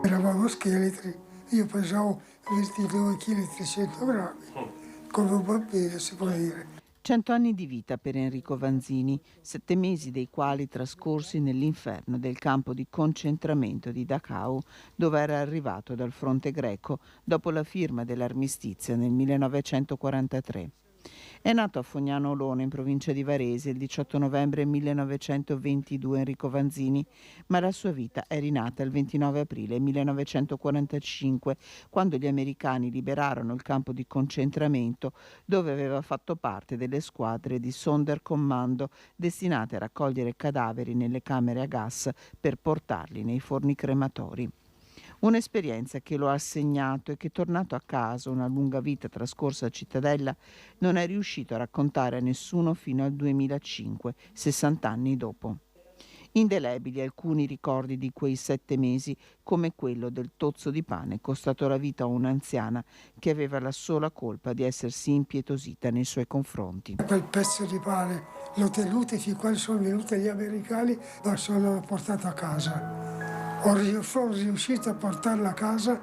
Speaker 15: Eravamo scheletri, io pesavo 22 kg 300 grammi, come un bambino si può dire.
Speaker 17: 100 anni di vita per Enrico Vanzini, 7 mesi dei quali trascorsi nell'inferno del campo di concentramento di Dachau, dove era arrivato dal fronte greco dopo la firma dell'armistizio nel 1943. È nato a Fognano Olona, in provincia di Varese, il 18 novembre 1922 Enrico Vanzini, ma la sua vita è rinata il 29 aprile 1945, quando gli americani liberarono il campo di concentramento dove aveva fatto parte delle squadre di Sonderkommando destinate a raccogliere cadaveri nelle camere a gas per portarli nei forni crematori. Un'esperienza che lo ha segnato e che, tornato a casa, una lunga vita trascorsa a Cittadella, non è riuscito a raccontare a nessuno fino al 2005, 60 anni dopo. Indelebili alcuni ricordi di quei 7 mesi, come quello del tozzo di pane costato la vita a un'anziana che aveva la sola colpa di essersi impietosita nei suoi confronti.
Speaker 15: Quel pezzo di pane l'ho tenuto fin quando sono venuti gli americani, lo sono portato a casa. Sono riuscito a portarla a casa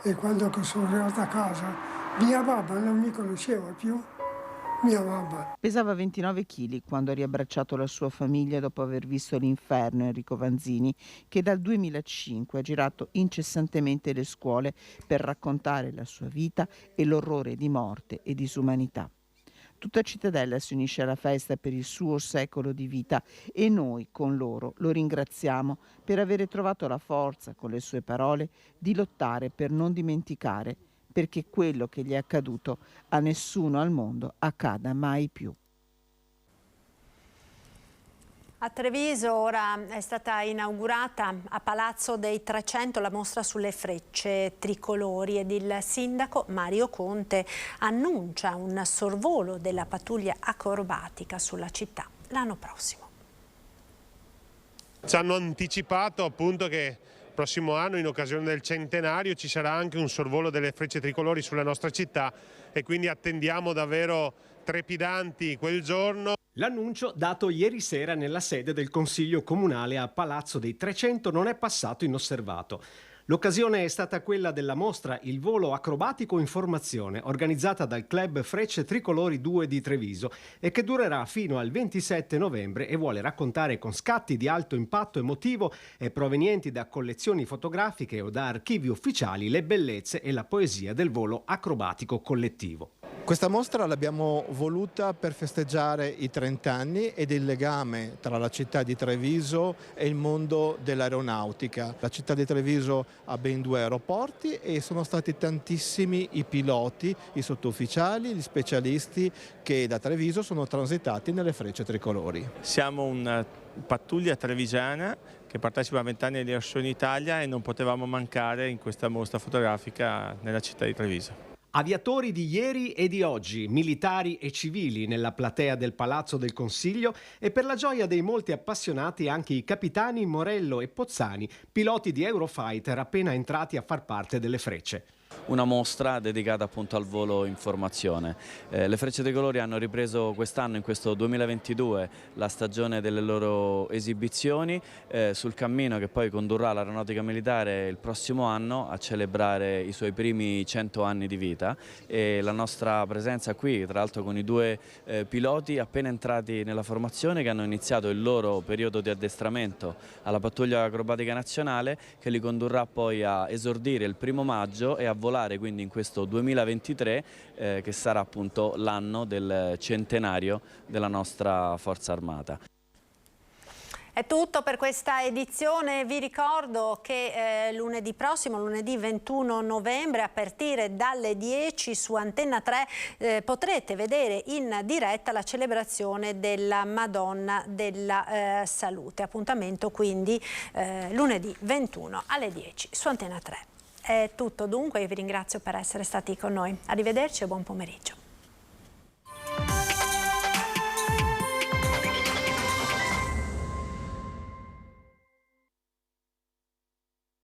Speaker 15: e quando sono arrivato a casa mia mamma non mi conosceva più. Mia mamma.
Speaker 17: Pesava 29 kg quando ha riabbracciato la sua famiglia dopo aver visto l'inferno Enrico Vanzini, che dal 2005 ha girato incessantemente le scuole per raccontare la sua vita e l'orrore di morte e disumanità. Tutta Cittadella si unisce alla festa per il suo secolo di vita e noi con loro lo ringraziamo per avere trovato la forza, con le sue parole, di lottare per non dimenticare, perché quello che gli è accaduto a nessuno al mondo accada mai più.
Speaker 1: A Treviso ora è stata inaugurata a Palazzo dei 300 la mostra sulle frecce tricolori ed il sindaco Mario Conte annuncia un sorvolo della pattuglia acrobatica sulla città l'anno prossimo.
Speaker 18: Ci hanno anticipato appunto che il prossimo anno, in occasione del centenario, ci sarà anche un sorvolo delle frecce tricolori sulla nostra città e quindi attendiamo davvero trepidanti quel giorno.
Speaker 19: L'annuncio dato ieri sera nella sede del Consiglio Comunale a Palazzo dei 300 non è passato inosservato. L'occasione è stata quella della mostra Il volo acrobatico in formazione, organizzata dal Club Frecce Tricolori 2 di Treviso e che durerà fino al 27 novembre e vuole raccontare con scatti di alto impatto emotivo e provenienti da collezioni fotografiche o da archivi ufficiali le bellezze e la poesia del volo acrobatico collettivo.
Speaker 20: Questa mostra l'abbiamo voluta per festeggiare i 30 anni ed il legame tra la città di Treviso e il mondo dell'aeronautica. La città di Treviso ha ben 2 aeroporti e sono stati tantissimi i piloti, i sottufficiali, gli specialisti che da Treviso sono transitati nelle frecce tricolori.
Speaker 26: Siamo una pattuglia trevigiana che partecipa a 20 anni di Airshowing Italia e non potevamo mancare in questa mostra fotografica nella città di Treviso.
Speaker 19: Aviatori di ieri e di oggi, militari e civili nella platea del Palazzo del Consiglio e per la gioia dei molti appassionati anche i capitani Morello e Pozzani, piloti di Eurofighter appena entrati a far parte delle Frecce.
Speaker 2: Una mostra dedicata appunto al volo in formazione. Le Frecce Tricolori hanno ripreso quest'anno, in questo 2022, la stagione delle loro esibizioni sul cammino che poi condurrà l'Aeronautica Militare il prossimo anno a celebrare i suoi primi 100 anni di vita, e la nostra presenza qui, tra l'altro con i due piloti appena entrati nella formazione, che hanno iniziato il loro periodo di addestramento alla pattuglia acrobatica nazionale, che li condurrà poi a esordire il 1° maggio e a volare quindi in questo 2023 che sarà appunto l'anno del centenario della nostra Forza Armata.
Speaker 1: È tutto per questa edizione. Vi ricordo che lunedì prossimo, lunedì 21 novembre, a partire dalle 10 su Antenna 3 potrete vedere in diretta la celebrazione della Madonna della Salute. Appuntamento quindi lunedì 21 alle 10 su Antenna 3. È tutto dunque, io vi ringrazio per essere stati con noi. Arrivederci e buon pomeriggio.